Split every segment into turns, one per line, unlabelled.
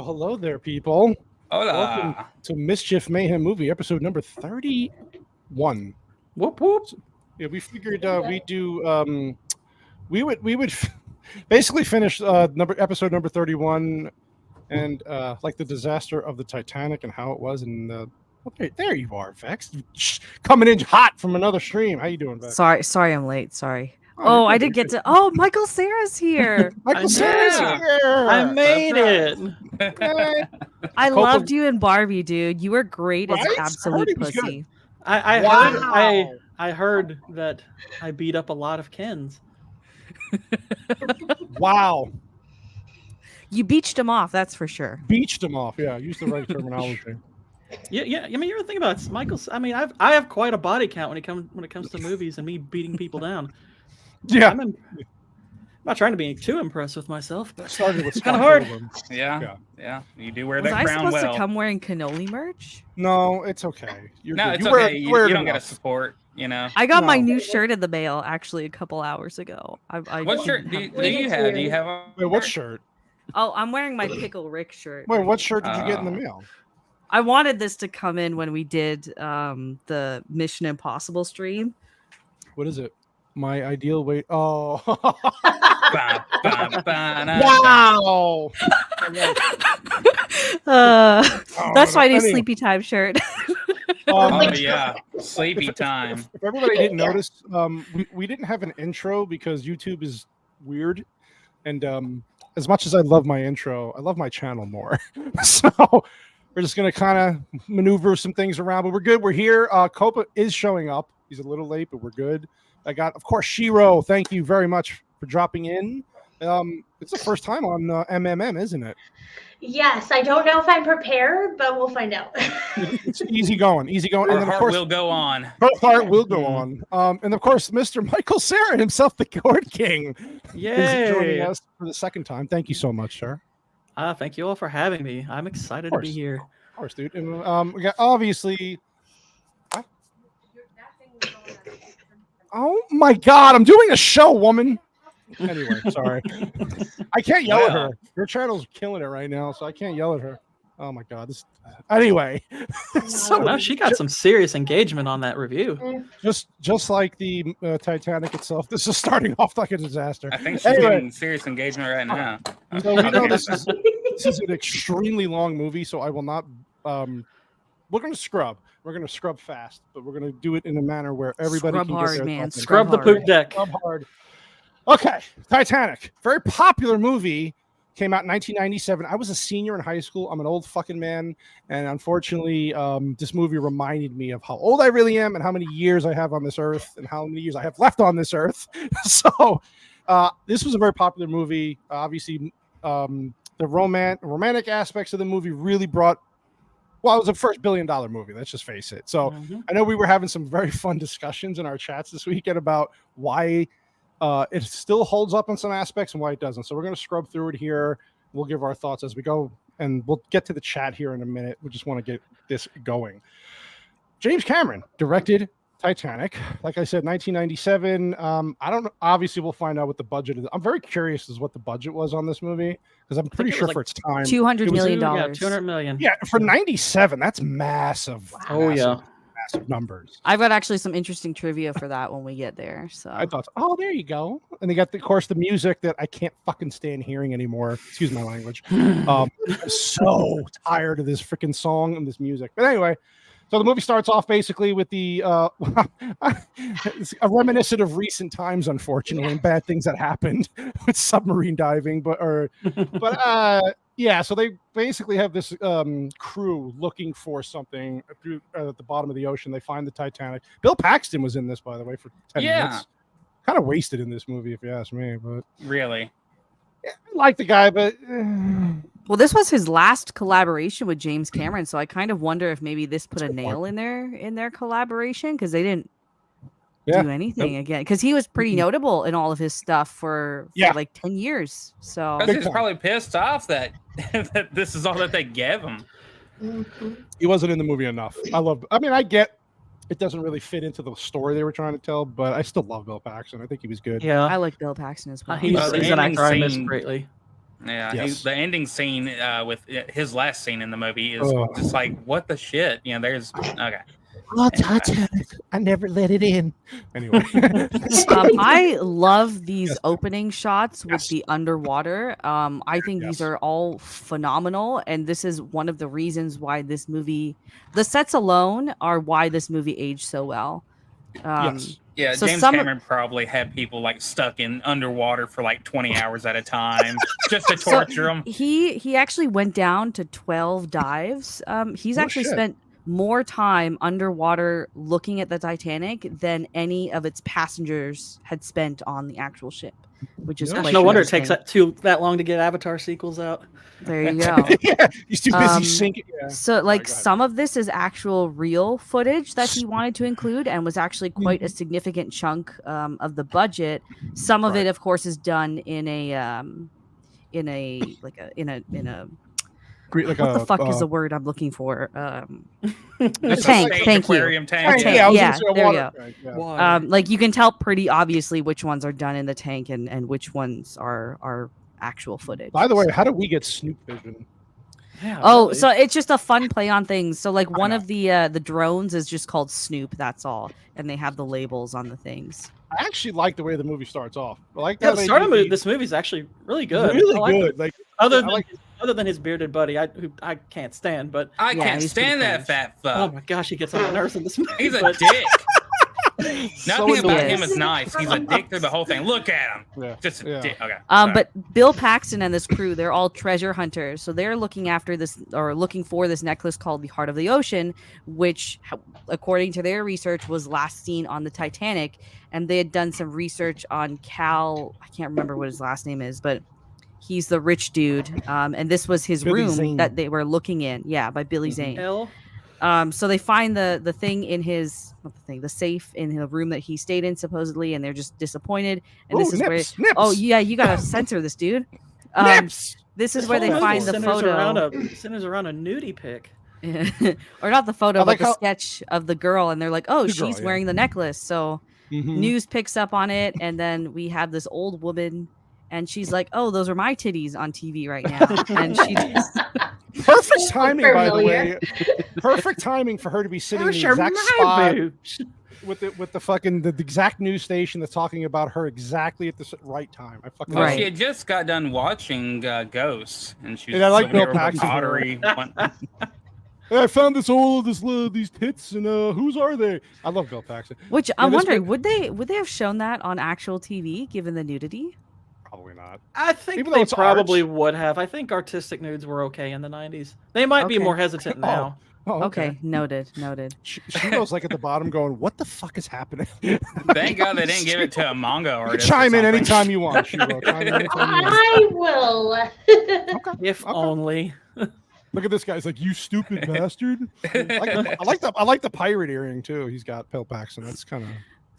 hello there, people.
Hola.
Welcome to Mischief Mayhem Movie, episode number 31.
Whoop whoop.
Yeah, we figured we'd do. We would basically finish episode number 31, and like the disaster of the Titanic and how it was. And there you are, Vex, coming in hot from another stream. How you doing, Vex?
Sorry, I'm late. Sorry. Oh, I did get to. Oh, Michael Cera's here.
Michael Cera's here.
I made it.
I loved you in Barbie, dude. You were great as an
Right?
absolute
I heard he was
pussy.
I heard that I beat up a lot of Kens.
Wow.
You beached him off, that's for sure.
Beached him off. Yeah, use the right terminology.
Yeah. I mean, you ever think about it, Michael's? I mean, I have quite a body count when it comes to movies and me beating people down.
Yeah.
I'm not trying to be too impressed with myself, but
Started with
it's kind of hard.
Yeah. You do wear
Was
that
I
crown
supposed
well.
to come wearing cannoli merch?
No, it's okay.
No,
good.
it's
You wear
okay.
it-
You,
wear it
you don't get a
enough.
support, you know.
I got my
No.
new shirt in the mail actually a couple hours ago.
What shirt do you have? Do you have a
Wait, what shirt?
Oh, I'm wearing my Pickle Rick shirt.
Wait, what shirt did you get in the mail?
I wanted this to come in when we did the Mission Impossible stream.
What is it? My ideal weight. Oh.
Wow.
Wow.
That's my new
Anyway.
sleepy time shirt.
Oh yeah, sleepy time.
If everybody didn't notice, we didn't have an intro because YouTube is weird. And as much as I love my intro, I love my channel more. So we're just going to kind of maneuver some things around, but we're good. We're here. Copa is showing up. He's a little late, but we're good. I got, of course, Shiro. Thank you very much for dropping in. It's the first time on MMM, isn't it?
Yes, I don't know if I'm prepared, but we'll find out.
It's easy going. And
Our
then, of
heart
course,
will go on.
her heart will go on. And of course, Mr. Michael Cera himself, the Cord King, is joining
Yay!
us for the second time. Thank you so much, sir.
Thank you all for having me. I'm excited to be here.
Of course, dude. And we got obviously. Oh my God! I'm doing a show, woman. Anyway, sorry. I can't yell at her. Your channel's killing it right now, so I can't yell at her. Oh my God! Anyway, so
Wow, she got some serious engagement on that review.
just like the Titanic itself, this is starting off like a disaster.
I think she's
Anyway.
getting serious engagement right now.
So we know this is an extremely long movie, so I will not. We're going to scrub. We're going to scrub fast, but we're going to do it in a manner where everybody
Scrub
can
hard,
get their
man.
thoughts in.
Scrub the poop deck.
Scrub hard. Okay, Titanic, very popular movie, came out in 1997. I was a senior in high school. I'm an old fucking man, and unfortunately, this movie reminded me of how old I really am and how many years I have on this earth and how many years I have left on this earth. So, this was a very popular movie. Obviously, the romantic aspects of the movie really brought. Well, it was the first $1 billion movie. Let's just face it. So I know we were having some very fun discussions in our chats this weekend about why it still holds up in some aspects and why it doesn't. So we're going to scrub through it here. We'll give our thoughts as we go, and we'll get to the chat here in a minute. We just want to get this going. James Cameron directed Titanic. Like I said, 1997. I don't know. Obviously, we'll find out what the budget is. I'm very curious as what the budget was on this movie because I'm pretty
it was
sure
like
for its time.
$200 million.
Yeah, $200 million.
Yeah, for 97, that's massive.
Oh, yeah.
Massive numbers.
I've got actually some interesting trivia for that when we get there. So
I thought, oh, there you go. And they got, of course, the music that I can't fucking stand hearing anymore. Excuse my language. I'm so tired of this freaking song and this music. But anyway, so the movie starts off basically with the it's a reminiscent of recent times, unfortunately, and bad things that happened with submarine diving. Yeah, so they basically have this crew looking for something through at the bottom of the ocean. They find the Titanic. Bill Paxton was in this, by the way, for 10 minutes. Kind of wasted in this movie, if you ask me. But
Really?
I like the guy, but
well, this was his last collaboration with James Cameron, so I kind of wonder if maybe this put a nail in their collaboration because they didn't do anything again. Because he was pretty notable in all of his stuff for like 10 years. So
Because he's probably pissed off that that this is all that they gave him.
he wasn't in the movie enough. I get it doesn't really fit into the story they were trying to tell, but I still love Bill Paxton. I think he was good.
Yeah.
I like Bill Paxton as well.
He's an actor I miss
scene.
greatly.
Yeah,
Yes.
the ending scene with his last scene in the movie is
Ugh.
just like, what the shit? You know, there's okay.
Oh,
Anyway.
Titanic! I never let it in. Anyway,
I love these
Yes.
opening shots with
Yes.
the underwater. I think these
Yes.
are all phenomenal, and this is one of the reasons why this movie, the sets alone, are why this movie aged so well.
Yes.
Yeah,
So
James Cameron probably had people like stuck in underwater for like 20 hours at a time just to torture them.
He actually went down to 12 dives. He's
No
actually
shit.
spent more time underwater looking at the Titanic than any of its passengers had spent on the actual ship, which is
No
quite
No wonder it
interesting.
takes that long to get Avatar sequels out.
There you go.
Yeah, he's too busy
Um,
sinking. Yeah.
So, like,
go ahead.
some of this is actual real footage that he wanted to include and was actually quite
Mm-hmm.
a significant chunk of the budget. Some of
Right.
it, of course, is done in a
Like
what the
a,
fuck is the word I'm looking for?
It's
tank,
stage
thank you.
aquarium
a
tank.
tank,
Yeah.
I was
Yeah,
gonna say a
there we
water
go.
tank, yeah.
Water.
Like, you can tell pretty obviously which ones are done in the tank and which ones are actual footage.
By the way, how do we get Snoop Vision?
Yeah,
Oh,
really.
so it's just a fun play on things. So like one
know.
of the drones is just called Snoop, that's all. And they have the labels on the things.
I actually like the way the movie starts off. I like
Yeah,
that
the
they
start of
do the-
this movie's actually really good.
really
I like it.
good. Like
Other
I
than
like-
other than his bearded buddy, who I can't stand. But
I
Yeah,
can't
he's pretty
stand that
cringe.
fat
oh
fuck.
my gosh, he gets on my nerves in this movie.
He's a
but-
dick.
so
Nothing about
annoying.
him is nice. He's a dick through the whole thing. Look at him.
Yeah.
Just a
Yeah.
dick. Okay. sorry.
But Bill Paxton and this crew, they're all treasure hunters. So they're looking after this or looking for this necklace called the Heart of the Ocean, which, according to their research, was last seen on the Titanic. And they had done some research on Cal. I can't remember what his last name is, but he's the rich dude. And this was his
Billy
room
Zane.
that they were looking in. Yeah, by Billy Zane.
Hell,
So they find the thing in his the safe in the room that he stayed in supposedly, and they're just disappointed. And this
Ooh,
is where
nips, nips.
oh yeah, you gotta censor this dude.
Nips.
This is
this
where they
whole
find
movie
the
centers
photo,
centers around a nudie pic.
or not the photo,
I like
but the
how-
sketch of the girl, and they're like, oh,
The girl,
she's
yeah.
wearing the necklace. So
Mhm.
news picks up on it, and then we have this old woman. And she's like, "Oh, those are my titties on TV right now." And she just,
Perfect timing, by the
Familiar.
way. Perfect timing for her to be sitting in the
Those are
exact
my
spot
boobs.
with the fucking the exact news station that's talking about her exactly at the right time. I fucking
Well,
Right.
she had just got done watching Ghosts, and she was
And I like
over there
Bill
with her
Paxton.
pottery.
Hey, I found these tits and whose are they? I love Bill Paxton.
which I'm
this
wondering, would they have shown that on actual TV given the nudity?
Probably not.
I think
Even though
they
it's
probably
art.
would have. I think artistic nudes were okay in the 90s. They might be
Okay.
more hesitant now.
Oh,
Okay, noted.
She goes like at the bottom, going, "What the fuck is happening?"
Thank God they didn't give it to a manga
You
artist.
chime
or
in
something.
anytime you want. Shiro. Chime in anytime you want.
I will.
If
Okay.
only.
Look at this guy. He's like, "You stupid bastard." I like the pirate earring too. He's got Bill Paxton. That's kind of.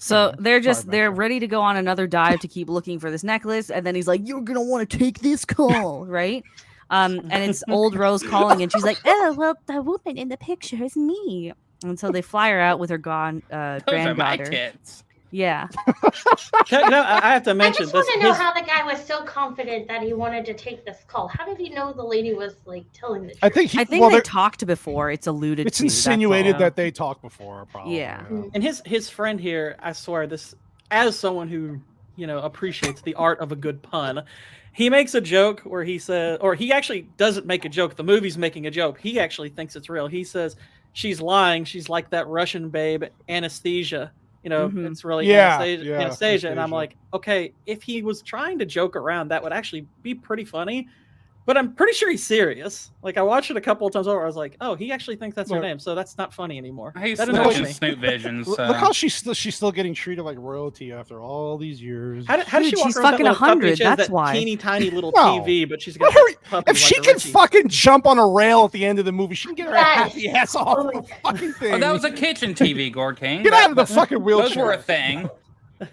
So they're
Sorry about
they're
that.
ready to go on another dive to keep looking for this necklace, and then he's like, "You're gonna want to take this call, right?" And it's old Rose calling, and she's like, "Oh, well, the woman in the picture is me." And so they fly her out with her
Those are my
granddaughter.
tits.
Yeah,
I have to
I
mention
just want
this.
to know
his-
how the guy was so confident that he wanted to take this call. How did he know the lady was like telling the truth?
I think
I think
well,
they
they're-
talked before. It's alluded
it's
to. that's
insinuated
all.
that they talked before. Probably.
Yeah.
And his friend here, I swear, this as someone who appreciates the art of a good pun, he makes a joke where he says, or he actually doesn't make a joke. The movie's making a joke. He actually thinks it's real. He says she's lying. She's like that Russian babe, Anastasia.
Mhm.
It's really
Yeah,
Anastasia,
yeah,
Anastasia. And I'm
Anastasia.
like, okay, if he was trying to joke around, that would actually be pretty funny. But I'm pretty sure he's serious. Like, I watched it a couple of times over. I was like, oh, he actually thinks that's her
Look.
name. So that's not funny anymore.
He's
That
still
annoys
watching
me.
Snoop Vision. So.
Look how she's still getting treated like royalty after all these years.
How does she
Dude,
walk
she's
around with
fucking
that little puppy?
100,
She has
that's
that
why.
teeny tiny little
No.
TV, but she's
Well,
got this puppy
if she
like a
can
Richie.
fucking jump on a rail at the end of the movie, she can get her
Yes.
happy ass off
Oh
the
my God.
fucking thing.
Oh, that was a kitchen TV, Gord King.
Get out of the fucking
Those were a
wheelchair.
thing.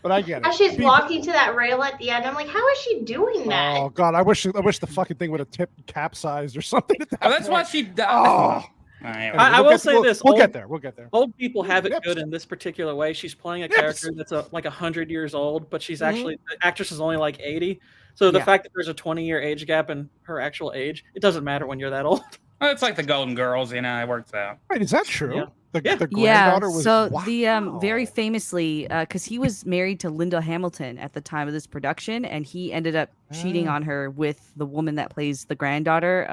But I get it.
As she's
People-
walking to that rail at the end, I'm like, how is she doing that?
Oh god, I wish the fucking thing would have capsized or something. At that
Oh, that's why
point.
she died.
Oh,
Anyway.
I will say this:
We'll get there. We'll get there.
old people have it
Yep.
good in this particular way. She's playing a
Yep.
character that's like 100 years old, but she's
Mhm.
actually the actress is only like 80. So the
Yeah.
fact that there's a 20-year age gap in her actual age, it doesn't matter when you're that old.
Well, it's like the Golden Girls, you know, it works out.
Wait, is that true?
Yeah.
The
Yeah.
granddaughter was.
So
wow.
the very famously, because he was married to Linda Hamilton at the time of this production, and he ended up cheating on her with the woman that plays the granddaughter.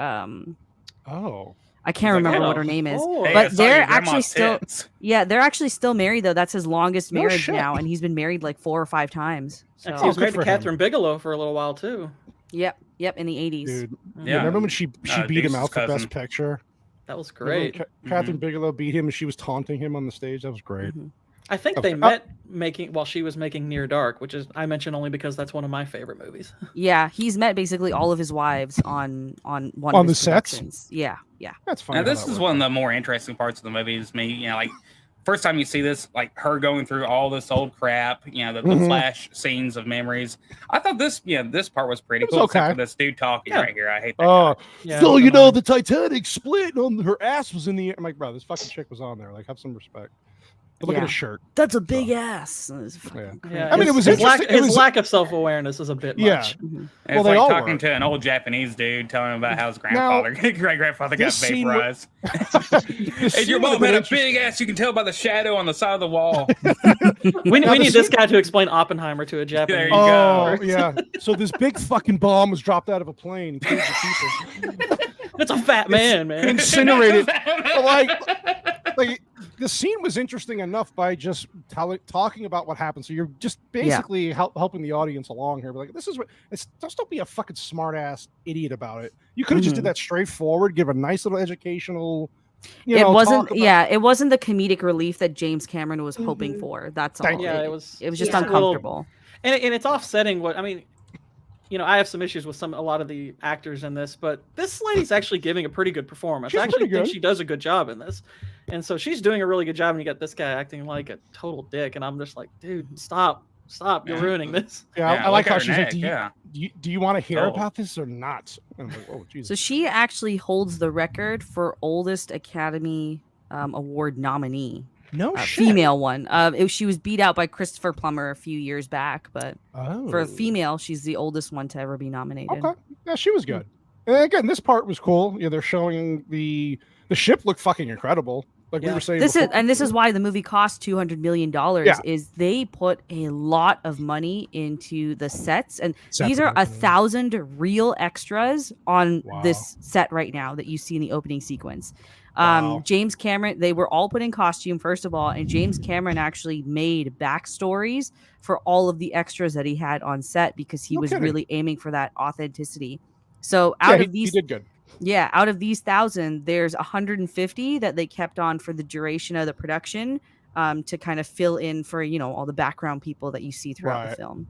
Oh.
I can't
Like,
remember
oh,
what her name is.
oh.
Hey, I
But
saw
they're
your grandma's
actually still,
tits.
yeah, they're actually still married though. That's his longest
No
marriage
shit.
now, and he's been married like 4 or 5 times.
Actually, he
So
was
good
married
for
to
him.
Catherine Bigelow for a little while too.
yep, in the 80s.
Dude.
Yeah.
Remember when she beat him
Deuce's
out for
cousin.
Best Picture?
That was
Remember when
great.
Catherine Bigelow beat him and she was taunting him on the stage. That was great.
Mhm.
I think
Okay.
they met while she was making Near Dark, which is I mention only because that's one of my favorite movies.
Yeah, he's met basically all of his wives on one
On
of
the
his
sets?
productions. Yeah.
That's funny.
Now,
how
this
that
is
works.
one of the more interesting parts of the movie. Is me, you know, like first time you see this, like her going through all this old crap, you know, the
Mhm.
flash scenes of memories. I thought this part was pretty
It was
cool, except
okay.
for this dude talking
Yeah.
right here. I hate that.
Oh,
Yeah,
so
it
you
was
know
annoying.
the Titanic split and her ass was in the air. I'm like, bro, this fucking chick was on there. Like, have some respect. But look at
Yeah.
his shirt.
That's a big ass. It's
Yeah.
Yeah,
I mean, it was
his lack,
interesting. It
his
was-
lack of self-awareness is a bit
Yeah.
much.
Mhm.
It's
Well, they
like
all
talking
were.
to an old Japanese dude telling him about how his
Now,
great grandfather got
this scene wa-
vaporized.
This
Hey, your
scene would've
mom
been
had a
interesting.
big ass. You can tell by the shadow on the side of the wall.
We
Now, the
need this
scene-
guy to explain Oppenheimer to a Japanese.
you go.
Oh, yeah. So this big fucking bomb was dropped out of a plane and killed the people.
It's a fat man, man.
Incinerated. like the scene was interesting enough by just talking about what happened. So you're just basically helping the audience along here. But like, this is what just don't be a fucking smart ass idiot about it. You could have just did that straightforward, give a nice little educational.
It wasn't.
talk about-
Yeah, it wasn't the comedic relief that James Cameron was hoping for. That's all.
Thank you.
Yeah,
It
it was
was just
Yeah.
a little-
uncomfortable.
and it's offsetting what I mean. You know, I have some issues with a lot of the actors in this, but this lady's actually giving a pretty good performance.
She's
I actually
pretty
think
good.
she does a good job in this, and so she's doing a really good job. And you got this guy acting like a total dick, and I'm just like, dude, stop, you're
Yeah.
ruining this.
Yeah, I
look
like
at
how
her
she's like,
neck,
do you want to hear
Oh.
about this or not? And I'm like, oh, Jesus.
So she actually holds the record for oldest Academy Award nominee,
no shit.
female one. She was beat out by Christopher Plummer a few years back, but
Oh.
for a female, she's the oldest one to ever be nominated.
Okay. Yeah, she was good. And again, this part was cool. Yeah, they're showing the ship looked fucking incredible. Like we
Yeah.
were saying.
This
before.
is why the movie cost $200 million.
Yeah.
Is they put a lot of money into the sets, and
Set
these are
production.
1,000 real extras on
Wow.
this set right now that you see in the opening sequence.
Wow.
James Cameron, they were all put in costume first of all, and James Cameron actually made backstories for all of the extras that he had on set because he
No
was
kidding.
really aiming for that authenticity. So
Yeah,
out
he
of these
did good.
yeah, out of these 1,000, there's 150 that they kept on for the duration of the production to kind of fill in for, all the background people that you see throughout the
Right.
film.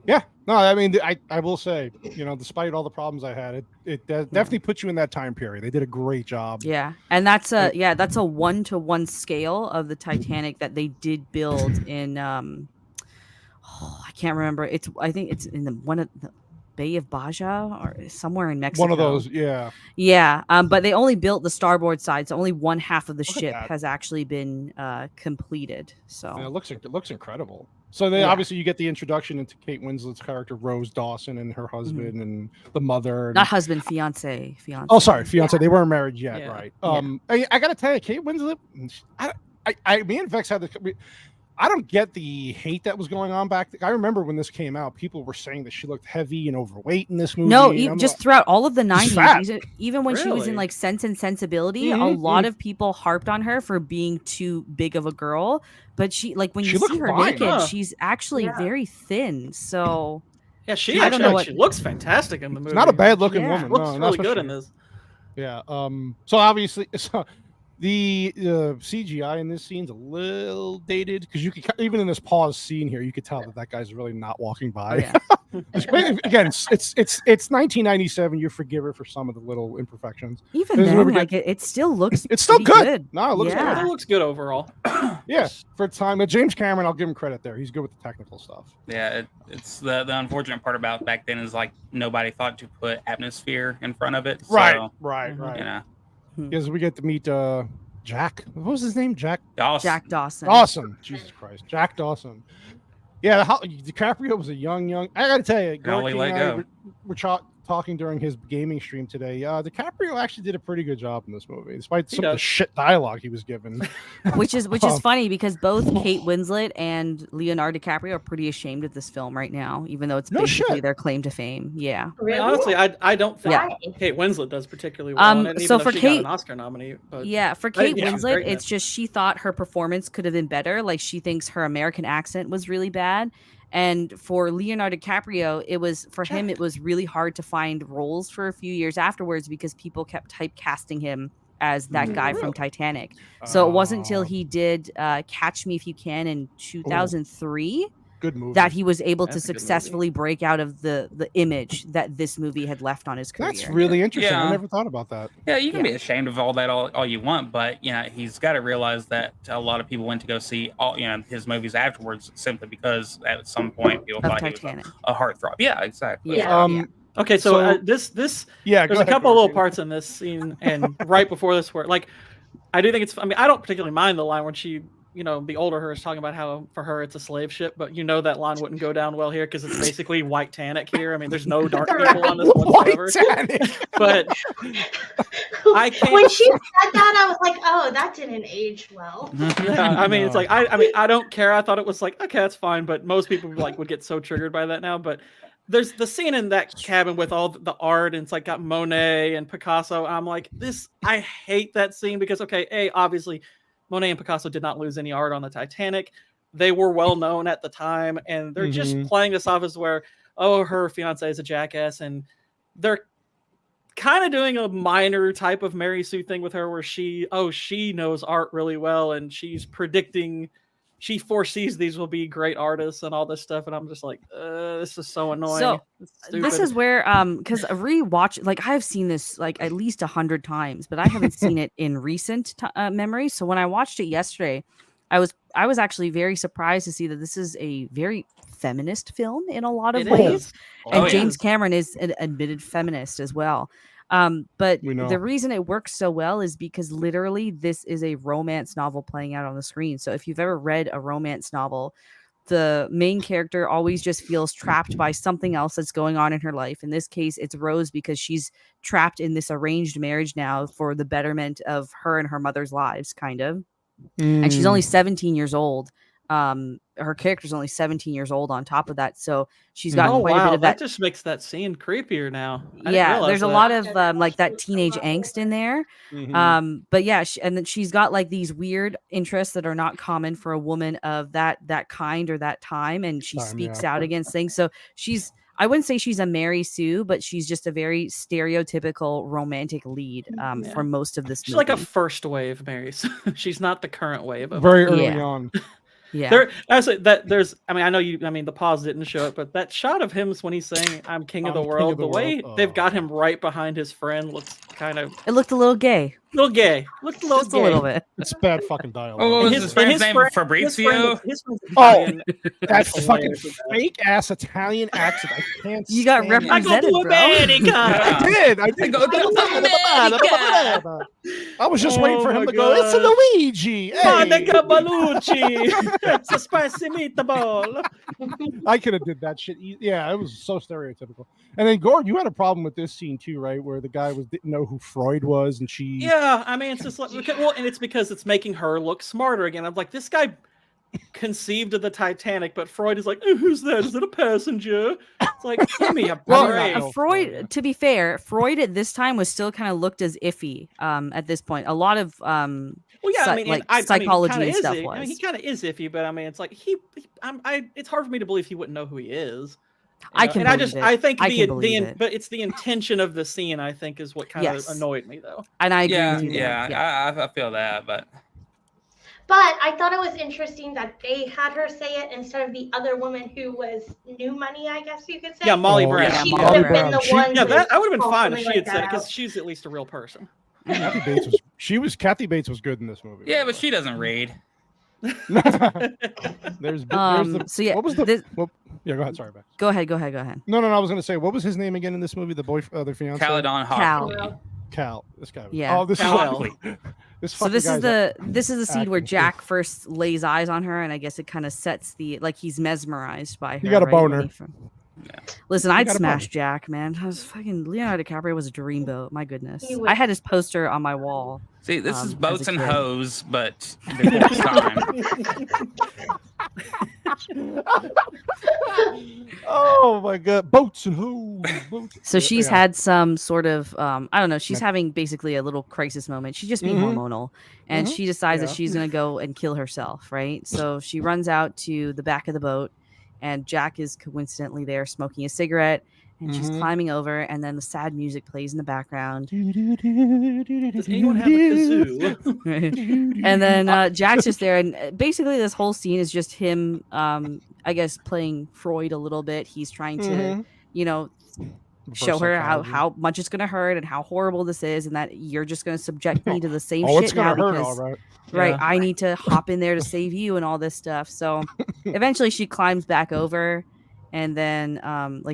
Yeah. No, I mean, I will say, despite all the problems I had, it definitely puts you in that time period. They did a great job.
Yeah. And that's a 1-to-1 scale of the Titanic that they did build in I can't remember. I think it's in the Bay of Baja or somewhere in Mexico.
One of those, yeah.
Yeah, but they only built the starboard side, so only one half of the
Look at
ship
that.
has actually been completed. So
And it looks incredible. So then
Yeah.
obviously you get the introduction into Kate Winslet's character Rose Dawson and her husband and the mother. And,
not husband, fiance.
oh, sorry, fiance. They weren't married yet,
Yeah.
right?
Yeah.
I gotta tell you, Kate Winslet. Me and Vex had the. I don't get the hate that was going on back. I remember when this came out, people were saying that she looked heavy and overweight in this movie.
No,
and I'm
just
like,
throughout all of the
She's fat.
90s, even when she was in
Really?
like Sense and Sensibility, a
Mhm,
lot of people harped on her for being too big of a girl. But she, like when
She
you see
looked
her
fine.
naked,
Huh.
she's actually
Yeah.
very thin. So
Yeah, she
I don't know
actually
what-
she looks fantastic in the movie.
not a bad looking
Yeah.
woman.
Looks
no, not
really good
especially-
in this.
Yeah. So obviously, the CGI in this scene's a little dated because you could even in this pause scene here, you could tell that guy's really not walking by.
yeah.
Again, it's 1997. You forgive her for some of the little imperfections.
Even
This is where
then,
we
like it still looks
It's still
pretty
good. No, it looks
Yeah.
good.
It looks good overall.
Yeah, for time. But James Cameron, I'll give him credit there. He's good with the technical stuff.
Yeah, it's the unfortunate part about back then is like nobody thought to put atmosphere in front of it. So,
Right.
Mhm.
You know,
Because we get to meet Jack. What was his name? Jack
Jack Dawson.
Dawson. Jesus Christ. Jack Dawson. Yeah, DiCaprio was a young. I got to tell you,
Only let go.
We're talking during his gaming stream today. DiCaprio actually did a pretty good job in this movie, despite some of the shit dialogue he was given.
which is funny because both Kate Winslet and Leonardo DiCaprio are pretty ashamed of this film right now, even though it's basically their claim to fame. Yeah.
Really? Honestly, I don't think Kate Winslet does particularly well. And
so
even
for
though she
Kate,
got an Oscar nominee. But
for Kate Winslet, it's just she thought her performance could have been better. Like she thinks her American accent was really bad. And for Leonardo DiCaprio, it was really hard to find roles for a few years afterwards because people kept typecasting him as that guy from Titanic. So it wasn't until he did Catch Me If You Can in 2003
good movie.
that he was able to successfully break out of the image that this movie had left on his career.
That's really interesting. I never thought about that.
Yeah, you can be ashamed of all that all you want, but he's got to realize that a lot of people went to go see all his movies afterwards simply because at some point people thought he was a heartthrob. Yeah, exactly.
Yeah. Okay, so this there's a couple little parts in this scene and right before this where I do think it's. I mean, I don't particularly mind the line when she. The older her is talking about how for her it's a slave ship, but that line wouldn't go down well here because it's basically white Titanic here. I mean, there's no dark people on this whatsoever. But I can't.
When she said that, I was like, "Oh, that didn't age well."
Yeah, I mean, it's like I don't care. I thought it was like, okay, that's fine, but most people would get so triggered by that now. But there's the scene in that cabin with all the art, and it's like got Monet and Picasso. I'm like, I hate that scene because obviously. Monet and Picasso did not lose any art on the Titanic. They were well known at the time, and they're just playing this off as where, her fiance is a jackass, and they're kind of doing a minor type of Mary Sue thing with her where she knows art really well, and she's predicting, she foresees these will be great artists and all this stuff, and I'm just like, this is so annoying.
So this is where, because a rewatch, I've seen this at least 100 times, but I haven't seen it in recent memory. So when I watched it yesterday, I was actually very surprised to see that this is a very feminist film in a lot of ways, and James Cameron is an admitted feminist as well. But the reason it works so well is because literally this is a romance novel playing out on the screen. So if you've ever read a romance novel, the main character always just feels trapped by something else that's going on in her life. In this case, it's Rose because she's trapped in this arranged marriage now for the betterment of her and her mother's lives, kind of. And she's only 17 years old. Her character's only 17 years old on top of that, so she's got quite a bit of that.
That just makes that scene creepier now.
There's a lot of that teenage angst in there. But yeah, and then she's got these weird interests that are not common for a woman of that kind or that time, and she speaks out against things. So I wouldn't say she's a Mary Sue, but she's just a very stereotypical romantic lead for most of this movie.
She's like a first wave Mary Sue. She's not the current wave.
Very early on.
Yeah.
The pause didn't show it, but that shot of him when he's saying "I'm king of the world," the way they've got him right behind his friend looks kind of.
It looked a little gay.
Looked a little
bit.
It's bad fucking dialogue.
Oh, what was his friend's name? Fabrizio.
That's fucking fake ass Italian accent. I can't.
You got represented, bro.
I did. I go to America. I was just waiting for him to go. It's a Luigi.
Monica Bellucci. It's a spicy meatball.
I could have did that shit. Yeah, it was so stereotypical. And then Gord, you had a problem with this scene too, right? Where the guy didn't know who Freud was, and she.
Yeah, I mean, it's just and it's because it's making her look smarter again. I'm like, this guy conceived of the Titanic, but Freud is like, who's that? Is it a passenger? It's like, give me a break.
Freud, to be fair, Freud at this time was still kind of looked as iffy. At this point, a lot of psychology and stuff was.
I mean, he kind of is iffy, but I mean, it's like it's hard for me to believe he wouldn't know who he is.
I think
but it's the intention of the scene, I think, is what kind of annoyed me, though.
And I agree.
I feel that, but
I thought it was interesting that they had her say it instead of the other woman who was new money, I guess you could say.
Yeah, Molly Brown.
She would have been the one.
Yeah, I would have been fine if she had said it because she's at least a real person.
Kathy Bates was good in this movie.
Yeah, but she doesn't read.
What was the? Yeah, go ahead. Sorry, Bex.
Go ahead.
No. I was going to say, what was his name again in this movie? The fiance.
Caledon Hockley.
Cal. This guy.
Yeah.
Oh, this
Cal.
is this.
So this is the scene where
acting.
Jack first lays eyes on her, and I guess it kind of sets the he's mesmerized by her.
You got a
right, when
boner.
Listen,
You
I'd
got a
smash
boner.
Jack, man. I was fucking Leonardo DiCaprio was a dreamboat. My goodness,
He was.
I had his poster on my wall.
See, this is
as a
boats and
kid.
hoes, but before its time.
Oh my god, boats and hoes. Boats.
So she's
Yeah.
had some sort of I don't know. She's having basically a little crisis moment. She's just being hormonal, and she decides that
Yeah.
she's gonna go and kill herself. Right. So she runs out to the back of the boat, and Jack is coincidentally there smoking a cigarette, and she's climbing over, and then the sad music plays in the background.
Does anyone have a kazoo?
And then Jack's just there, and basically this whole scene is just him, I guess, playing Freud a little bit. He's trying to, show her how much it's going to hurt and how horrible this is, and that you're just going to subject me to the same
Oh, it's
shit now
gonna hurt,
because,
all right.
right,
Yeah.
I need to hop in there to save you and all this stuff. So eventually she climbs back over, and then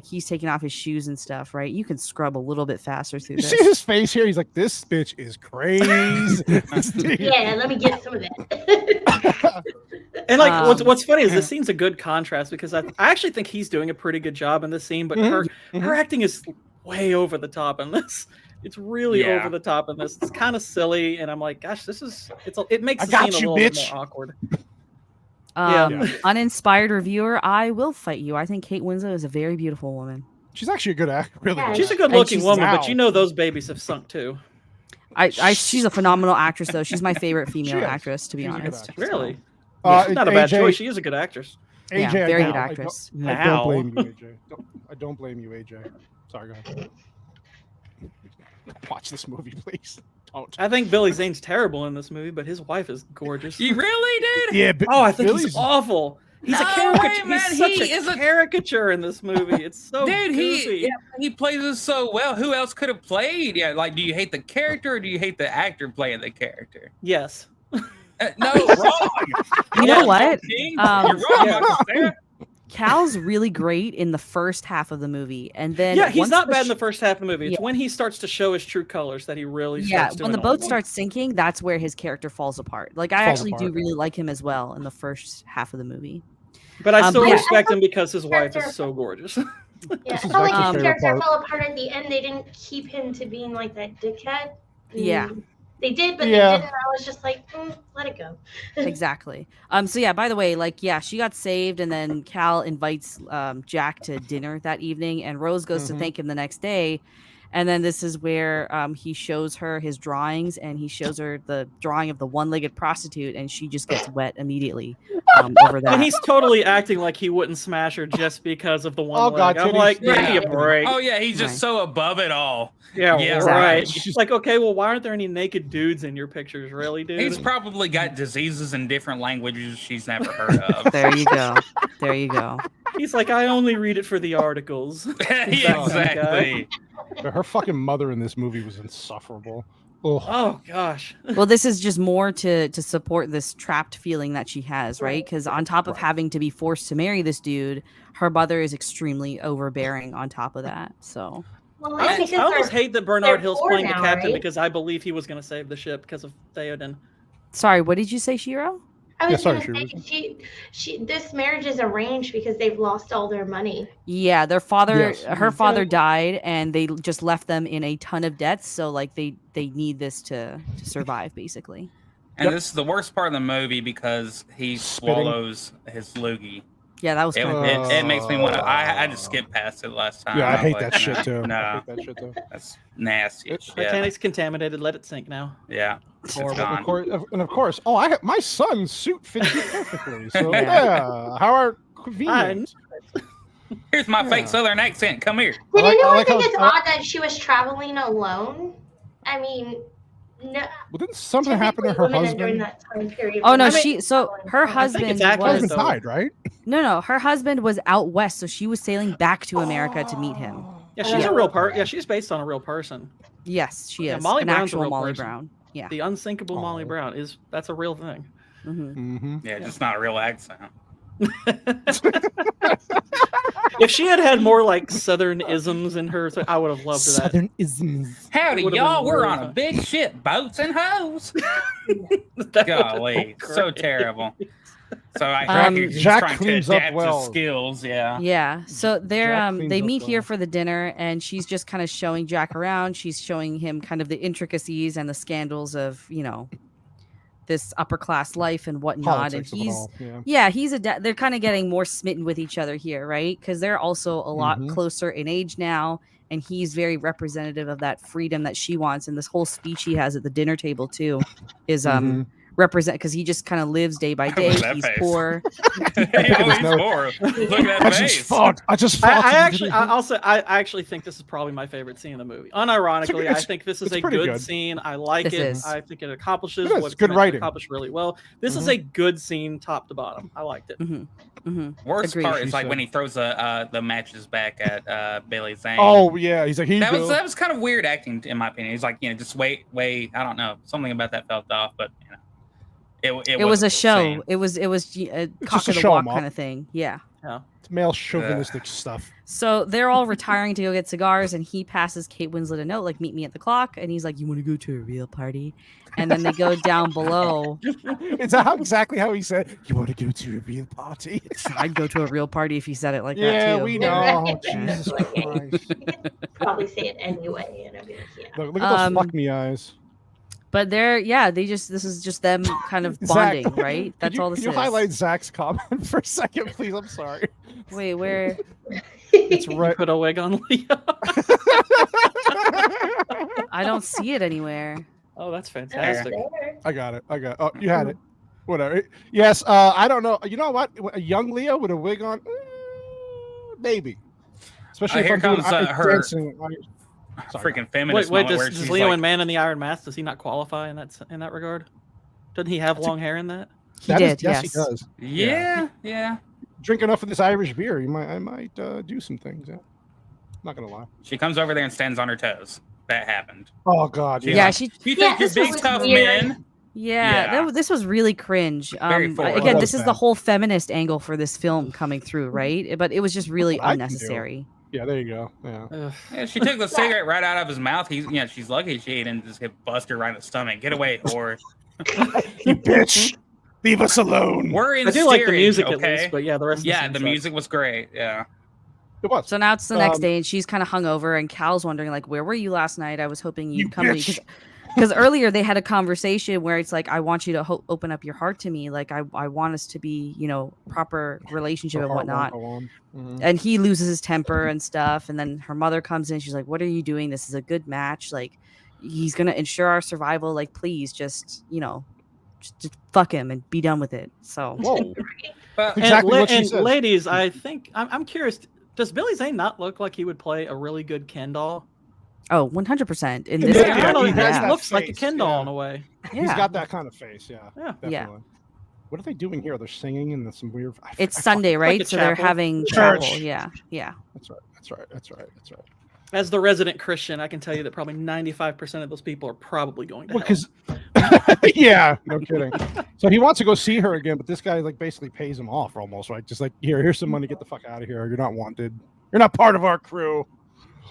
he's taking off his shoes and stuff, right? You can scrub a little bit faster through
You
this.
see his face here? He's like, this bitch is crazy.
Yeah, let me get some of that.
And like, what's funny is this scene's a good contrast because I actually think he's doing a pretty good job in this scene, but her acting is way over the top in this. It's really over the top in this. It's kind of silly, and I'm like, gosh, it makes the scene a little bit more awkward.
Uninspired reviewer, I will fight you. I think Kate Winslet is a very beautiful woman.
She's actually a good actor. Really,
Yeah.
good.
She's a good-looking woman,
wow.
but you know those babies have sunk too.
She's a phenomenal actress, though. She's my favorite female
She is.
actress, to be
She's a good
honest.
actress.
Really?
Uh,
She's not a bad
AJ
choice. She is a good actress.
AJ,
Yeah, very
I
good
don't-
actress.
I
Now.
don't blame you, AJ. I don't blame you, AJ. Sorry, go ahead. Watch this movie, please. Don't.
I think Billy Zane's terrible in this movie, but his wife is gorgeous.
You really did?
Yeah, but
Oh, I think
Billy's-
he's awful. He's a
No
caricature.
way, man.
He's such
He
a
is a-
caricature in this movie. It's so
Dude,
goofy.
he plays it so well. Who else could have played? Yeah, like, do you hate the character or do you hate the actor playing the character?
Yes.
No, wrong.
You know what?
King,
Um,
you're wrong. about that.
Cal's really great in the first half of the movie, and then
Yeah, he's
once
not
the
bad in the first half of the movie. It's
Yeah.
when he starts to show his true colors that he really
yeah,
starts
when the
doing
boat
all-
starts sinking, that's where his character falls apart. Like I
Falls
actually do
apart,
really like him as well in the first half of the movie.
But I still
yeah.
respect him because his wife is so gorgeous.
Yeah,
This
I
is
felt like
actually
his
favorite
character
part.
fell apart at the end. They didn't keep him to being like that dickhead.
Yeah.
They did, but
Yeah.
they didn't. I was just like, let it go.
Exactly. So yeah, by the way, she got saved, and then Cal invites Jack to dinner that evening, and Rose goes to thank him the next day. And then this is where he shows her his drawings, and he shows her the drawing of the one-legged prostitute, and she just gets wet immediately over that.
And he's totally acting like he wouldn't smash her just because of the one
Oh,
leg.
God,
I'm
titties.
like,
Yeah.
give me a break.
Oh yeah, he's just
Right.
so above it all.
Yeah,
Yeah,
right.
exactly.
It's like, okay, well, why aren't there any naked dudes in your pictures, really, dude?
He's probably got diseases in different languages she's never heard of.
There you go. There you go.
He's like, I only read it for the articles.
Exactly.
But her fucking mother in this movie was insufferable. Ugh.
Oh gosh.
Well, this is just more to support this trapped feeling that she has, right? Because on top of having to be forced to marry this dude, her mother is extremely overbearing on top of that. So
Well,
I
it's because
almost
they're-
hate that Bernard
they're
Hill's
poor
playing the
now,
captain
right?
because I believe he was going to save the ship because of Theoden.
sorry, what did you say, Shiro?
I was
sorry,
gonna say this marriage is arranged because they've lost all their money.
Yeah, their father,
Yes.
her father died, and they just left them in a ton of debts. So like they need this to survive, basically.
And this is the worst part of the movie because he swallows his loogie.
Yeah, that was
It,
kind of
it makes me want to. I just skipped past it last time.
Yeah, I
was
hate
like,
that shit too. I
No,
hate that shit too.
that's nasty.
It-
shit.
Titanic's contaminated. Let it sink now.
Yeah, it's
Horrible.
gone.
And of course, my son's suit fits you perfectly. So
Yeah.
yeah, how are convenient.
Here's my
Yeah.
fake Southern accent. Come here.
Did
I like
anyone
how-
think it's
I-
odd that she was traveling alone? I mean, no.
Well, didn't something happen to her
typically women during
husband?
that time period.
Oh no,
I mean,
her
think
husband
it's
Her
accurate,
was
husband
though.
died, right?
no, her husband was out west, so she was sailing back to America to meet him.
Yeah, she's a real person. Yeah, she's based on a real person.
Yes, she
Yeah,
is
Molly
an
Brown's a
actual
real
Molly
person.
Brown. Yeah.
The unsinkable Molly
Oh.
Brown that's a real thing.
hmm
Mm-hmm.
Yeah, just not a real accent.
If she had had more like Southern isms in her, I would have loved that.
Southern isms.
Howdy,
Would've
y'all.
been
We're
really
on a
fun.
big ship, boats and hoes.
That
Golly,
would've been
so
great.
terrible. So I he's
Jack
trying to
cleans up
adapt
well.
his skills. Yeah.
Yeah. So they're
Jack cleans
they
up
meet here
well.
for the dinner, and she's just kind of showing Jack around. She's showing him kind of the intricacies and the scandals of, this upper class life and whatnot.
Politics of
And
it
he's
all, yeah.
they're kind of getting more smitten with each other here, right? Because they're also a lot
Mhm.
closer in age now, and he's very representative of that freedom that she wants. And this whole speech he has at the dinner table too is
Mhm.
represent, because he just kind of lives day by day.
Look at that
He's
face.
poor.
He's
No.
poor. Look at that
I
face.
just fought. I just fought.
I actually think this is probably my favorite scene in the movie. Unironically, I think this is
it's
a
pretty
good
good.
scene. I like
This
it.
is.
I think it accomplishes
It is.
what it's
Good
meant to
writing.
accomplish really well. This is a good scene, top to bottom. I liked it.
Worst
Agreed.
part is
She
like
said.
when he throws the matches back at Billy Zane.
Oh yeah, he's like
that was kind of weird acting in my opinion. He's like, just wait. I don't know, something about that felt off, but
It was a show.
insane.
It was a cock
just a
of the
show
walk
'em up.
kind of thing. Yeah.
It's male chauvinistic stuff.
So they're all retiring to go get cigars, and he passes Kate Winslet a note, like, meet me at the clock. And he's like, you want to go to a real party? And then they go down below.
Is that exactly how he said? You want to go to a real party?
I'd go to a real party if he said it like that,
Yeah,
too.
we know.
Right.
Jesus Christ.
Probably say it anyway, and I'd be like, yeah.
Look at those fuck me eyes.
But this is just them kind of
Zach,
bonding, right? That's all this
Can you
is.
highlight Zach's comment for a second, please? I'm sorry.
Wait, where?
It's right.
Put a wig on Leo.
I don't see it anywhere.
Oh, that's fantastic.
I got it. Oh, you had it. Whatever. Yes. I don't know. You know what? A young Leo with a wig on, maybe. Especially if
here
I'm doing
comes her
dancing. Sorry.
freaking feminist.
Wait,
moment where
does
she's
Leo
like,
in Man in the Iron Mask, does he not qualify in that regard? Doesn't he have long hair in that?
He did, yes.
He does.
Yeah.
Drink enough of this Irish beer, I might do some things. Yeah. Not gonna lie.
She comes over there and stands on her toes. That happened.
Oh God.
She's
Yeah,
like,
she.
You
Yeah,
think you're
this
big
was
tough
weird.
men?
Yeah, this was really cringe.
Very forward.
Again,
It
this
was
is the
bad.
whole feminist angle for this film coming through, right? But it was just really
what I can do.
unnecessary.
Yeah. There you go. Yeah.
Ugh.
Yeah, she took the cigarette right out of his mouth. She's lucky she didn't just get busted right in the stomach. Get away, whore.
You bitch. Leave us alone.
We're in
I do like the
steerage,
music
okay?
at least, but yeah, the rest.
Yeah,
of
the
scene
music was great. Yeah.
It was.
So now it's the next day, and she's kind of hungover, and Cal's wondering, like, where were you last night? I was hoping you'd
You
come to me.
bitch.
Because earlier they had a conversation where it's like, I want you to open up your heart to me. Like, I want us to be, proper relationship and whatnot.
Mhm.
And he loses his temper and stuff. And then her mother comes in. She's like, what are you doing? This is a good match. Like, he's going to ensure our survival. Like, please just fuck him and be done with it. So,
Whoa.
Well,
Exactly what she
and
says.
ladies, I think I'm curious. Does Billy Zane not look like he would play a really good Ken doll?
oh, 100% in
Yeah,
this.
yeah,
I don't know,
he
he
has
just
that
looks like a
face,
Ken doll
yeah.
in a way.
He's
Yeah.
got that kind of face. Yeah.
Yeah.
Definitely. What are they doing here? They're singing and there's some weird.
It's Sunday, right?
a
So they're
chapel.
having
Church.
chapel. Yeah. Yeah.
That's right.
As the resident Christian, I can tell you that probably 95% of those people are probably going to
Well,
hell.
because yeah, no kidding. So he wants to go see her again, but this guy like basically pays him off almost, right? Just like here's some money, get the fuck out of here. You're not wanted. You're not part of our crew.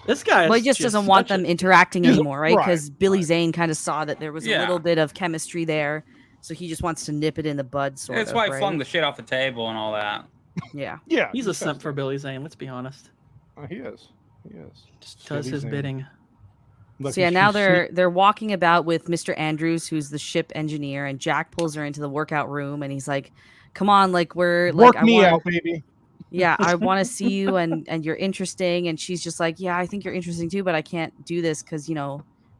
This guy,
Well, he just doesn't want them interacting
He's-
anymore, right?
right,
Because Billy Zane kind of saw that there was a
Yeah.
little bit of chemistry there. So he just wants to nip it in the bud, sort
That's
of.
why he
right?
flung the shit off the table and all that.
Yeah.
Yeah,
He's a simp for Billy Zane. Let's be honest.
He is.
Just does
Billy
his
Zane.
bidding.
Look,
So yeah,
he's-
now
he's
they're walking about with Mr. Andrews, who's the ship engineer, and Jack pulls her into the workout room, and he's like, "Come on, like we're
work
like
me
I want,
out, baby.
yeah, I want to see you, and you're interesting." And she's just like, "Yeah, I think you're interesting too, but I can't do this because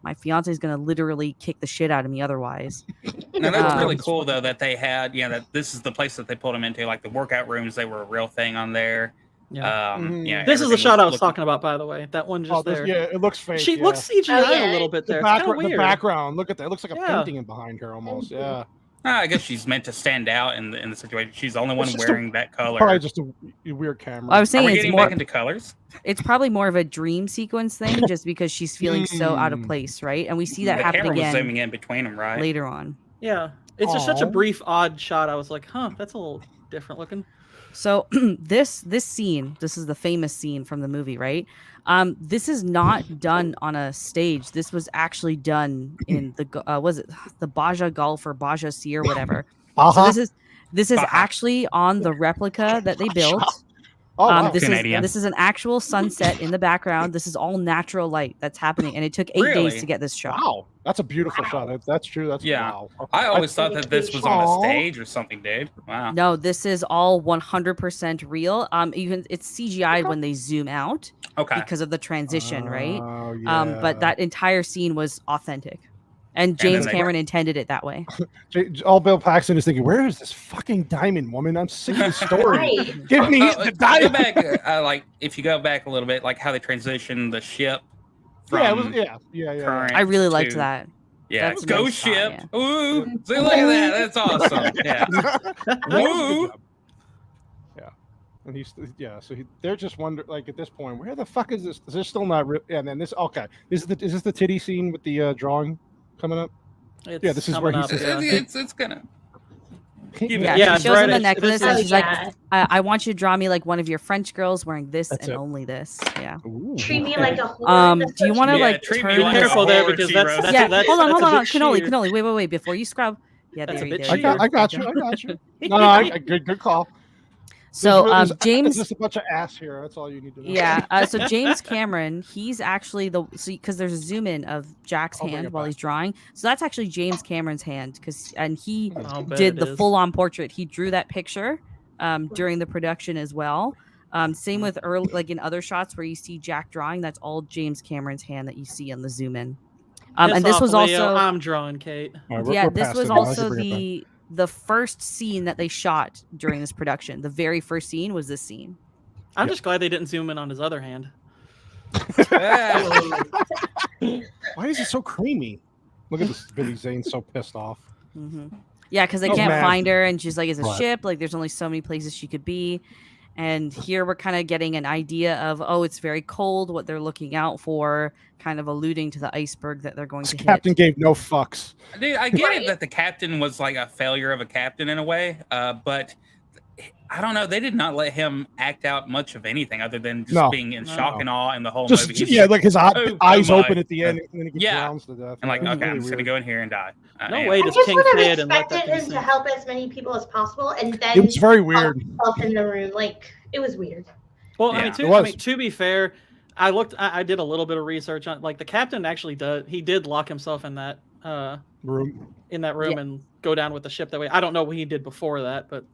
my fiance is gonna literally kick the shit out of me otherwise."
Now that's
Um,
really cool though that they had, that this is the place that they pulled him into. Like the workout rooms, they were a real thing on there.
Yeah.
Mhm.
This is the
everything
shot I was
looking-
talking about, by the way. That one just
Oh,
there.
yeah, it looks fake.
She
yeah.
looks CGI
Oh, yeah.
a little bit
the,
there. It's kind of
the
weird.
background. Look at that. It looks like a
Yeah.
painting behind her almost. Yeah.
I guess she's meant to stand out in the situation. She's the only one
It's just
wearing that color.
Probably just a weird camera.
I was
Are
saying
we
it's
getting
more.
back into colors?
It's probably more of a dream sequence thing, just because she's feeling so out of place, right? And we see that
The
happen
camera was
again
zooming in between them, right?
later on.
Yeah. It's just such a
Aw.
brief, odd shot. I was like, huh, that's a little different looking.
So this scene, this is the famous scene from the movie, right? This is not done on a stage. This was actually done in the was it the Baja Gulf or Baja Sea or whatever. So this is actually on the replica that they built.
Oh, wow.
This is an actual sunset in the background. This is all natural light that's happening, and it took 8 days to get this shot.
Wow, that's a beautiful shot. That's true. That's wow. Okay.
I always thought that this was on a stage or something, dude. Wow.
No, this is all 100% real. It's CGI when they zoom out, because of the transition, right?
Yeah.
But that entire scene was authentic. And James Cameron intended it that way.
All Bill Paxton is thinking, where is this fucking diamond woman? I'm sick of the story. Give me the diamond.
Back, if you go back a little bit, like how they transitioned the ship. From
yeah.
I really liked that.
Yeah,
That's
go
nice
ship.
shot,
Ooh, see, look at that. That's awesome. Yeah. Ooh.
Yeah. And so they're just wondering, like, at this point, where the fuck is this? They're still not real. Yeah, and then this, is this the titty scene with the drawing coming up? This is where he's.
It's gonna.
Yeah, she shows him the necklace, and she's like, "I want you to draw me like one of your French girls wearing this and only this." Yeah.
Treat me like a whore.
Do you want to like
treat
turn?
me like
careful there because that's
hold on. Cannoli. Wait. Before you scrub. Yeah,
that's
there you
go.
I got you. No, good call.
So James,
there's a bunch of ass here. That's all you need to know.
Yeah. So James Cameron, he's actually because there's a zoom in of Jack's hand while he's drawing. So that's actually James Cameron's hand and he did the full on portrait. He drew that picture during the production as well. Same with early, like in other shots where you see Jack drawing. That's all James Cameron's hand that you see on the zoom in. And this was also
I'm drawing, Kate.
This was also the first scene that they shot during this production. The very first scene was this scene.
I'm just glad they didn't zoom in on his other hand.
Why is it so creamy? Look at this. Billy Zane's so pissed off.
Mm-hmm. Yeah, because they can't find her, and she's like, "It's a ship. Like, there's only so many places she could be." And here we're kind of getting an idea of, it's very cold, what they're looking out for, kind of alluding to the iceberg that they're going to hit.
Captain gave no fucks.
Dude, I get it that the captain was like a failure of a captain in a way, but I don't know. They did not let him act out much of anything other than just being in shock and awe in the whole movie.
Like his eyes open at the end, and then he gets drowns to death.
And like, okay, I'm just going to go in here and die.
No way does King say it and let that
him to help as many people as possible, and then
it was very weird.
Up in the room, like it was weird.
Well, I mean, to be fair, I did a little bit of research on, like, the captain actually did lock himself in that
room
and go down with the ship that way. I don't know what he did before that, but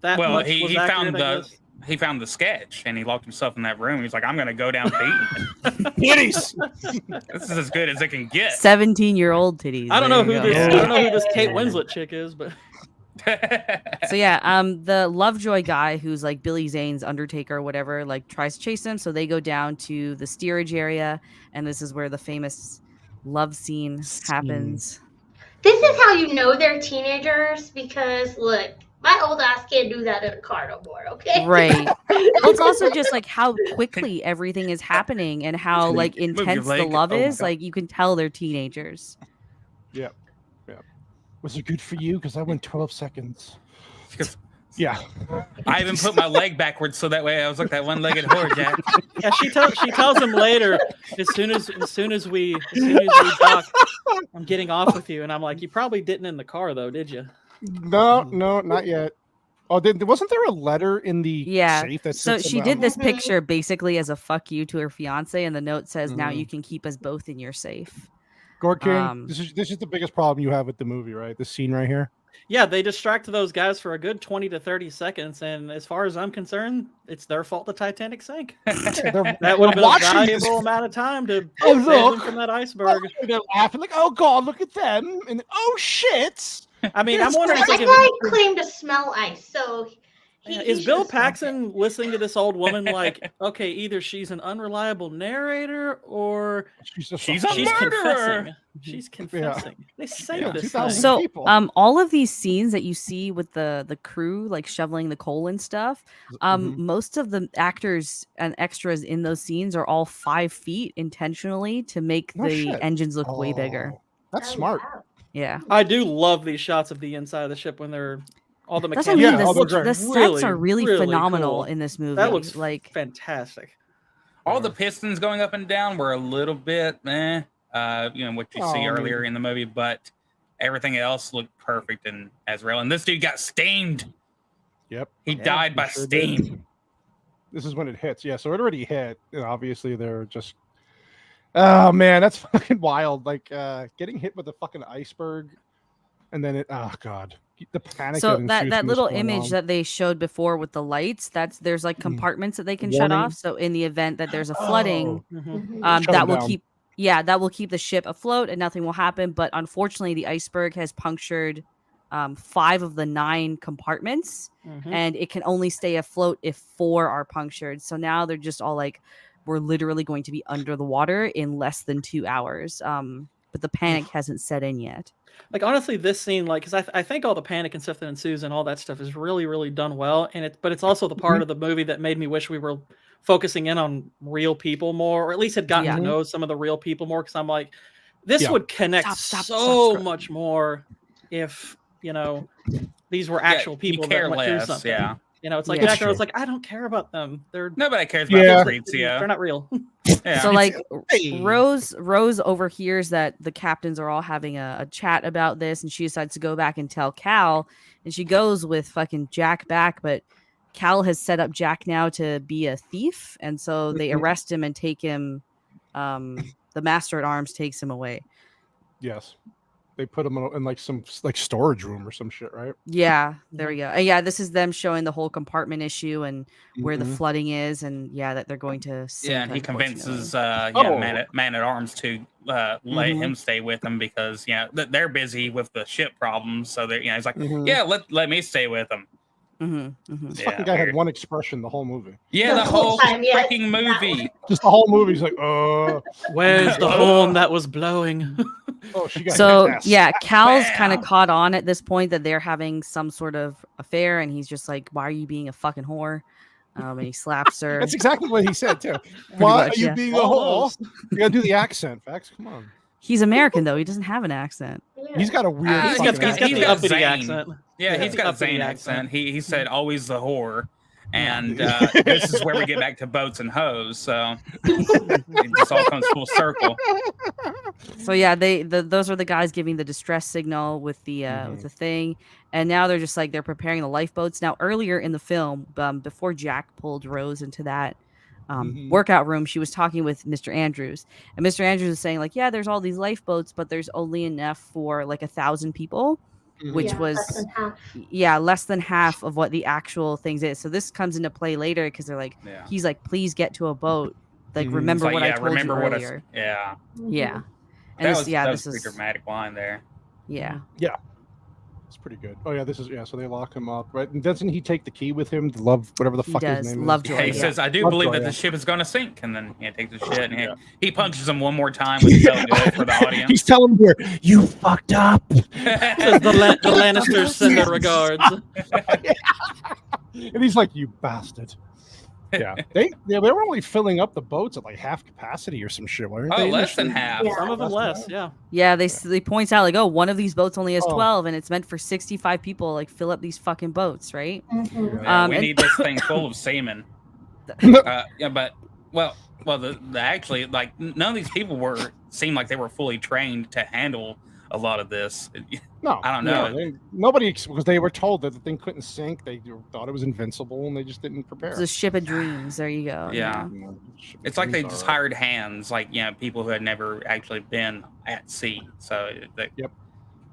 he found the sketch and he locked himself in that room. He's like, I'm going to go down beating.
Titties.
This is as good as it can get.
17-year-old titties.
I don't know who this Kate Winslet chick is, but.
So yeah, the Lovejoy guy who's like Billy Zane's Undertaker or whatever, like tries to chase him. So they go down to the steerage area, and this is where the famous love scene happens.
This is how you know they're teenagers, because look, my old ass can't do that in a car no more, okay?
Right. Well, it's also just like how quickly everything is happening and how like intense the love is. Like you can tell they're teenagers.
Yeah. Was it good for you? Because I went 12 seconds. Yeah.
I even put my leg backwards so that way I was like that one-legged whore, Jack.
Yeah, she tells him later, as soon as we talk, I'm getting off with you, and I'm like, you probably didn't in the car though, did you?
No, not yet. Oh, wasn't there a letter in the safe that
so she did this picture basically as a fuck you to her fiance, and the note says, "Now you can keep us both in your safe."
Gord King, this is the biggest problem you have with the movie, right? This scene right here.
Yeah, they distract those guys for a good 20 to 30 seconds, and as far as I'm concerned, it's their fault the Titanic sank. That would have been a valuable amount of time to save them from that iceberg.
They're laughing like, "Oh God, look at them!" And oh shit!
I mean, I'm wondering.
That guy claimed to smell ice, so.
Is Bill Paxton listening to this old woman like, okay, either she's an unreliable narrator or
she's a murderer.
She's confessing. Yeah. They say this.
So, all of these scenes that you see with the crew like shoveling the coal and stuff, most of the actors and extras in those scenes are all 5 feet intentionally to make the engines look way bigger.
That's smart.
Wow.
Yeah,
I do love these shots of the inside of the ship when they're All the
That's
mechanics.
what I mean.
Yeah,
The sets are really phenomenal
cool.
in this movie.
That looks
like
fantastic.
All the pistons going up and down were a little bit, what you see earlier in the movie, but everything else looked perfect and as real. And this dude got steamed.
Yep.
He died by steam.
This is when it hits. Yeah, so it already hit. Obviously, they're just. Oh man, that's fucking wild. Like getting hit with a fucking iceberg, and then oh god, the panic.
So that little image that they showed before with the lights, there's like compartments that they can shut off. So in the event that there's a flooding, that will keep the ship afloat and nothing will happen. But unfortunately, the iceberg has punctured 5 of the 9 compartments, and it can only stay afloat if 4 are punctured. So now they're just all like, we're literally going to be under the water in less than 2 hours. But the panic hasn't set in yet.
Like honestly, this scene, like, because I think all the panic and stuff that ensues and all that stuff is really, really done well. And but it's also the part of the movie that made me wish we were focusing in on real people more, or at least had gotten to know some of the real people more. Because I'm like, this would connect so much more if these were actual people that went through something.
Yeah.
It's like Jack Sparrow's like, I don't care about them.
Nobody cares about the streets. Yeah,
they're not real.
So like Rose overhears that the captains are all having a chat about this, and she decides to go back and tell Cal, and she goes with fucking Jack back, but Cal has set up Jack now to be a thief, and so they arrest him and take him. The Master at Arms takes him away.
Yes. They put him in like some storage room or some shit, right?
Yeah, there we go. And this is them showing the whole compartment issue and where the flooding is, and that they're going to sink,
and he convinces Man at Arms to let him stay with them because they're busy with the ship problems. So he's like, let me stay with them.
This fucking guy had one expression the whole movie.
Yeah, the whole freaking movie.
Just the whole movie. He's like,
where's the horn that was blowing?
Cal's kind of caught on at this point that they're having some sort of affair, and he's just like, why are you being a fucking whore? And he slaps her.
That's exactly what he said too. Why are you being a whore? You gotta do the accent, Fax. Come on.
He's American though. He doesn't have an accent.
He's got a weird.
He's got the uppity accent.
Yeah, he's got a Zane accent. He said always the whore. And this is where we get back to boats and hoes. So it just all comes full circle.
So those are the guys giving the distress signal with the thing, and now they're just like they're preparing the lifeboats. Now earlier in the film, before Jack pulled Rose into that workout room, she was talking with Mr. Andrews, and Mr. Andrews was saying like, there's all these lifeboats, but there's only enough for like 1,000 people. Which was less than half of what the actual things is. So this comes into play later because they're like, he's like, please get to a boat. Like, remember what I told you earlier.
Yeah.
And
that was a pretty dramatic line there.
Yeah.
It's pretty good. Oh yeah, this is so they lock him up, right? And doesn't he take the key with him? To Love, whatever the fuck his name is.
Lovejoy.
He says, "I do believe that the ship is going to sink," and then he takes the shit and he punches him one more time with the for the audience.
He's telling him, "You fucked up."
the Lannisters send their regards,
and he's like, "You bastard." Yeah, they were only filling up the boats at like half capacity or some shit, weren't they?
Less than half.
Some of them less.
They points out like, one of these boats only has 12, and it's meant for 65 people. Like, fill up these fucking boats, right?
We need this thing full of seamen. But actually, like, none of these people seemed like they were fully trained to handle a lot of this.
No,
I don't know.
Nobody, because they were told that the thing couldn't sink. They thought it was invincible, and they just didn't prepare.
It's a ship of dreams. There you go.
Yeah. It's like they just hired hands, like people who had never actually been at sea. So that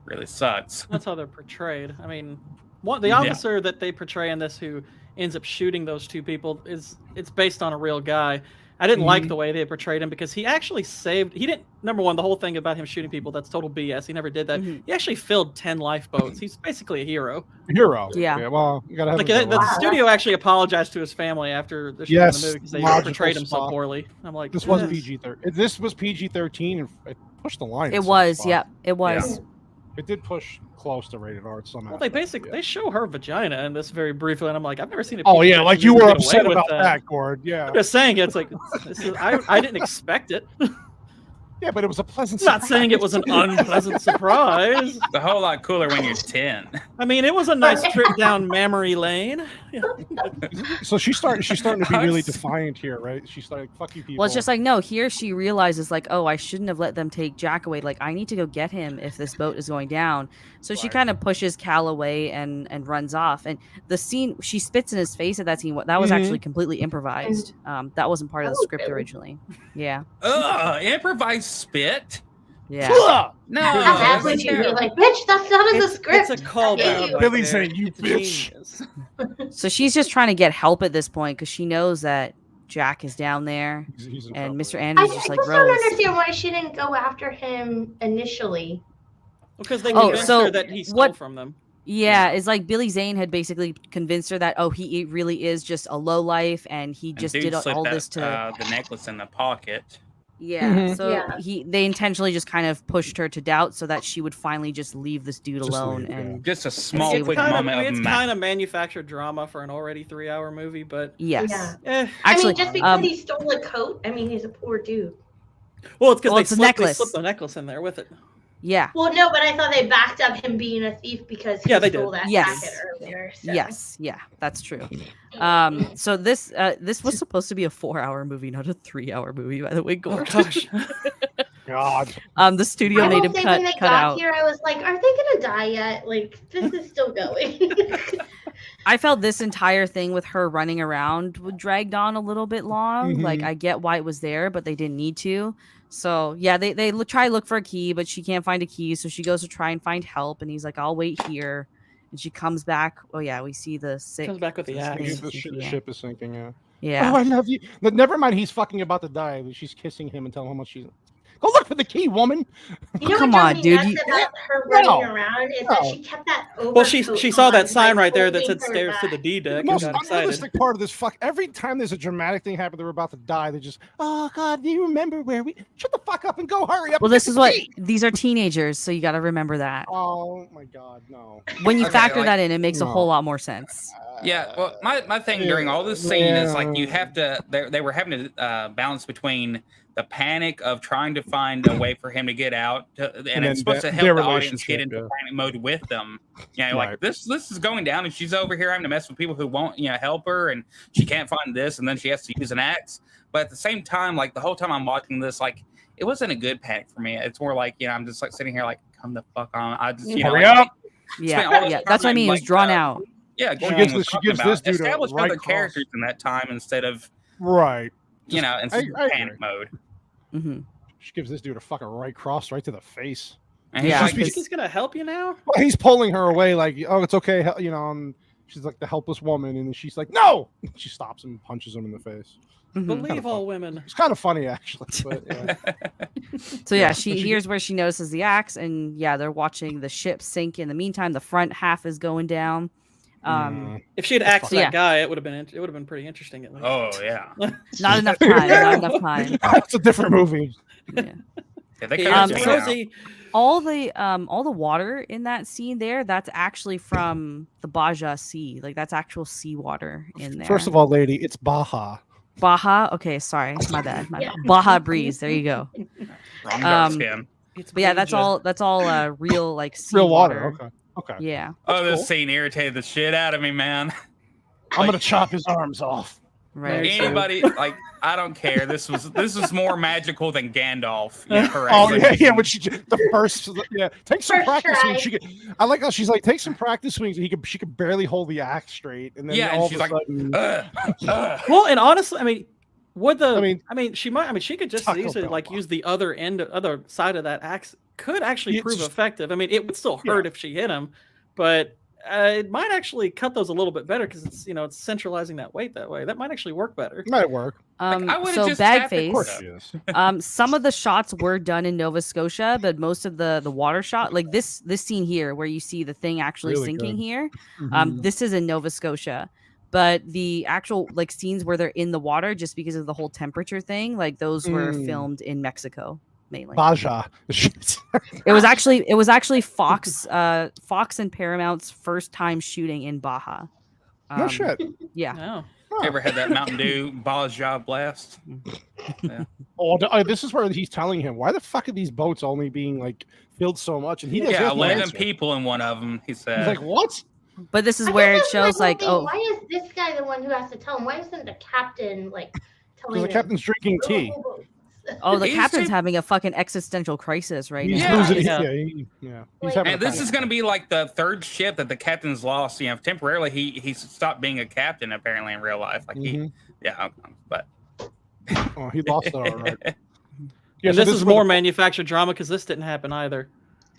really sucks.
That's how they're portrayed. I mean, the officer that they portray in this who ends up shooting those 2 people it's based on a real guy. I didn't like the way they portrayed him because he actually he didn't, number one, the whole thing about him shooting people, that's total BS. He never did that. He actually filled 10 lifeboats. He's basically a hero.
Yeah. Well, you gotta have
the studio actually apologized to his family after the shooting of the movie because they portrayed him so poorly. I'm like,
this was PG-13. This was PG-13 and it pushed the line.
It was, it was.
Yeah. It did push close to rated R somehow.
Well, they show her vagina in this very briefly, and I'm like, I've never seen it.
Oh yeah, like you were upset about that, Gord. Yeah,
I'm just saying, it's like I didn't expect it.
Yeah, but it was a pleasant
I'm not
surprise.
saying it was an unpleasant surprise.
It's a whole lot cooler when you're 10.
I mean, it was a nice trip down memory lane. Yeah.
So she's starting to be really defiant here, right? She's starting, fuck you people.
Well, it's just like, no, here she realizes, like, oh, I shouldn't have let them take Jack away. Like, I need to go get him if this boat is going down. So she kind of pushes Cal away and runs off. And the scene, she spits in his face at that scene. That was actually completely improvised. That wasn't part of the script originally. Yeah.
Improvised spit?
Yeah.
No.
That's what you were like, bitch, that's not in the script.
It's a callback.
Billy's saying, you bitch.
So she's just trying to get help at this point because she knows that Jack is down there.
He's in
And
trouble.
Mr. Andrews
I
just
just
like,
don't
Rose.
understand why she didn't go after him initially.
Because they convinced her that he stole from them.
Yeah, it's like Billy Zane had basically convinced her that, oh, he really is just a lowlife and he just did all this to
the necklace in the pocket.
Yeah, so they intentionally just kind of pushed her to doubt so that she would finally just leave this dude alone. And
just a small
it's
quick
kind
moment
of,
of
it's kind of manufactured drama for an already 3-hour movie, but
yes.
Yeah.
Actually,
I mean, just because he stole a coat, I mean, he's a poor dude.
Well, it's because
it's a
they
necklace.
slipped the necklace in there with it.
Yeah.
Well, no, but I thought they backed up him being a thief because he stole that jacket earlier. So.
Yes, yeah, that's true. So this was supposed to be a 4-hour movie, not a 3-hour movie, by the way.
Oh, gosh.
God.
The studio made him
when they
cut
got
out.
here, I was like, are they gonna die yet? Like, this is still going.
I felt this entire thing with her running around dragged on a little bit long. Like, I get why it was there, but they didn't need to. So yeah, they try to look for a key, but she can't find a key. So she goes to try and find help, and he's like, "I'll wait here." And she comes back. Oh yeah, we see the sick.
Comes back with the axe.
The ship is sinking. Yeah.
Yeah.
Oh, I love you. But never mind. He's fucking about to die. She's kissing him and telling him how much she's. Go look for the key, woman.
You know
Come
what
on, dude.
About her running around is that she kept that overcoat.
Well, she saw that sign right there that said
holding
"Stairs
her
to the
back.
D deck."
The most
and got
unrealistic
excited.
part of this every time there's a dramatic thing happen, they're about to die. They just, oh God, do you remember where we? Shut the fuck up and go. Hurry up.
Well, this is what these are teenagers, so you got to remember that.
Oh my God, no.
When you
Okay,
factor
like-
that in, it makes a whole lot more sense.
Yeah, well, my thing during all this scene is like you have to. They were having to balance between the panic of trying to find a way for him to get out, and it's supposed to help the audience get into panic mode with them. You know, like this is going down, and she's over here having to mess with people who won't, help her, and she can't find this, and then she has to use an axe. But at the same time, like the whole time I'm watching this, like it wasn't a good panic for me. It's more like I'm just like sitting here like, come the fuck on. I just
hurry up.
Yeah, that's what I mean. It was drawn out.
Yeah,
she gives this dude
establish
right
other
cross.
characters in that time instead of
right.
instead of panic mode.
Mm-hmm.
She gives this dude a fucking right cross right to the face.
And
Yeah,
he's
You think he's gonna help you now?
Well, he's pulling her away like, oh, it's okay, and she's like the helpless woman, and then she's like, no. She stops him and punches him in the face.
Believe all women.
It's kind of funny actually. But, yeah.
So yeah, here's where she notices the axe, and yeah, they're watching the ship sink. In the meantime, the front half is going down.
If she had axed
Yeah.
that guy, it would have been pretty interesting at least.
Oh yeah.
Not enough time. Not enough time.
It's a different movie.
Yeah.
Yeah, they
Here's
kinda
Rosie.
All the water in that scene there, that's actually from the Baja Sea. Like that's actual seawater in there.
First of all, lady, it's Baja.
Baja. Okay, sorry, my bad. My bad. Baja breeze. There you go.
wrong dark skin.
But yeah, that's all real like sea
Real water. Okay.
Yeah.
Oh, this scene irritated the shit out of me, man.
I'm gonna chop his arms off.
Right.
Anybody like I don't care. This was more magical than Gandalf.
Oh yeah. When the first, take some practice swings. I like how she's like, take some practice swings. And she could barely hold the axe straight, and then all
and she's
of a
like,
sudden,
Well, and honestly, I mean, she could just
Taco
easily
Bell
use the other side of that axe. Could actually prove effective. I mean, it would still hurt if she hit him, but it might actually cut those a little bit better because it's centralizing that weight that way. That might actually work better.
it might work.
So Bagface. Some of the shots were done in Nova Scotia, but most of the water shot, like this scene here where you see the thing actually
Really
sinking
good.
here, this is in Nova Scotia. But the actual like scenes where they're in the water, just because of the whole temperature thing, like those were filmed in Mexico mainly.
Baja.
It was actually Fox and Paramount's first time shooting in Baja.
No shit.
Yeah.
No.
Ever had that Mountain Dew Baja blast? Yeah.
This is where he's telling him, why the fuck are these boats only being like filled so much? And he doesn't.
11 people in one of them. He said.
He's like, what?
But this is where it shows like, oh,
why is this guy the one who has to tell him? Why isn't the captain like telling him?
Because the captain's drinking tea.
Oh, the captain's having a fucking existential crisis right
now.
Yeah.
And this is going to be like the third ship that the captain's lost. You know, temporarily he stopped being a captain apparently in real life. Like but
he lost it all right.
Yeah, so this is more manufactured drama because this didn't happen either.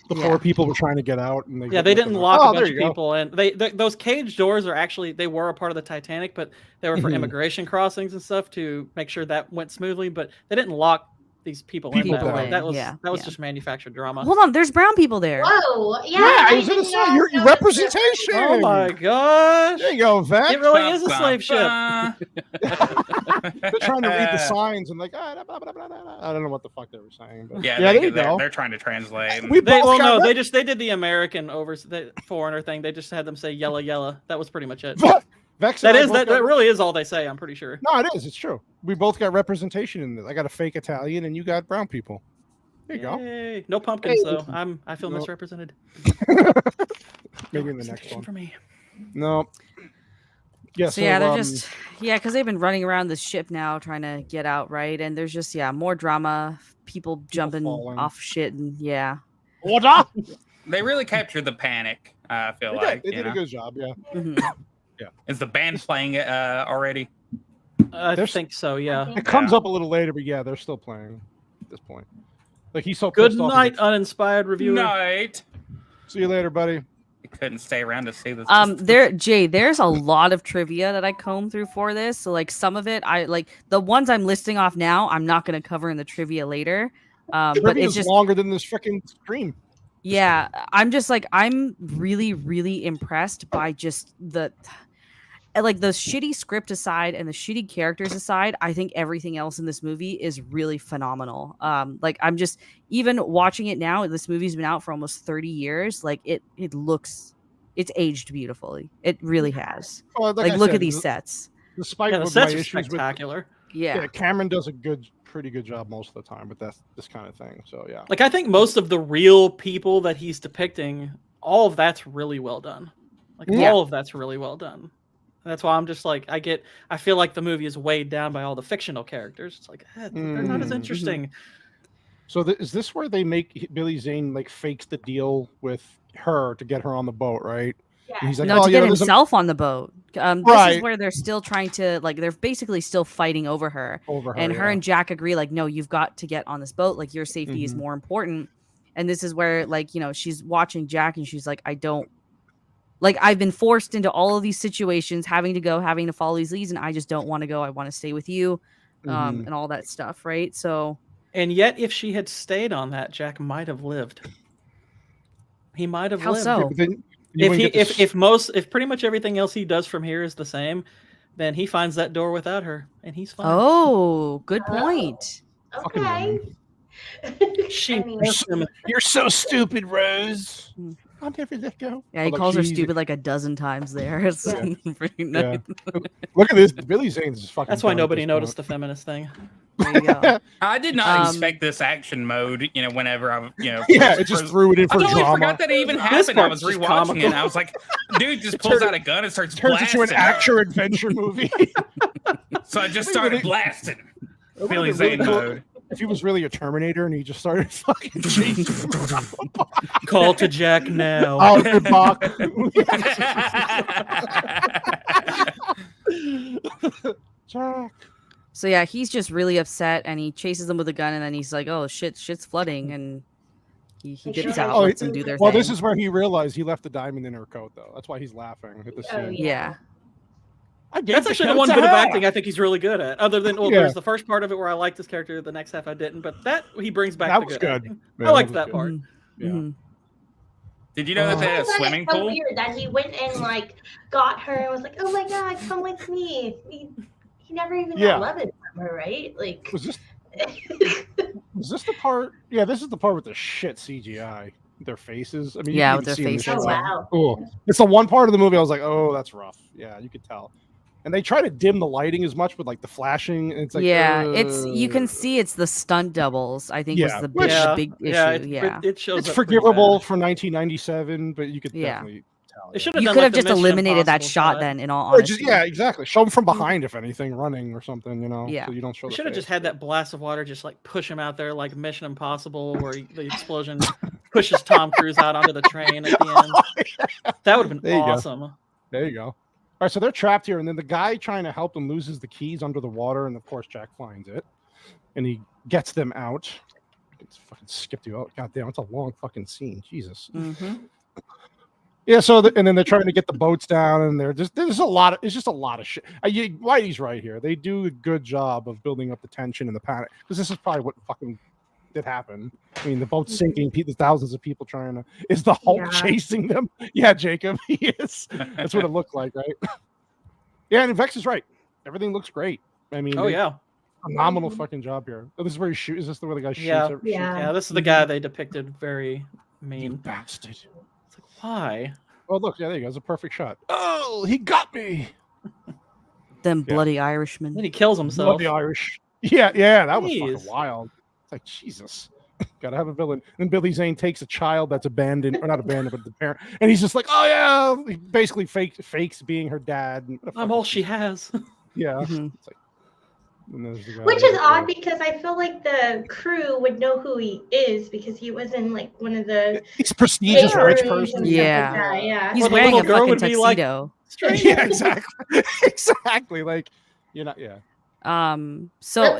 The poor people were trying to get out, and
they didn't lock a bunch of people, and those cage doors are actually they were a part of the Titanic, but they were for immigration crossings and stuff to make sure that went smoothly. But they didn't lock these people in that way. That was just manufactured drama.
Hold on, there's brown people there.
Whoa, yeah,
I didn't know your representation.
Oh my gosh,
there you go, Vex.
It really is a slave ship.
They're trying to read the signs and like, blah, blah, blah, blah, blah. I don't know what the fuck they were saying. But
they're trying to translate.
They did the American foreigner thing. They just had them say yella yella. That was pretty much it.
Vex
that really is all they say. I'm pretty sure.
No, it is. It's true. We both got representation in this. I got a fake Italian, and you got brown people. There you go.
No pumpkins though. I feel misrepresented.
Maybe in the next one
for me.
No. Yeah.
So they're just because they've been running around this ship now trying to get out, right? And there's just more drama, people jumping off shit, and
What?
They really captured the panic. I feel like
they did a good job. Yeah.
Mm-hmm.
Yeah. Is the band playing it already?
I think so. Yeah.
It comes up a little later, but they're still playing at this point. Like he's so
good night, uninspired reviewer.
Night.
See you later, buddy.
I couldn't stay around to see this.
There's a lot of trivia that I combed through for this. So like some of it, I like the ones I'm listing off now. I'm not going to cover in the trivia later. But it's just
longer than this freaking stream.
Yeah, I'm really, really impressed by just the shitty script aside and the shitty characters aside. I think everything else in this movie is really phenomenal. I'm just even watching it now. This movie's been out for almost 30 years. Like it's aged beautifully. It really has.
Well,
look at these sets.
Despite
the sets are spectacular.
Yeah, Cameron does a pretty good job most of the time with this kind of thing. So yeah,
I think most of the real people that he's depicting, all of that's really well done. All of that's really well done. That's why I'm just like I feel like the movie is weighed down by all the fictional characters. It's like they're not as interesting.
So is this where they make Billy Zane fakes the deal with her to get her on the boat, right?
Yeah.
He's like,
to get himself on the boat.
Right.
This is where they're still trying to they're basically still fighting over her. And her and Jack agree no, you've got to get on this boat. Your safety is more important. And this is where she's watching Jack and she's like, I don't I've been forced into all of these situations, having to follow these leads, and I just don't want to go. I want to stay with you, and all that stuff, right? So,
and yet, if she had stayed on that, Jack might have lived. He might have lived.
So?
If pretty much everything else he does from here is the same, then he finds that door without her, and he's fine.
Oh, good point.
Okay.
You're so stupid, Rose. I'll never let go.
Yeah, he calls her stupid a dozen times there. It's pretty nice.
Look at this. Billy Zane's is fucking.
That's why nobody noticed the feminist thing.
There you go.
I did not expect this action mode, whenever I,
it just threw it in for drama. I
totally forgot that it even happened. I was rewatching it and I was like, dude just pulls out a gun and starts
turns
blasting.
into an action-adventure movie.
So I just started blasting. Billy Zane mode.
If he was really a Terminator and he just started fucking chasing.
Call to Jack now.
Oliver Bach. Jack.
So yeah, he's just really upset and he chases them with a gun and then he's like, oh shit's flooding, and he gets out, lets them do their thing.
Well, this is where he realized he left the diamond in her coat though. That's why he's laughing at the scene.
Yeah.
That's actually the one bit of acting I think he's really good at. Other than there's the first part of it where I liked this character, the next half I didn't. But that he brings back.
That was good.
Yeah, I liked that part.
Yeah.
Did you know that they had a swimming pool?
Weird that he went and got her and was like, "Oh my god, come with me." He never even got love from her, right?
Was this the part? Yeah, this is the part with the shit CGI. Their faces. I mean,
with their faces.
Oh wow.
Cool. It's the one part of the movie I was like, oh, that's rough. Yeah, you could tell. and they try to dim the lighting as much with like the flashing. And it's like,
it's you can see it's the stunt doubles. I think was the big issue.
It shows
it's forgivable for 1997, but you could definitely tell.
You could have just eliminated that shot then. In all honesty,
exactly. Show them from behind, if anything, running or something.
Yeah.
So you don't show.
Should have just had that blast of water, just like push him out there, like Mission Impossible, where the explosion pushes Tom Cruise out onto the train at the end. That would have been awesome.
There you go. All right, so they're trapped here, and then the guy trying to help them loses the keys under the water, and of course Jack finds it, and he gets them out. It's fucking skipped you out. God damn, it's a long fucking scene. Jesus. Yeah, so and then they're trying to get the boats down, and there's a lot of it's just a lot of shit. Whitey's right here. They do a good job of building up the tension and the panic, because this is probably what fucking did happen. I mean, the boat's sinking, thousands of people trying to. Is the Hulk chasing them? Yeah, Jacob, he is. That's what it looked like, right? Yeah, and Vex is right. Everything looks great. I mean, phenomenal fucking job here. Oh, this is where he shoots. Is this where the guy shoots?
Yeah, this is the guy they depicted very mean.
You bastard.
It's like, why?
Oh, look, there you go. It's a perfect shot. Oh, he got me.
Them bloody Irishmen.
Then he kills himself.
Bloody Irish. Yeah, that was fucking wild. It's like, Jesus. Gotta have a villain. And Billy Zane takes a child that's abandoned, or not abandoned, but the parent, and he's just like, oh yeah, he basically fakes being her dad.
I'm all she has.
Yeah. It's like,
which is odd, because I feel like the crew would know who he is, because he was in like one of the.
He's prestigious rich person.
Yeah.
He's wearing a fucking tuxedo.
Like, yeah, exactly. Exactly. Like, you're not. Yeah.
So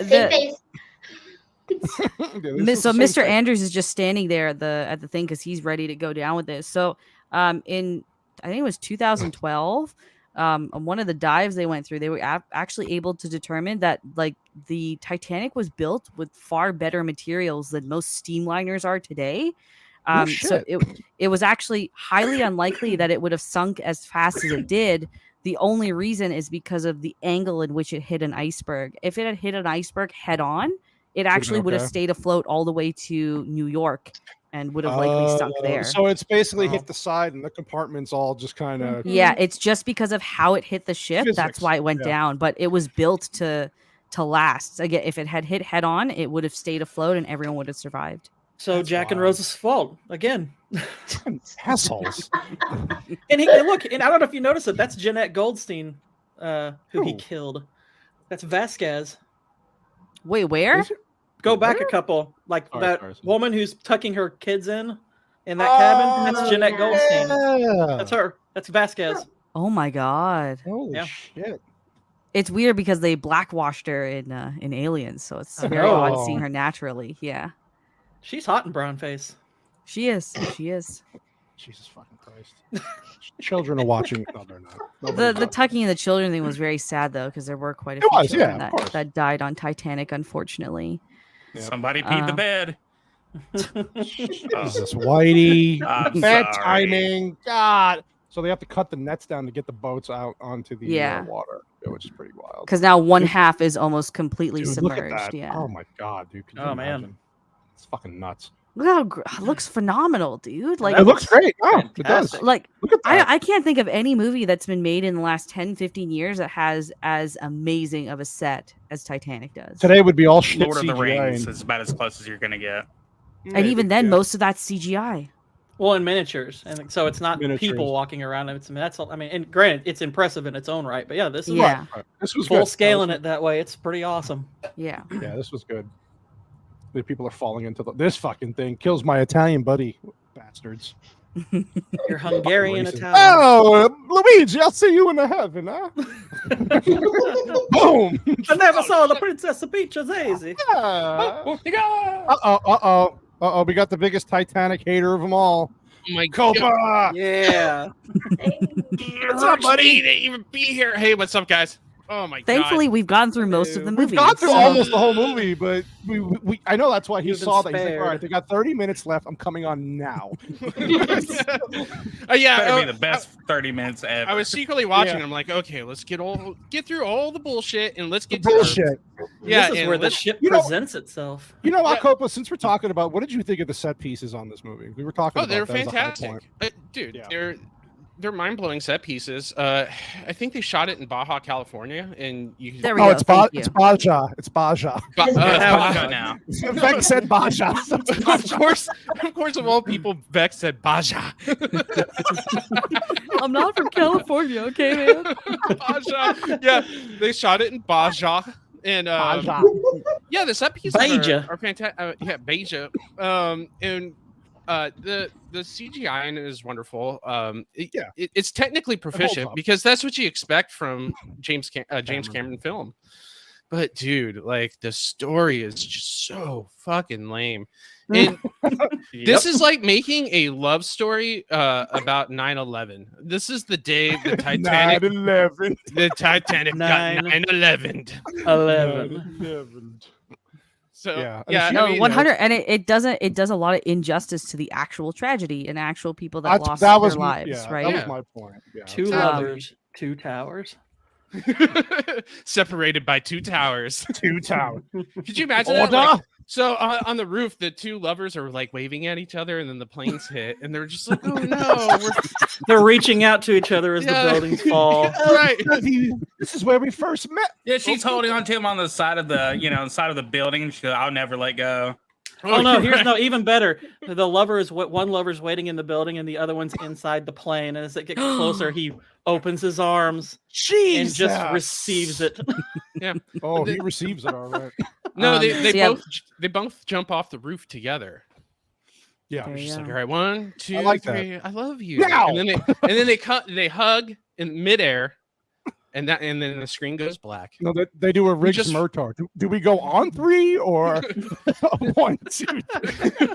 Mr. Andrews is just standing there at the thing because he's ready to go down with this. So in I think it was 2012, on one of the dives they went through, they were actually able to determine that like the Titanic was built with far better materials than most steamliners are today. So it was actually highly unlikely that it would have sunk as fast as it did. The only reason is because of the angle in which it hit an iceberg. If it had hit an iceberg head on, it actually would have stayed afloat all the way to New York and would have likely sunk there.
So it's basically hit the side, and the compartments all just kind of.
Yeah, it's just because of how it hit the ship. Physics. That's why it went down. But it was built to last. Again, if it had hit head on, it would have stayed afloat, and everyone would have survived.
So that's Jack and Rose's fault again.
Assholes.
And look, and I don't know if you noticed it. That's Jeanette Goldstein, who he killed. That's Vasquez.
Wait, where?
Go back a couple. Like that woman who's tucking her kids in that cabin. That's Jeanette Goldstein. That's her. That's Vasquez.
Oh my God.
Holy shit.
It's weird because they blackwashed her in Aliens, so it's very odd seeing her naturally. Yeah.
She's hot in brown face.
She is.
Jesus fucking Christ. Children are watching. No, they're not.
The tucking of the children thing was very sad though, because there were quite a few children that died on Titanic, unfortunately.
Yep. Somebody peed the bed.
Jesus, Whitey. Bad timing. God. So they have to cut the nets down to get the boats out onto the water, which is pretty wild.
Because now one half is almost completely submerged.
Look at that.
Yeah.
Oh my God, dude.
Man.
It's fucking nuts.
Look how it looks phenomenal, dude. Like
it looks great. Oh, it does.
Like look at that. I can't think of any movie that's been made in the last 10, 15 years that has as amazing of a set as Titanic does.
Today would be all shit
Lord
CGI
of the Rings is about as close as you're gonna get.
And even then, most of that's CGI.
Well, in miniatures, and so it's not people walking around. And granted, it's impressive in its own right. But yeah, this is
this was
full scaling it that way. It's pretty awesome.
Yeah.
Yeah, this was good. The people are falling into this fucking thing. Kills my Italian buddy, bastards.
You're Hungarian Italian.
Oh, Luigi, I'll see you in the heaven, huh? Boom!
I never saw the Princess Peach easy.
Uh-oh. We got the biggest Titanic hater of them all.
Oh my
God.
Yeah.
What's up, buddy? To even be here. Hey, what's up, guys? Oh my
Thankfully, we've gone through most of the movie.
We've gone through almost the whole movie, but we I know that's why he saw that. He's like, all right, they got 30 minutes left. I'm coming on now.
Better be the best 30 minutes ever.
I was secretly watching. I'm like, okay, let's get through all the bullshit and let's get
to bullshit.
This is where the ship presents itself.
You know what, Copa? Since we're talking about, what did you think of the set pieces on this movie? We were talking about.
They're fantastic, dude. they're mind-blowing set pieces. I think they shot it in Baja, California, and you.
There we
Oh,
go.
it's Baja. It's Baja.
Baja now.
Vex said Baja.
Of course, of all people, Vex said Baja.
I'm not from California, okay, man.
Baja. Yeah, they shot it in Baja. And yeah, the set pieces are fantastic. Yeah, Beja. And the CGI in it is wonderful. It's technically proficient because that's what you expect from James Cameron film. But dude, like the story is just so fucking lame. And this is like making a love story about 9/11. This is the day the Titanic
9/11.
The Titanic got 9/11.
11.
So
yeah,
no, 100, and it does a lot of injustice to the actual tragedy and actual people that lost their lives, right?
That was my point. Yeah.
Two lovers, two towers.
Separated by two towers.
Two towers.
Could you imagine that? Like, so on the roof, the two lovers are like waving at each other, and then the planes hit, and they're just like, "Oh no!"
They're reaching out to each other as the buildings fall.
Right.
This is where we first met.
Yeah, she's holding on to him on the side of the, side of the building. She goes, "I'll never let go."
Oh no! Here's even better. The lover is one lover's waiting in the building, and the other one's inside the plane. And as it gets closer, he opens his arms and just receives it.
Yeah.
Oh, he receives it all right.
No, they both jump off the roof together. Yeah, I'm just like, all right, 1, 2, I like 3. That. I love you. Now! And then they hug in midair. And then the screen goes black.
No, they do a Riggs Murtaugh. Do we go on 3 or 1, 2, 3?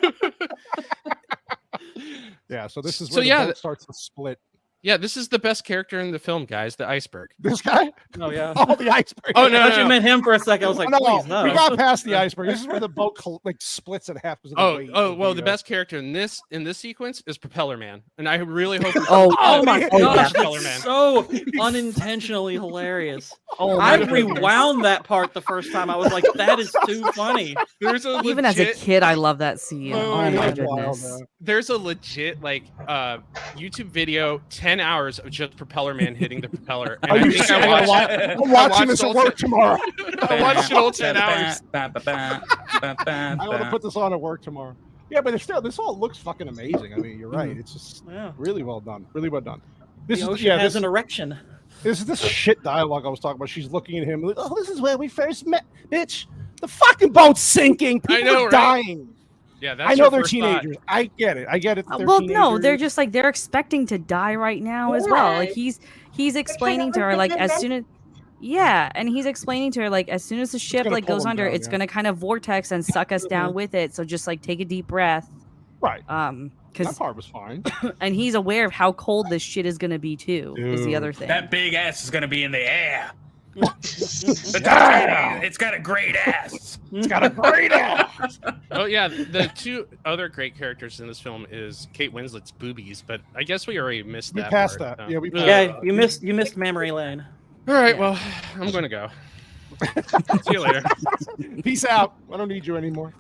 Yeah, so this is where the boat starts to split.
Yeah, this is the best character in the film, guys. The iceberg.
This guy?
Oh yeah.
Oh, the iceberg.
Oh no! I thought you meant him for a second. I was like, please no.
We got past the iceberg. This is where the boat splits in half.
The best character in this sequence is Propeller Man, and I really hope.
Oh my gosh, Propeller Man. So unintentionally hilarious. I rewound that part the first time. I was like, that is too funny.
Even as a kid, I love that scene. Oh my goodness.
There's a legit YouTube video, 10 hours of just Propeller Man hitting the propeller. And
I'm watching this at work tomorrow.
I watched it all 10 hours.
I want to put this on at work tomorrow. Yeah, but this all looks fucking amazing. I mean, you're right. It's just really well done. Really well done.
This has an erection.
This is this shit dialogue I was talking about. She's looking at him. Like, oh, this is where we first met, bitch. The fucking boat's sinking. People are dying.
Yeah, that's
I know they're teenagers. I get it.
Well, no, they're just like they're expecting to die right now as well. Like he's explaining to her like as soon as and he's explaining to her like as soon as the ship like goes under, it's gonna kind of vortex and suck us down with it. So just like take a deep breath.
Right. Because that part was fine.
And he's aware of how cold this shit is gonna be too. Is the other thing.
That big ass is gonna be in the air. It's got a great ass.
It's got a great ass.
Oh yeah, the two other great characters in this film is Kate Winslet's boobies, but I guess we already missed that.
We passed
part.
that. Yeah,
you missed memory lane.
All right, well, I'm gonna go. See you later.
Peace out. I don't need you anymore.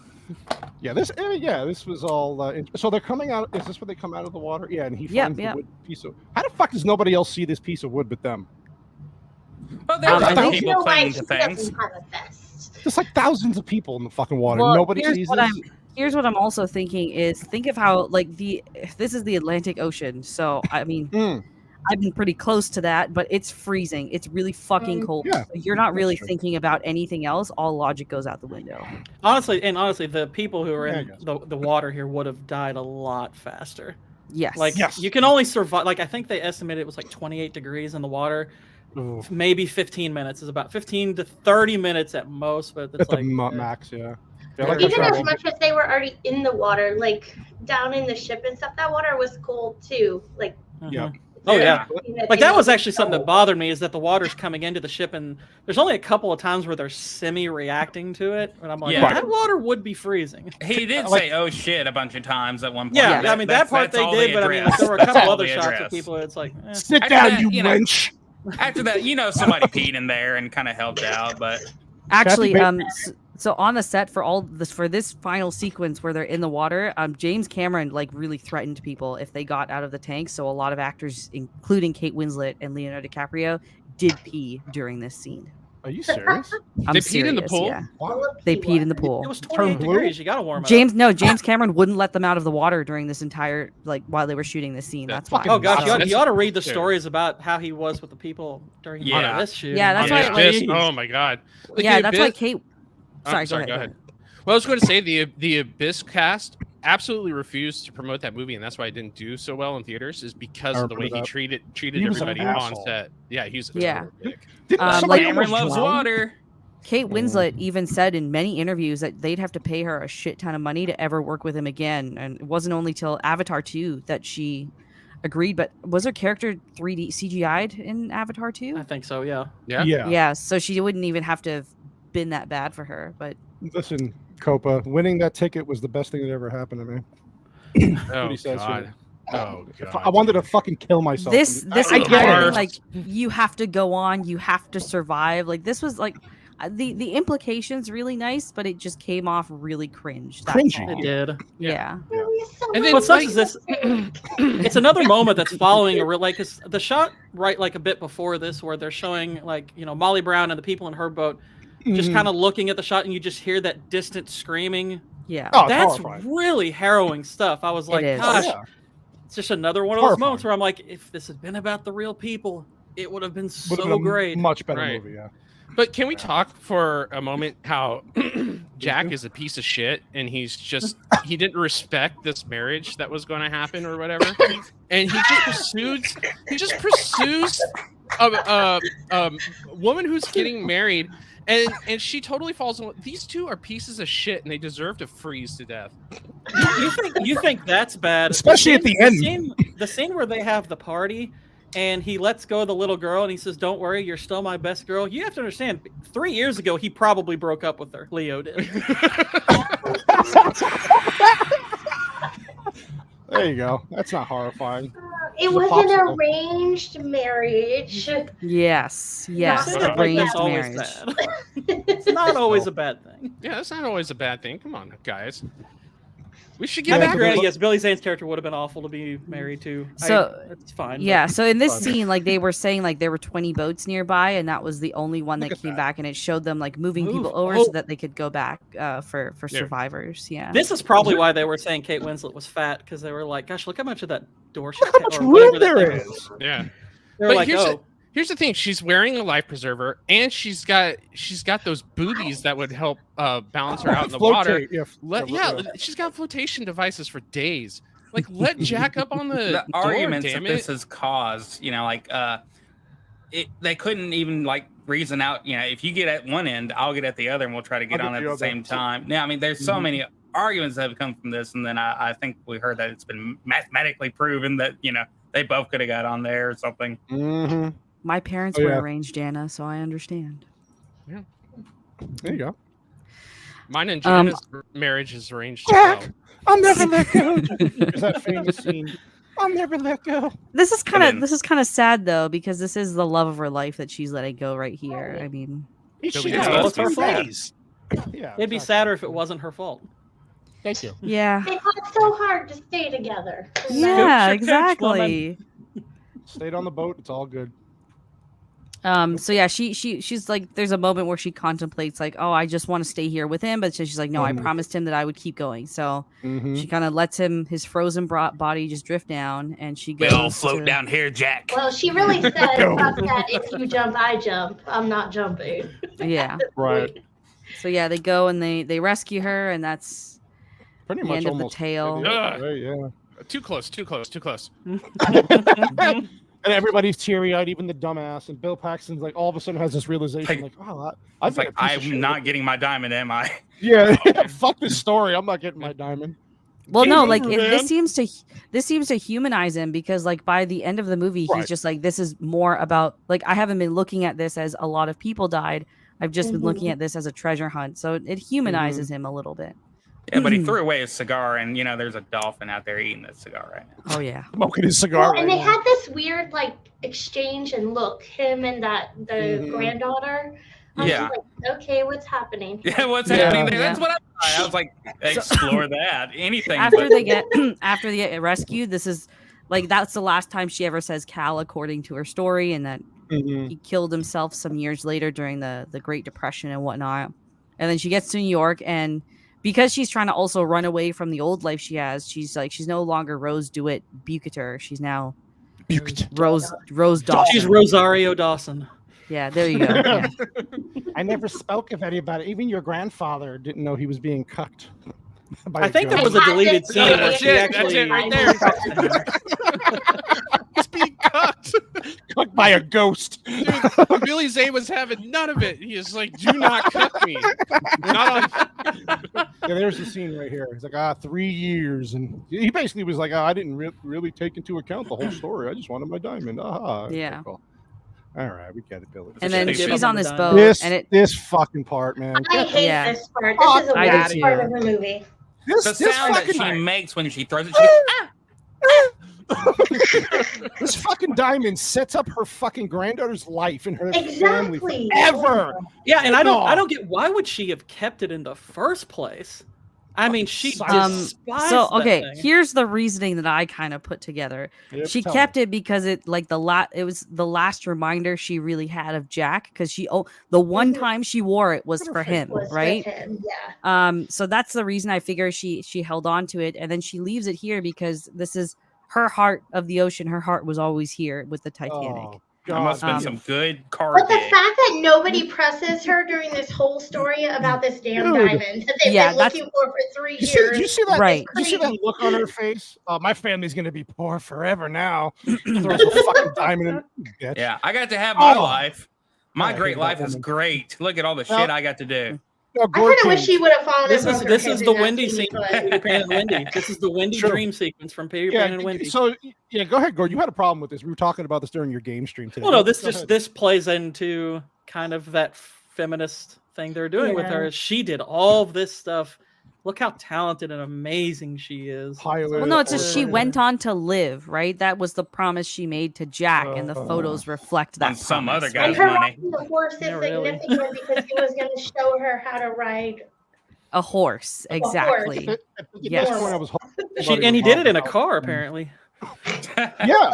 Yeah, this was all. So they're coming out. Is this where they come out of the water? Yeah, and he finds the wood piece of. How the fuck does nobody else see this piece of wood but them?
Well, there are people clinging to things.
There's like thousands of people in the fucking water.
Well,
Nobody sees this.
Here's what I'm also thinking is think of how like this is the Atlantic Ocean. So I mean, I've been pretty close to that, but it's freezing. It's really fucking cold. Yeah, you're not really thinking about anything else. All logic goes out the window.
Honestly, the people who are in the water here would have died a lot faster.
Yes.
Like you can only survive. Like I think they estimated it was like 28 degrees in the water. Ooh. Maybe 15 minutes is about 15 to 30 minutes at most, but it's like
the max, yeah.
Like even as much as they were already in the water, like down in the ship and stuff, that water was cold too. Like
yeah.
Oh yeah. Like that was actually something that bothered me is that the water's coming into the ship and there's only a couple of times where they're semi-reacting to it. And I'm like, that water would be freezing.
He did say, oh shit, a bunch of times at one point.
Yeah, I mean, that part they did, but I mean, like, there were a couple other shots of people. It's like,
sit down, you wench.
After that, somebody peed in there and kind of helped out, but
actually, So on the set for this final sequence where they're in the water, James Cameron like really threatened people if they got out of the tank. So a lot of actors, including Kate Winslet and Leonardo DiCaprio, did pee during this scene.
Are you serious?
They peed in the pool?
Yeah. They peed in the pool.
It was 28 degrees. You gotta warm it up.
James Cameron wouldn't let them out of the water during this entire while they were shooting this scene. That's why.
Oh gosh, you ought to read the stories about how he was with the people during this shoot.
Yeah, that's why.
Oh my god.
That's why Kate. Sorry, go ahead.
Well, I was going to say the Abyss cast absolutely refused to promote that movie, and that's why it didn't do so well in theaters. Is because of the way he treated everybody on set. Yeah, he's a dick.
Cameron loves water.
Kate Winslet even said in many interviews that they'd have to pay her a shit ton of money to ever work with him again, and it wasn't only till Avatar 2 that she agreed. But was her character 3D CGI'd in Avatar 2?
I think so. Yeah.
Yeah. So she wouldn't even have to have been that bad for her. But
listen, Copa, winning that ticket was the best thing that ever happened to me.
Oh god. Oh god.
I wanted to fucking kill myself.
This I get it. Like, you have to go on, you have to survive. Like, this was like the implication's really nice, but it just came off really cringe.
Cringy.
It did.
Yeah.
And then what sucks is this. It's another moment that's following a real, like, cause the shot right like a bit before this, where they're showing like Molly Brown and the people in her boat, just kind of looking at the shot, and you just hear that distant screaming.
Yeah,
that's really harrowing stuff. I was like, gosh, it's just another one of those moments where I'm like, if this had been about the real people, it would have been so great.
Much better movie, yeah.
But can we talk for a moment how Jack is a piece of shit, and he didn't respect this marriage that was going to happen or whatever, and he just pursues a woman who's getting married, and she totally falls in love. These two are pieces of shit, and they deserve to freeze to death.
You think that's bad,
especially at the end.
The scene where they have the party, and he lets go of the little girl, and he says, "Don't worry, you're still my best girl." You have to understand, 3 years ago, he probably broke up with her. Leo did.
There you go. That's not horrifying.
It was an arranged marriage.
Yes, arranged marriage.
It's not always a bad thing.
Yeah, that's not always a bad thing. Come on, guys. We should get back.
Yes, Billy Zane's character would have been awful to be married to.
So
it's fine.
Yeah. So in this scene, like, they were saying like there were 20 boats nearby, and that was the only one that came back, and it showed them like moving people over so that they could go back for survivors. Yeah.
This is probably why they were saying Kate Winslet was fat, because they were like, "Gosh, look how much of that door she
how much room there is."
Yeah.
They're like,
Here's the thing: she's wearing a life preserver, and she's got those boobies that would help balance her out in the water. She's got flotation devices for days. Like, let Jack up on the
arguments that this has caused. They couldn't even like reason out. If you get at one end, I'll get at the other, and we'll try to get on at the same time. Now, I mean, there's so many arguments that have come from this, and then I think we heard that it's been mathematically proven that they both could have got on there or something.
Mm-hmm.
My parents were arranged, Anna, so I understand.
Yeah.
There you go.
Mine and Jana's marriage is arranged.
Jack, I'll never let go. There's that famous scene. I'll never let go.
This is kind of sad though, because this is the love of her life that she's letting go right here. I mean,
it's her fault. Yeah, it'd be sadder if it wasn't her fault.
Thank you.
Yeah.
They fought so hard to stay together.
Yeah, exactly.
Stayed on the boat. It's all good.
So yeah, she's like, there's a moment where she contemplates like, oh, I just want to stay here with him, but she's like, no, I promised him that I would keep going. So she kind of lets his frozen body just drift down, and she goes.
We'll float down here, Jack.
Well, she really said that if you jump, I jump. I'm not jumping.
Yeah.
Right.
So yeah, they go and they rescue her, and that's
pretty
the
much
end of the tale.
Yeah.
Too close.
And everybody's teary-eyed, even the dumbass. And Bill Paxton's like, all of a sudden has this realization,
I'm not getting my diamond, am I?
Yeah, fuck this story. I'm not getting my diamond.
Well, no, like this seems to humanize him, because like by the end of the movie, he's just like, this is more about like, I haven't been looking at this as a lot of people died. I've just been looking at this as a treasure hunt. So it humanizes him a little bit.
Yeah, but he threw away his cigar, and there's a dolphin out there eating that cigar right now.
Oh yeah,
smoking his cigar.
And they had this weird like exchange and look. Him and the granddaughter,
Yeah.
Like, okay, what's happening?
Yeah, what's happening there? That's what I was like. Explore that. Anything.
After they get rescued, this is like that's the last time she ever says Cal, according to her story, and that he killed himself some years later during the Great Depression and whatnot. And then she gets to New York, and because she's trying to also run away from the old life she has, she's no longer Rose DeWitt Bukater. She's now Rose Dawson.
She's Rosario Dawson.
Yeah, there you go. Yeah.
I never spoke of anybody. Even your grandfather didn't know he was being cucked.
I think there was a deleted scene where she actually
right there. He's being cucked.
Cucked by a ghost.
Dude, Billy Zane was having none of it. He was like, "Do not cuck me." Not on...
Yeah, there's the scene right here. He's like, 3 years, and he basically was like, I didn't really take into account the whole story. I just wanted my diamond.
Yeah.
Cool. All right, we get it, Billy.
And then she's on this boat.
This fucking part, man.
I hate this part. This is the worst part of the movie.
The sound that she makes when she throws it.
This fucking diamond sets up her fucking granddaughter's life and her family
Exactly.
forever.
Yeah, and I don't get why would she have kept it in the first place? I mean, she despised that thing.
Here's the reasoning that I kind of put together.
Yep,
she kept it because it was the last reminder she really had of Jack, because the one time she wore it was for him, right?
Yeah.
So that's the reason I figure she held on to it, and then she leaves it here because this is her heart of the ocean. Her heart was always here with the Titanic.
There must have been some good card.
But the fact that nobody presses her during this whole story about this damn diamond that they've been looking for 3 years.
You see that?
Right.
You see that look on her face? My family's gonna be poor forever now. Throws a fucking diamond in. Bitch.
Yeah, I got to have my life. My great life is great. Look at all the shit I got to do.
I kind of wish she would have fallen.
This is the Wendy scene. Peter Pan and Wendy. This is the Wendy dream sequence from Peter Pan and Wendy.
So go ahead, Gordon. You had a problem with this. We were talking about this during your game stream today.
Well, no, this plays into kind of that feminist thing they're doing with her. She did all of this stuff. Look how talented and amazing she is.
Well, no, it's just she went on to live, right? That was the promise she made to Jack, and the photos reflect that.
On some
promise,
other guy's
and her
money.
riding the horse is significant because he was going to show her how to ride
a horse. Exactly.
Yes.
And he did it in a car, apparently.
Yeah.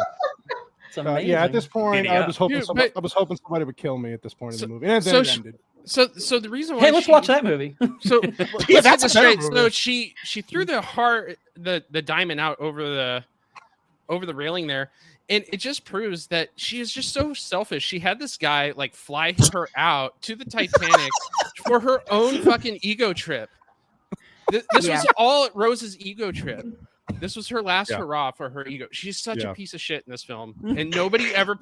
It's amazing.
Yeah. At this point, I was hoping somebody would kill me at this point in the movie, and then it ended.
So the reason why
let's watch that movie.
So
Yeah, that's
straight. So she threw the diamond out over the railing there, and it just proves that she is just so selfish. She had this guy like fly her out to the Titanic for her own fucking ego trip. This was all Rose's ego trip. This was her last hurrah for her ego. She's such a piece of shit in this film, and nobody ever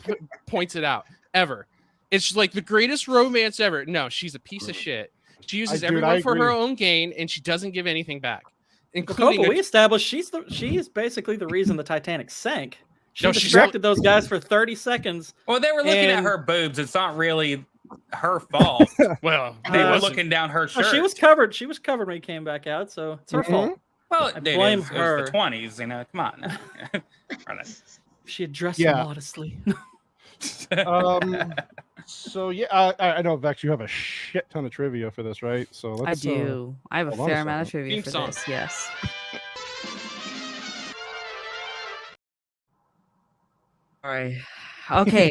points it out ever. It's like the greatest romance ever. No, she's a piece of shit. She uses everyone for her own gain, and she doesn't give anything back. Including
we established she is basically the reason the Titanic sank. She distracted those guys for 30 seconds.
Well, they were looking at her boobs. It's not really her fault.
Well,
they were looking down her shirt.
She was covered. She was covered when he came back out, so it's her fault.
Well,
I blame her.
It was the 20s, you know. Come on.
She had dressed modestly.
So I know, Vex, you have a shit ton of trivia for this, right? So
I do. I have a fair amount of trivia for this. Yes. All right. Okay.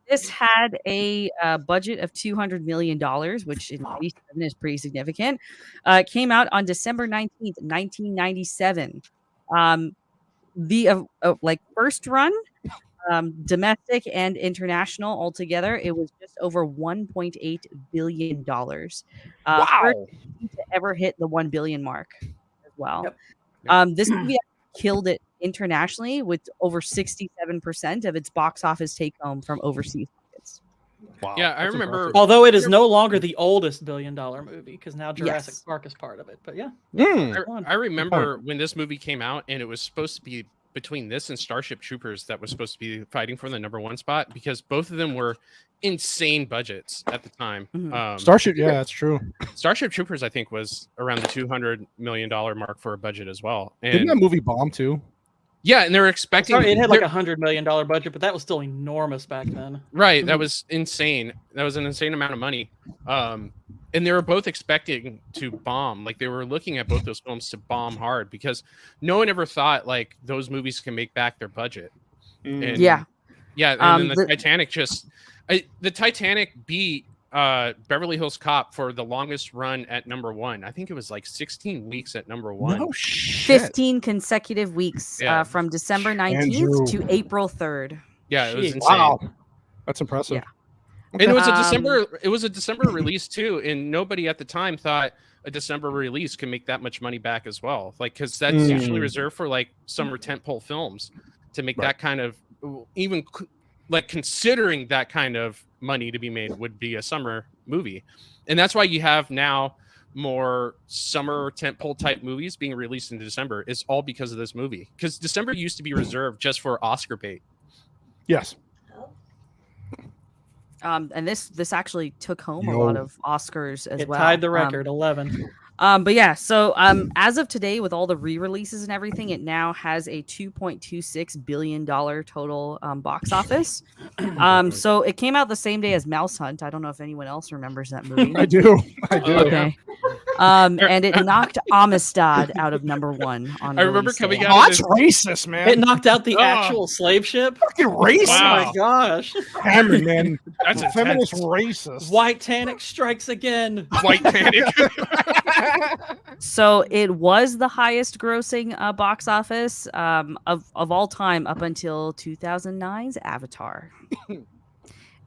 This had a budget of $200 million, which in 1997 is pretty significant. It came out on December 19th, 1997. The first run, domestic and international altogether, it was just over $1.8 billion.
Wow!
First to ever hit the 1 billion mark as well. Yep. This movie killed it internationally with over 67% of its box office take home from overseas markets.
Wow! Yeah, I remember.
Although it is no longer the oldest $1 billion movie because now Jurassic Park is part of it. But
I remember when this movie came out, and it was supposed to be between this and Starship Troopers that was supposed to be fighting for the #1 spot, because both of them were insane budgets at the time.
Starship, that's true.
Starship Troopers, I think, was around the $200 million mark for a budget as well. And
didn't that movie bomb too?
Yeah, and they were expecting.
Sorry, it had like $100 million budget, but that was still enormous back then.
Right, that was insane. That was an insane amount of money. And they were both expecting to bomb. Like they were looking at both those films to bomb hard because no one ever thought like those movies can make back their budget. And, yeah. And then the Titanic the Titanic beat Beverly Hills Cop for the longest run at number 1. I think it was like 16 weeks at number 1.
No shit.
15 consecutive weeks from December 19th to April 3rd.
Yeah, it was insane.
Wow, that's impressive.
Yeah.
And it was a December release too, and nobody at the time thought a December release could make that much money back as well. Like because that's usually reserved for like summer tentpole films to make that kind of even like considering that kind of money to be made would be a summer movie. And that's why you have now more summer tentpole type movies being released in December. It's all because of this movie. Because December used to be reserved just for Oscar bait.
Yes.
And this actually took home a lot of Oscars as well.
It tied the record, 11.
But yeah, so as of today, with all the re-releases and everything, it now has a $2.26 billion total box office. So it came out the same day as Mouse Hunt. I don't know if anyone else remembers that movie.
I do.
Okay. And it knocked Amistad out of number 1 on.
I remember coming out.
Oh, that's racist, man.
It knocked out the actual slave ship.
Fucking racist.
Wow. Oh my gosh.
Cameron, man.
That's
a feminist racist.
White Titanic strikes again.
White Titanic.
So it was the highest grossing box office of all time up until 2009's Avatar.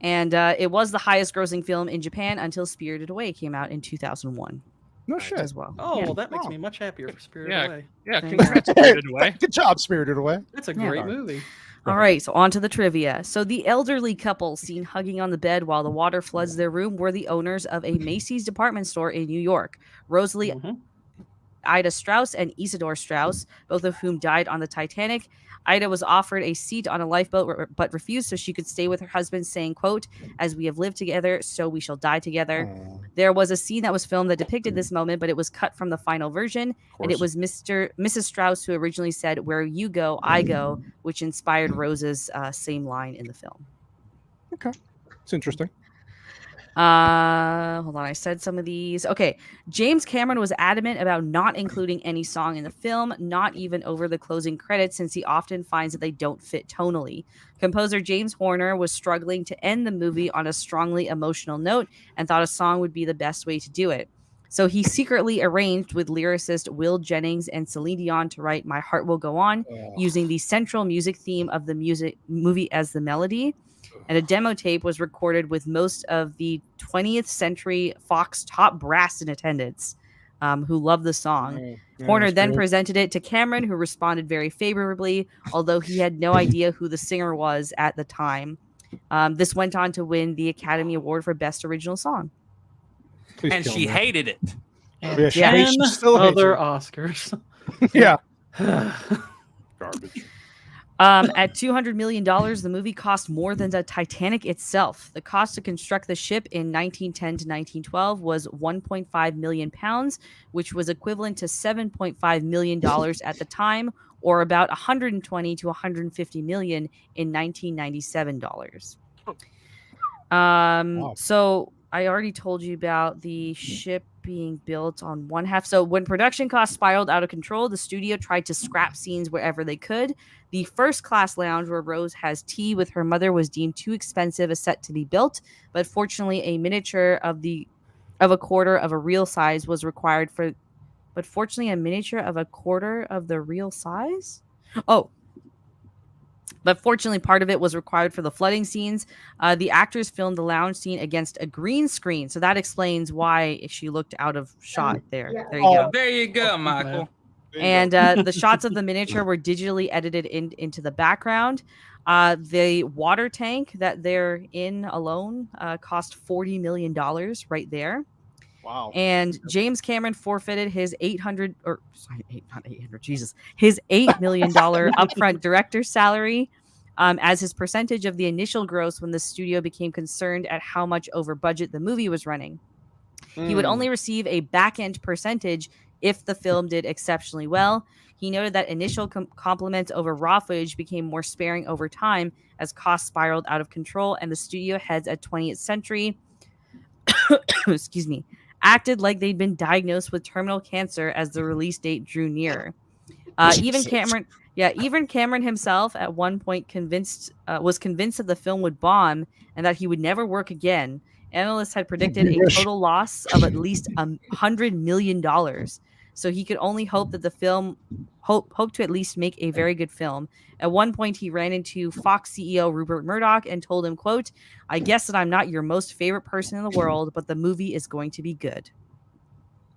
And it was the highest grossing film in Japan until Spirited Away came out in 2001.
No shit.
As well.
Oh, well, that makes me much happier for Spirited Away.
Yeah, congrats, Spirited Away.
Good job, Spirited Away.
That's a great movie.
All right, so on to the trivia. So the elderly couple seen hugging on the bed while the water floods their room were the owners of a Macy's department store in New York. Rosalie Ida Strauss and Isidore Strauss, both of whom died on the Titanic. Ida was offered a seat on a lifeboat but refused so she could stay with her husband, saying, quote, "As we have lived together, so we shall die together." There was a scene that was filmed that depicted this moment, but it was cut from the final version. And it was Mrs. Strauss who originally said, "Where you go, I go," which inspired Rose's same line in the film.
Okay. It's interesting.
Hold on, I said some of these. Okay, James Cameron was adamant about not including any song in the film, not even over the closing credits, since he often finds that they don't fit tonally. Composer James Horner was struggling to end the movie on a strongly emotional note and thought a song would be the best way to do it. So he secretly arranged with lyricist Will Jennings and Celine Dion to write "My Heart Will Go On," using the central music theme of the movie as the melody. And a demo tape was recorded with most of the 20th Century Fox top brass in attendance, who loved the song. Horner then presented it to Cameron, who responded very favorably, although he had no idea who the singer was at the time. This went on to win the Academy Award for Best Original Song.
And she hated it.
And
she still
other Oscars.
Yeah.
Garbage.
At $200 million, the movie cost more than the Titanic itself. The cost to construct the ship in 1910 to 1912 was £1.5 million, which was equivalent to $7.5 million at the time, or about 120 to 150 million in 1997 dollars.
Wow.
So I already told you about the ship being built on one half. So when production costs spiraled out of control, the studio tried to scrap scenes wherever they could. The first class lounge where Rose has tea with her mother was deemed too expensive a set to be built, but fortunately a miniature of a quarter of a real size was required for. But fortunately, a miniature of a quarter of the real size? But fortunately, part of it was required for the flooding scenes. The actors filmed the lounge scene against a green screen, so that explains why she looked out of shot there.
Yeah.
There you go.
There you go, Michael.
And the shots of the miniature were digitally edited into the background. The water tank that they're in alone cost $40 million right there.
Wow.
And James Cameron forfeited his his $8 million upfront director's salary as his percentage of the initial gross when the studio became concerned at how much over budget the movie was running. He would only receive a back-end percentage if the film did exceptionally well. He noted that initial compliments over raw footage became more sparing over time as costs spiraled out of control, and the studio heads at 20th Century excuse me, acted like they'd been diagnosed with terminal cancer as the release date drew nearer. Even Cameron himself at one point was convinced that the film would bomb and that he would never work again. Analysts had predicted a total loss of at least $100 million. So he could only hope that the film hope to at least make a very good film. At one point, he ran into Fox CEO Rupert Murdoch and told him, quote, "I guess that I'm not your most favorite person in the world, but the movie is going to be good."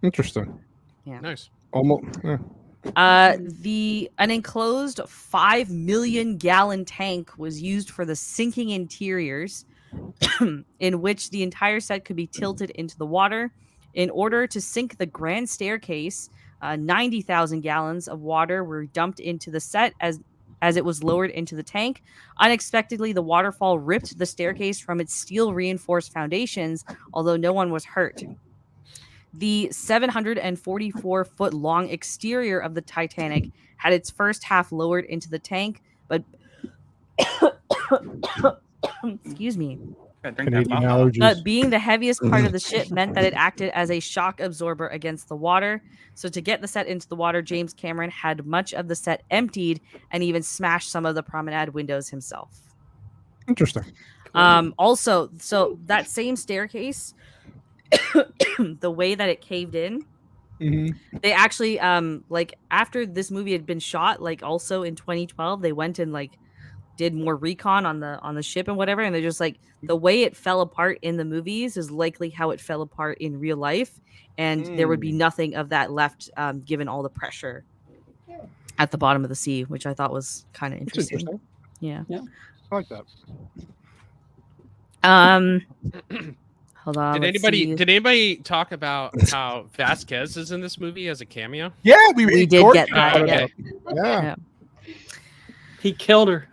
Interesting.
Yeah.
Nice.
Almost. Yeah.
An enclosed 5 million gallon tank was used for the sinking interiors, in which the entire set could be tilted into the water. In order to sink the grand staircase, 90,000 gallons of water were dumped into the set as it was lowered into the tank. Unexpectedly, the waterfall ripped the staircase from its steel reinforced foundations, although no one was hurt. The 744-foot long exterior of the Titanic had its first half lowered into the tank, but excuse me. Being the heaviest part of the ship meant that it acted as a shock absorber against the water. So to get the set into the water, James Cameron had much of the set emptied and even smashed some of the promenade windows himself.
Interesting.
Also, so that same staircase, the way that it caved in, they actually like after this movie had been shot, like also in 2012, they went and like did more recon on the ship and whatever, and they're just like, the way it fell apart in the movies is likely how it fell apart in real life, and there would be nothing of that left given all the pressure at the bottom of the sea, which I thought was kind of interesting. Yeah,
I like that.
Hold on.
Did anybody talk about how Vasquez is in this movie as a cameo?
Yeah,
we did get that.
Yeah.
He killed her.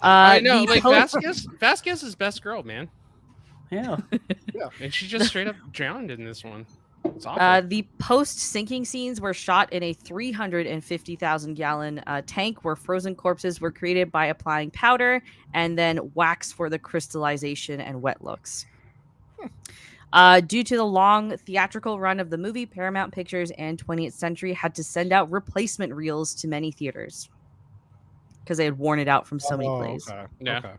I know, like Vasquez is best girl, man.
Yeah.
And she just straight up drowned in this one. It's awful.
The post-sinking scenes were shot in a 350,000 gallon tank where frozen corpses were created by applying powder and then wax for the crystallization and wet looks. Due to the long theatrical run of the movie, Paramount Pictures and 20th Century had to send out replacement reels to many theaters because they had worn it out from so many plays.
Okay.
Yeah.
Okay.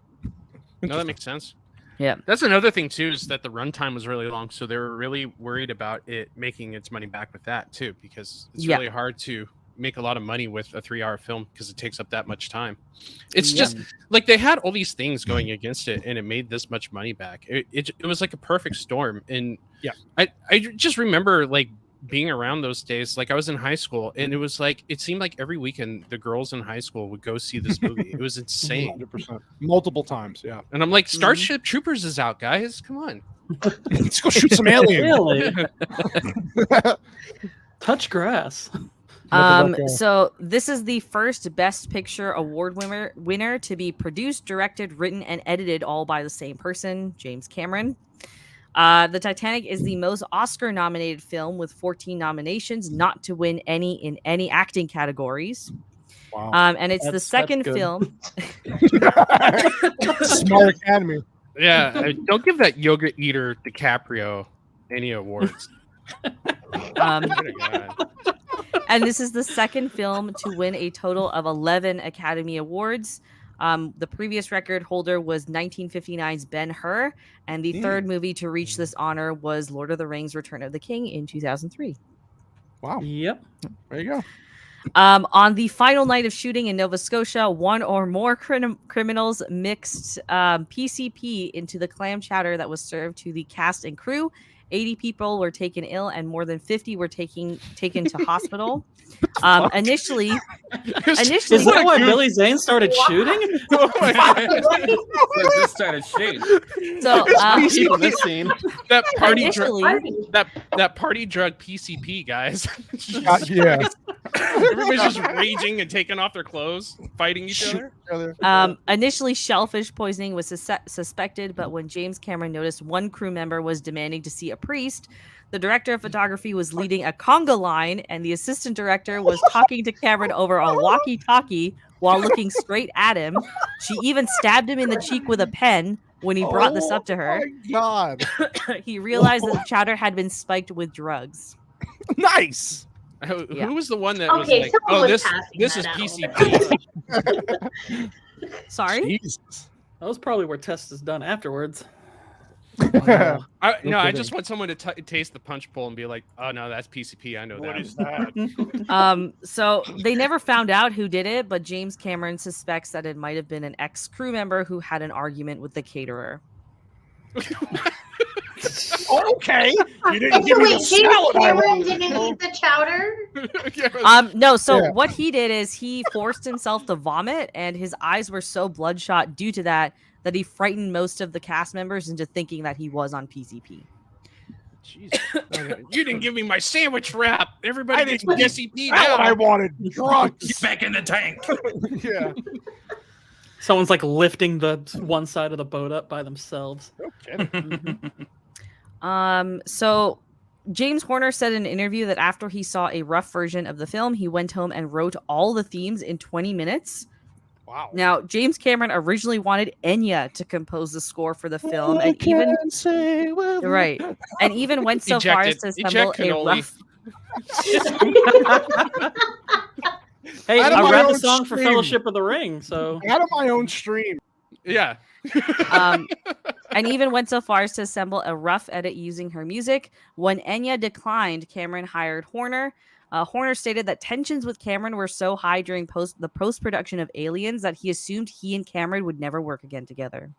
No, that makes sense.
Yeah.
That's another thing too, is that the runtime was really long, so they were really worried about it making its money back with that too, because it's really hard to make a lot of money with a 3-hour film because it takes up that much time. It's just like they had all these things going against it, and it made this much money back. It was like a perfect storm, and I just remember like being around those days. Like I was in high school, and it was like it seemed like every weekend the girls in high school would go see this movie. It was insane.
100%. Multiple times, yeah.
And I'm like, Starship Troopers is out, guys. Come on.
Let's go shoot some aliens.
Really? Touch grass.
So this is the first Best Picture award winner to be produced, directed, written, and edited all by the same person, James Cameron. The Titanic is the most Oscar-nominated film with 14 nominations, not to win any in any acting categories.
Wow.
And it's the second film.
Smart Academy.
Yeah, don't give that yogurt eater DiCaprio any awards.
And this is the second film to win a total of 11 Academy Awards. The previous record holder was 1959's Ben-Hur, and the third movie to reach this honor was Lord of the Rings: Return of the King in 2003.
Wow.
Yep.
There you go.
On the final night of shooting in Nova Scotia, one or more criminals mixed PCP into the clam chowder that was served to the cast and crew. 80 people were taken ill, and more than 50 were taken to hospital. Initially,
is that why Billy Zane started shooting?
Just started shooting.
So
this scene.
That party that party drug PCP, guys.
Yeah.
Everybody's just raging and taking off their clothes, fighting each other.
Initially, shellfish poisoning was suspected, but when James Cameron noticed one crew member was demanding to see a priest, The director of photography was leading a conga line, and the assistant director was talking to Cameron over a walkie-talkie while looking straight at him. She even stabbed him in the cheek with a pen when he brought this up to her.
Oh my God.
He realized that the chowder had been spiked with drugs.
Nice.
Who was the one that was
Okay,
like,
someone
oh,
was
this is
passing that
PCP?
Sorry?
Jesus.
That was probably where test is done afterwards.
I just want someone to taste the punch bowl and be like, oh no, that's PCP. I know
What
that.
is that?
So they never found out who did it, but James Cameron suspects that it might have been an ex-crew member who had an argument with the caterer.
Okay. You didn't give me the
James
salad I
Cameron
wanted.
didn't eat the chowder.
No, so
Yeah.
what he did is he forced himself to vomit, and his eyes were so bloodshot due to that he frightened most of the cast members into thinking that he was on PCP.
Jesus. You didn't give me my sandwich wrap. Everybody gets PCP
That's what
now.
I wanted. Drugs.
Get back in the tank.
Yeah.
Someone's like lifting the one side of the boat up by themselves.
No kidding.
So James Horner said in an interview that after he saw a rough version of the film, he went home and wrote all the themes in 20 minutes.
Wow.
Now, James Cameron originally wanted Enya to compose the score for the film, and even went so far as to assemble a rough.
Hey,
Out of
I
my
read the
own
song for
stream.
Fellowship of the Ring, so
Out of my own stream.
Yeah.
And even went so far as to assemble a rough edit using her music. When Enya declined, Cameron hired Horner. Horner stated that tensions with Cameron were so high during the post-production of Aliens that he assumed he and Cameron would never work again together.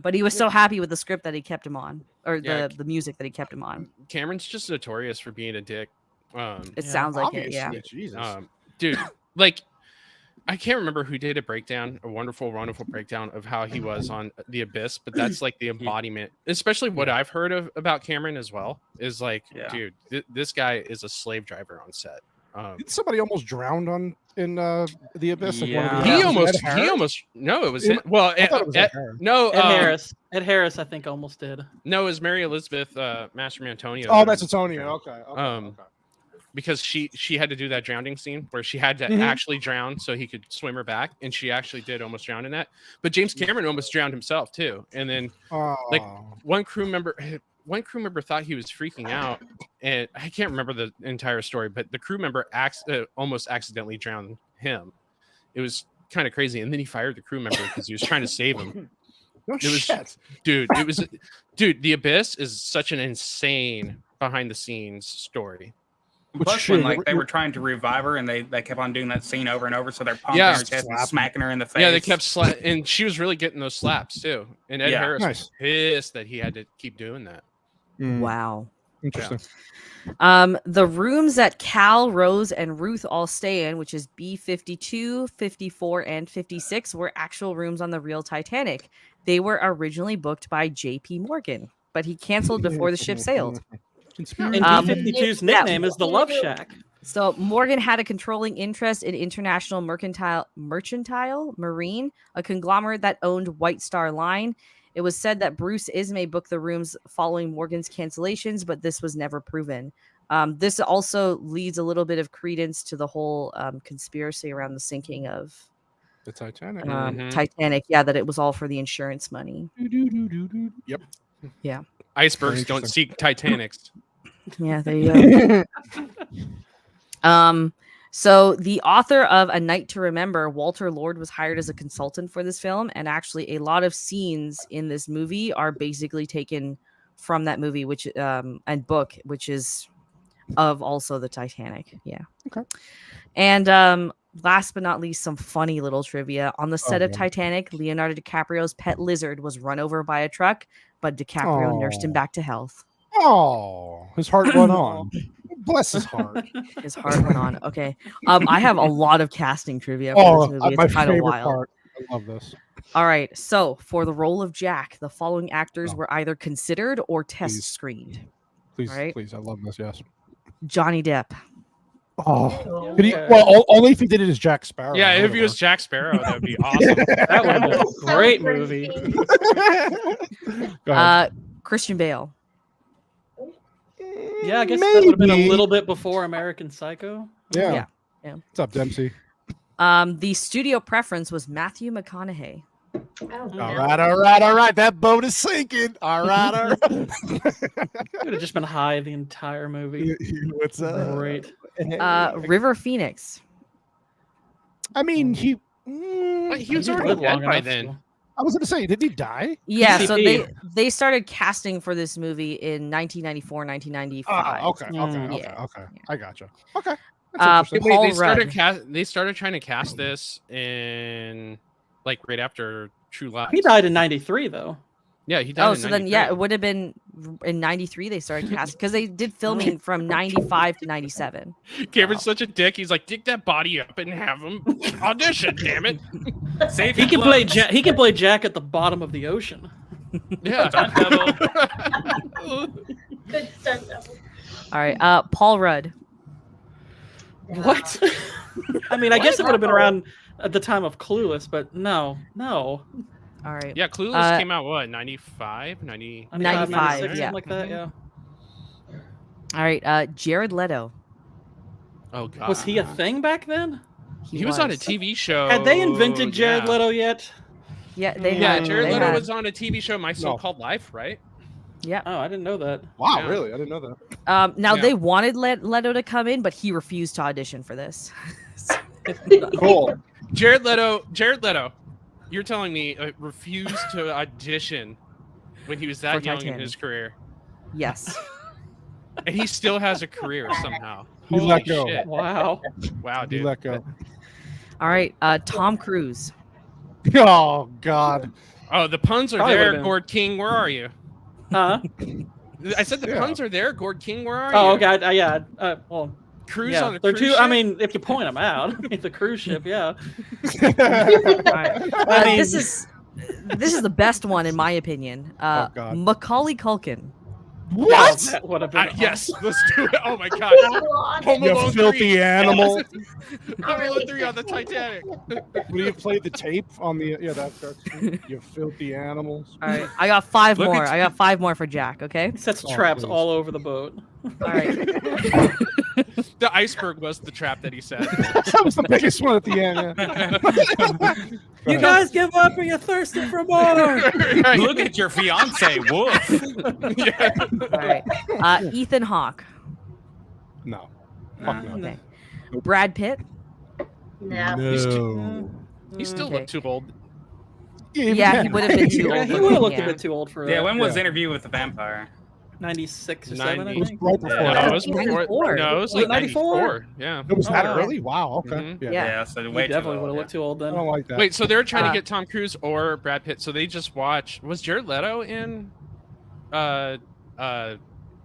But he was so happy with the script that he kept him on, or the music that he kept him on.
Cameron's just notorious for being a dick.
It sounds like it, yeah.
Jesus.
Dude, like, I can't remember who did a wonderful breakdown of how he was on The Abyss, but that's like the embodiment, especially what I've heard about Cameron as well, is like, dude, this guy is a slave driver on set.
Did somebody almost drowned in The Abyss? Like
Yeah.
He almost, no, it was him. Well,
I thought it was
Ed
Harris. Ed Harris, I think, almost did.
No, it was Mary Elizabeth Masterman Antonio.
Oh, that's Antonio. Okay.
Because she had to do that drowning scene where she had to actually drown so he could swim her back, and she actually did almost drown in that. But James Cameron almost drowned himself too, and then like one crew member thought he was freaking out, and I can't remember the entire story, but the crew member almost accidentally drowned him. It was kind of crazy, and then he fired the crew member because he was trying to save him. Dude, The Abyss is such an insane behind the scenes story.
Plus, when like they were trying to revive her, and they kept on doing that scene over and over, so they're pumping her chest and smacking her in the face.
Yeah, they kept and she was really getting those slaps too. And Ed Harris was pissed that he had to keep doing that.
Wow.
Interesting.
The rooms that Cal, Rose, and Ruth all stay in, which is B52, 54, and 56, were actual rooms on the real Titanic. They were originally booked by J.P. Morgan, but he canceled before the ship sailed.
And B-52's nickname is the Love Shack.
So Morgan had a controlling interest in International Mercantile Marine, a conglomerate that owned White Star Line. It was said that Bruce Ismay booked the rooms following Morgan's cancellations, but this was never proven. This also leads a little bit of credence to the whole conspiracy around the sinking of
the Titanic.
Titanic, yeah, that it was all for the insurance money.
Yep.
Yeah.
Icebergs don't seek Titanics.
Yeah, there you go. So the author of A Night to Remember, Walter Lord, was hired as a consultant for this film, and actually a lot of scenes in this movie are basically taken from that movie, which and book, which is of also the Titanic. Yeah. Okay. And last but not least, some funny little trivia. On the set of Titanic, Leonardo DiCaprio's pet lizard was run over by a truck, but DiCaprio nursed him back to health.
Oh, his heart went on. Bless his heart.
His heart went on. Okay. I have a lot of casting trivia for this movie. It's kind of wild.
Part. I love this.
All right. So for the role of Jack, the following actors were either considered or test screened.
Please, please. I love this. Yes.
Johnny Depp.
Oh, well, only if he did it as Jack Sparrow.
Yeah, if he was Jack Sparrow, that would be awesome.
That would have been a great movie.
Christian Bale.
Yeah, I guess that would have been a little bit before American Psycho.
Yeah.
Yeah.
What's up, Dempsey?
The studio preference was Matthew McConaughey.
Oh,
All right. That boat is sinking. All right.
Could have just been high the entire movie.
What's up?
Great.
River Phoenix.
I mean, he
was already dead by then.
I was going to say, did he die?
Yeah,
PCP.
so they started casting for this movie in 1994, 1995.
Okay. I gotcha. Okay.
Paul
They started trying to cast this in like right after True Lies.
He died in 93, though.
Yeah, he died.
Oh, so then it would have been in 93 they started casting because they did filming from 95 to 97.
Cameron's such a dick. He's like, dig that body up and have him audition. Damn it!
He can play. He can play Jack at the bottom of the ocean.
Yeah.
Good stunt double.
All right, Paul Rudd.
What? I mean, I guess it would have been around at the time of Clueless, but no.
All right.
Yeah, Clueless came out what, 95, 90?
95, yeah.
Something like that, yeah.
All right, Jared Leto.
Oh god.
Was he a thing back then?
He was on a TV show.
Had they invented Jared Leto yet?
Yeah, they
Yeah,
had.
Jared Leto was on a TV show, My So-Called Life, right?
Yeah.
Oh, I didn't know that.
Wow,
Yeah.
really? I didn't know that.
Now they wanted Leto to come in, but he refused to audition for this.
Cool.
Jared Leto. You're telling me refused to audition when he was that
For
young
Titanic.
in his career,
Yes.
and he still has a career somehow.
You
Holy
let go.
shit!
Wow.
Wow, dude.
You let go.
All right, Tom Cruise.
Oh God.
Oh, the puns are
Probably
there,
would've been.
Gord King. Where are you?
Huh?
I said the
Yeah.
puns are there, Gord King. Where are
Oh,
you?
okay. Yeah. Well,
Cruise
yeah.
on a
They're
cruise
two.
ship?
I mean, if you point them out, the cruise ship. Yeah.
All right.
I mean-
This is the best one in my opinion.
Oh, God.
Macaulay Culkin.
What?
That would have been.
Yes, let's do it. Oh my god.
God.
Home
You
Alone
filthy
3.
animal.
Home Alone 3 on the Titanic.
Will you play the tape on the? Yeah, that's you filthy animals.
All right, I got five
Look
more.
at-
I got five more for Jack. Okay.
He sets
Oh,
traps
please.
all over the boat.
All right.
The iceberg was the trap that he set.
That was the biggest one at the end. Yeah.
You guys give up or you're thirsty for more.
Right.
Look at your fiance, Wolf.
Yeah.
All right. Ethan Hawke.
No. Fuck no.
Okay. Brad Pitt.
No.
No.
He still
Okay.
looked too old.
Yeah, he would have been too
Yeah,
old.
he
for
would have
me,
looked
yeah.
a bit too old for that.
Yeah, when was
Yeah.
Interview with the Vampire?
96 or
90.
7, I
It was
think.
right before.
No,
that.
it was before.
94.
No, it was
Was
like
it 94?
94. Yeah.
It was
Oh,
that
wow.
early? Wow. Okay.
Mhm.
Yeah.
Yeah.
So
He
way too
definitely
old,
would have
yeah.
looked too old
I
then.
don't like that.
Wait, so they're trying to
Uh,
get Tom Cruise or Brad Pitt. So they just watch. Was Jared Leto in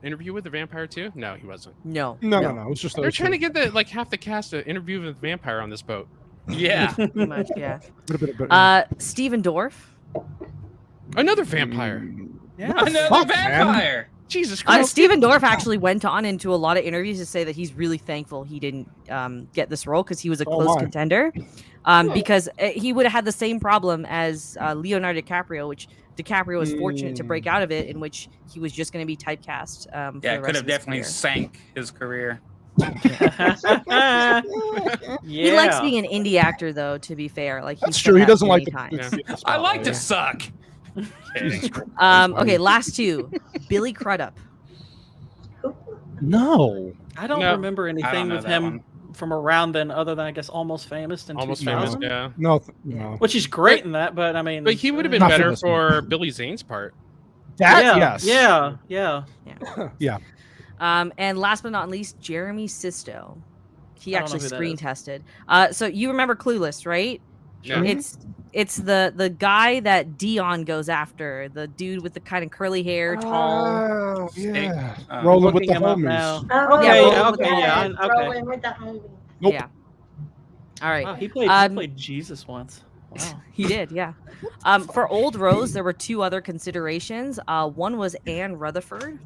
Interview with the Vampire too? No, he wasn't.
No.
No. It was just.
They're trying to get half the cast to Interview with the Vampire on this boat.
Yeah.
Pretty much, yeah.
Get.
Stephen Dorff.
Another vampire.
Yeah.
Another
Fuck, man.
vampire.
Jesus Christ.
Stephen Dorff actually went on into a lot of interviews to say that he's really thankful he didn't get this role because he was a
Oh,
close
my.
contender. Because he would have had the same problem as Leonardo DiCaprio, which DiCaprio was fortunate to break out of it, in which he was just going to be typecast. For
Yeah,
the
could
rest
have
of his
definitely
career.
sank his career.
yeah.
He likes being an indie actor, though. To be fair, like
That's
he's
true.
said
He
that
doesn't
many
like the.
times.
Yeah.
I like to suck.
Jesus Christ.
Okay, last two. Billy Crudup.
No.
I don't
No.
remember anything
know
with
that
him
one.
from around then, other than I guess Almost Famous in
Almost
2000.
famous. Yeah.
No.
Yeah.
No.
Which is great in that, but I mean,
But he would have been
Not for
better
this one.
for Billy Zane's part.
That
yeah,
yes.
yeah.
Yeah.
And last but not least, Jeremy Sisto. He
I don't know
actually
who that
screen
is.
tested. So you remember Clueless, right?
Yeah.
It's the guy that Dion goes after, the dude with the kind of curly hair, tall.
Oh, yeah.
Um,
Rolling with
Looking
the
him up
homies.
now.
Oh,
Yeah,
rolling with the homie.
Nope.
Yeah. All right.
Wow, he played Jesus once. Wow.
He did, yeah. For Old Rose, there were two other considerations. One was Anne Rutherford.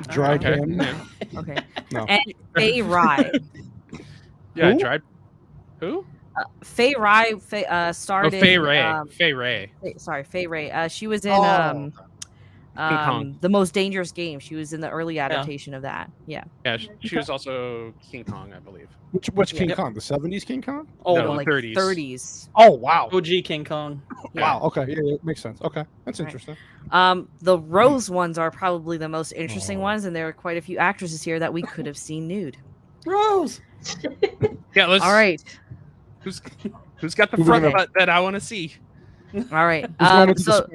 Dry
Okay.
gun.
Yeah.
Okay.
No.
And Faye Rye.
Yeah.
Who?
Tried. Who?
Faye Rye starred
Oh, Faye
in,
Ray. Faye Ray.
Faye Ray. She was in
Oh.
The Most Dangerous Game. She was in the early adaptation of that. Yeah.
Yeah, she was also King Kong, I believe.
Which King Kong? The 70s King Kong?
Oh,
No,
like
30s.
30s.
Oh wow.
OG King Kong.
Wow. Okay. Yeah, it makes sense. Okay, that's interesting.
The Rose ones are probably the most interesting ones, and there are quite a few actresses here that we could have seen nude.
Rose.
Yeah, let's.
All right.
Who's got the front butt that I want to see?
All right. So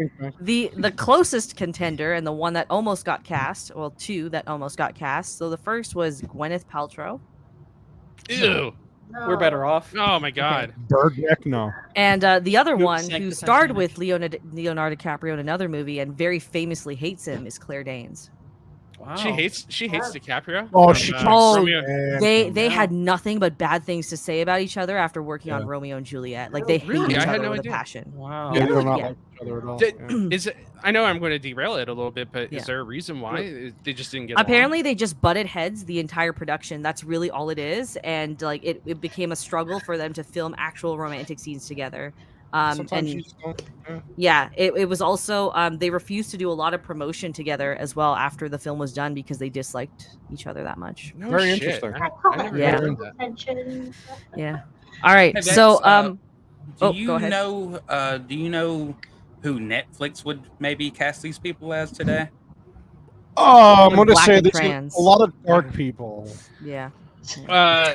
the closest contender and the one that almost got cast, well, two that almost got cast. So the first was Gwyneth Paltrow.
Ew.
No.
We're better off.
Oh my god.
Birdneck, no.
And the other one
sank
who
the
starred
Titanic.
with Leonardo DiCaprio in another movie and very famously hates him is Claire Danes.
Wow.
She hates DiCaprio.
Oh,
from,
she
Romeo.
They had nothing but bad things to say about each other after working on Romeo and Juliet. Like they hate
Really?
each
I had
other
no
with
idea.
a passion.
Wow.
Yeah, they do not
Yeah.
like each other at all.
Is it? I know I'm going to derail it a little bit, but
Yeah.
is there a reason why they just didn't get along?
Apparently, they just butted heads the entire production. That's really all it is, and like it became a struggle for them to film actual romantic scenes together.
Sometimes you
And
just don't.
yeah, it was also they refused to do a lot of promotion together as well after the film was done because they disliked each other that much.
No
Very
shit.
interesting.
I never
Yeah.
heard that.
Attention.
Yeah. All right.
Hey,
So
Vex,
go
do you
ahead.
know? Do you know who Netflix would maybe cast these people as today?
I'm going to
Black
say
and
there's
trans.
a lot of dark people.
Yeah,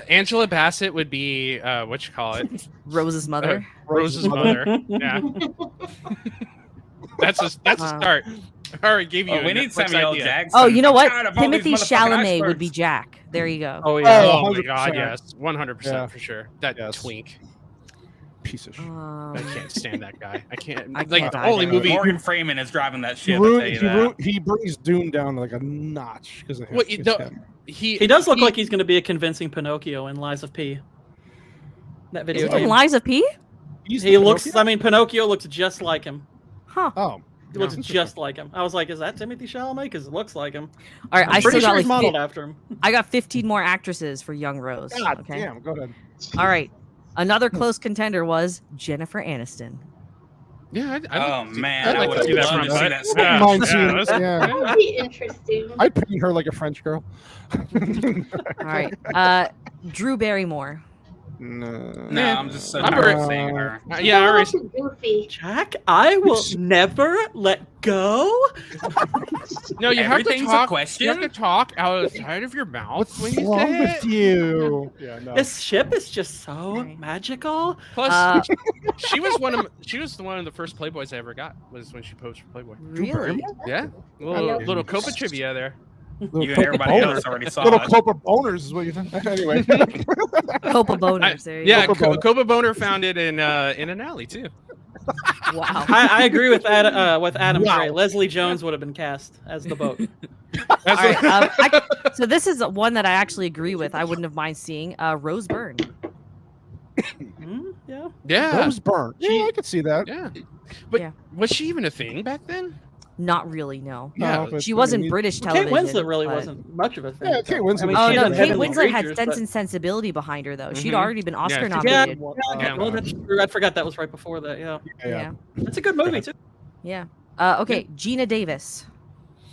Angela Bassett would be what you call it?
Rose's mother.
Rose's mother. Yeah. That's a start. I already gave you.
Oh,
a
we need
Netflix
Samuel
idea.
Jackson.
Oh, you know
I'm
what?
tired of all these
Timothy
motherfucking
Chalamet would be
icebergs.
Jack. There you go.
Oh yeah.
Oh,
Oh my god,
100%.
yes, 100%
Yeah.
for sure. That
Yes.
twink.
Piece of shit.
I can't stand that guy. I can't.
I
Like
can't
the only
either.
movie.
Morgan Freeman is driving that
He,
shit. I'll tell you that.
he brings Doom down like a notch because of him.
What,
It's
no,
him.
He does look like he's going to be a convincing Pinocchio in Lies of P. That video
Is it
game.
Lies of P?
He's
He
the
looks.
Pinocchio?
I mean, Pinocchio looks just like him.
Huh.
Oh,
He looks
interesting.
just like him. I was like, is that Timothy Chalamet? Because it looks like him.
All right.
I'm
I
pretty
still
sure
got
he's
like
modeled after him.
I got 15 more actresses for Young Rose.
God
Okay.
damn. Go ahead.
All right. Another close contender was Jennifer Aniston.
Yeah.
Oh man,
I'd
I
like
would
to see that
love
front
to see
butt.
that.
Yeah.
Yeah.
Mind seeing
Yeah,
it,
that's-
yeah.
That would be interesting.
I'd paint her like a French girl.
All right. Drew Barrymore.
No.
No, I'm just so
I'm
tired
already
of seeing her.
Yeah, I already.
Goofy.
Jack, I will never let go.
No, you have to
Everything's a
talk.
question.
You have to talk outside of your mouth
What's
when you
wrong
say
with
it.
you? Yeah, no.
This ship is just so
Okay.
magical.
Plus, she was one of the first Playboys I ever got. Was when she posed for Playboy.
Really?
Yeah, little Copa trivia there.
Little
You and
Copa
everybody
boners.
else already saw
Little
it.
Copa boners is what you think. Anyway.
Copa boners. There you
Yeah,
Copa Boner.
Copa Boner found it in an alley too.
go. Wow.
I agree with Adam.
Wow.
Gray. Leslie Jones would have been cast as the boat.
All right, so this is one that I actually agree with. I wouldn't have mind seeing Rose Byrne.
Yeah.
Yeah,
Rose Byrne. Yeah, I could see that.
yeah. But
Yeah.
was she even a thing back then?
Not really, no.
Yeah,
but
She
I
wasn't
mean,
British
Kate
television.
Winslet really
but-
wasn't much of a thing.
Yeah, Kate Winslet was
Oh
She's
no,
in
Kate
Heavenly
Winslet had
Creatures,
Sense
but-
and Sensibility behind her though. She'd
Mhm.
already been Oscar
she did.
nominated.
Yeah.
Well, that's true. I forgot that was right before that. Yeah,
Yeah.
that's a good movie too.
Yeah. Okay, Gina Davis.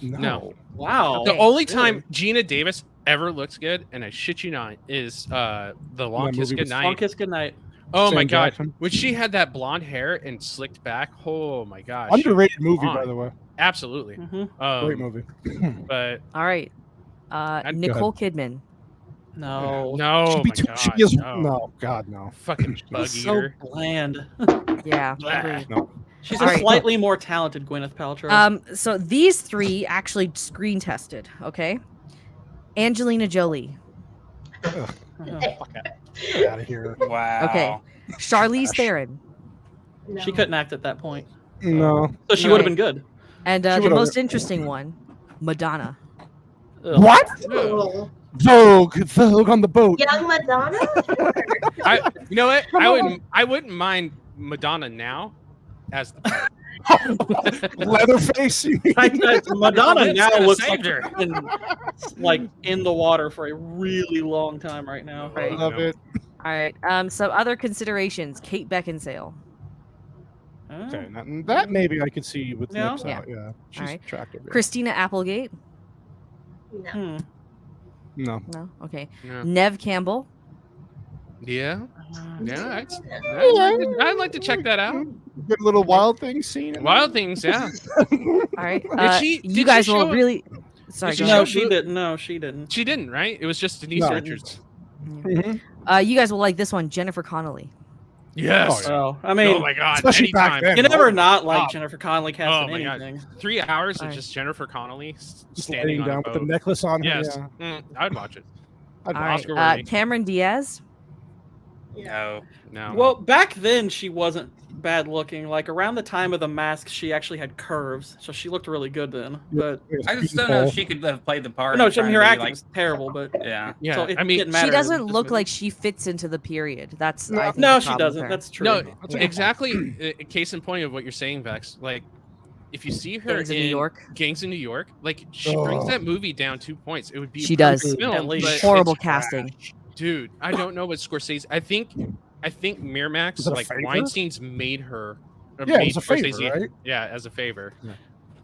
No.
Wow.
The
Okay.
only time Gina Davis ever looks good, and I shit you not, is the Long
That
Kiss
movie was
Goodnight.
Long Kiss Goodnight.
Oh my
Sam
god,
Jackson.
when she had that blonde hair and slicked back, oh my gosh,
Underrated movie,
on.
by the way.
absolutely.
Mhm.
Great movie.
But
All right.
go
Nicole Kidman.
No.
no,
She'd be
my
too-
god,
she is,
no.
no, God, no.
Fucking bug
She's so
eater.
bland.
Yeah.
Blah.
agreed.
No.
She's
All
a
right.
slightly more talented Gwyneth Paltrow.
So these three actually screen tested. Okay. Angelina Jolie.
Ugh,
Uh-huh.
get out of here.
Wow.
Okay. Charlize Theron.
No.
She couldn't act at that point,
No.
so she
No.
would have been good.
And
She
the
would've-
most interesting one, Madonna.
Ugh.
What?
Cool.
Vogue on the boat.
Young Madonna?
You know what? I wouldn't mind Madonna now, as the
Leatherface. you mean?
Madonna
Lips
now
could've
looks
saved her.
like in the water for a really long time right now.
Right.
Love it.
All right. Some other considerations. Kate Beckinsale.
Okay, that maybe I could see with lips
Yeah.
out. Yeah, she's
Alright.
attractive. Yeah.
Christina Applegate.
No.
No.
No. Okay.
No.
Nev Campbell.
Yeah. Yeah.
No.
I'd like to check that out.
Good little Wild Things scene.
Wild Things, yeah.
All right.
Did
you
she
guys will
show-
really. Sorry.
Did
Go
she
ahead.
No, she didn't. No, she didn't.
She didn't, right? It was just Denise
No.
Richards.
Mhm.
You guys will like this one, Jennifer Connelly.
Yes.
Oh, I mean,
Oh my God.
Especially back
Anytime.
then.
you never not like
Oh.
Jennifer Connelly
Oh
casting
my God.
anything.
3 hours of
Alright.
just Jennifer Connelly
Just
standing
laying
on
down
a
with the
boat.
necklace on her.
Yes.
Yeah.
I'd watch it.
I'd
All
watch
Oscar
right.
worthy.
Cameron Diaz.
No.
No.
Well, back then she wasn't bad looking. Like around the time of The Mask, she actually had curves, so she looked really good then. But
it.
I just don't know if she could have played the part.
no,
of
I mean her
trying to
acting
be
was terrible. But
yeah.
Yeah,
so it
I mean,
didn't matter.
She doesn't
This
look
movie.
like she fits into the period. That's I think
No,
the
she
problem with
doesn't.
her.
That's true.
no,
Yeah.
exactly. A case in point of what you're saying, Vex. Like, if you see her
Gangs of
in
New York.
Gangs in New York, like she brings that movie down 2 points. It would be
She
a
does.
perfect film,
At least.
but
Horrible
it's
casting.
trash. Dude, I don't know what Scorsese. I think Miramax,
Was it a
like
favor?
Weinstein's made her.
Yeah, it
made
was a favor,
Scorsese-
right?
Yeah, as a favor.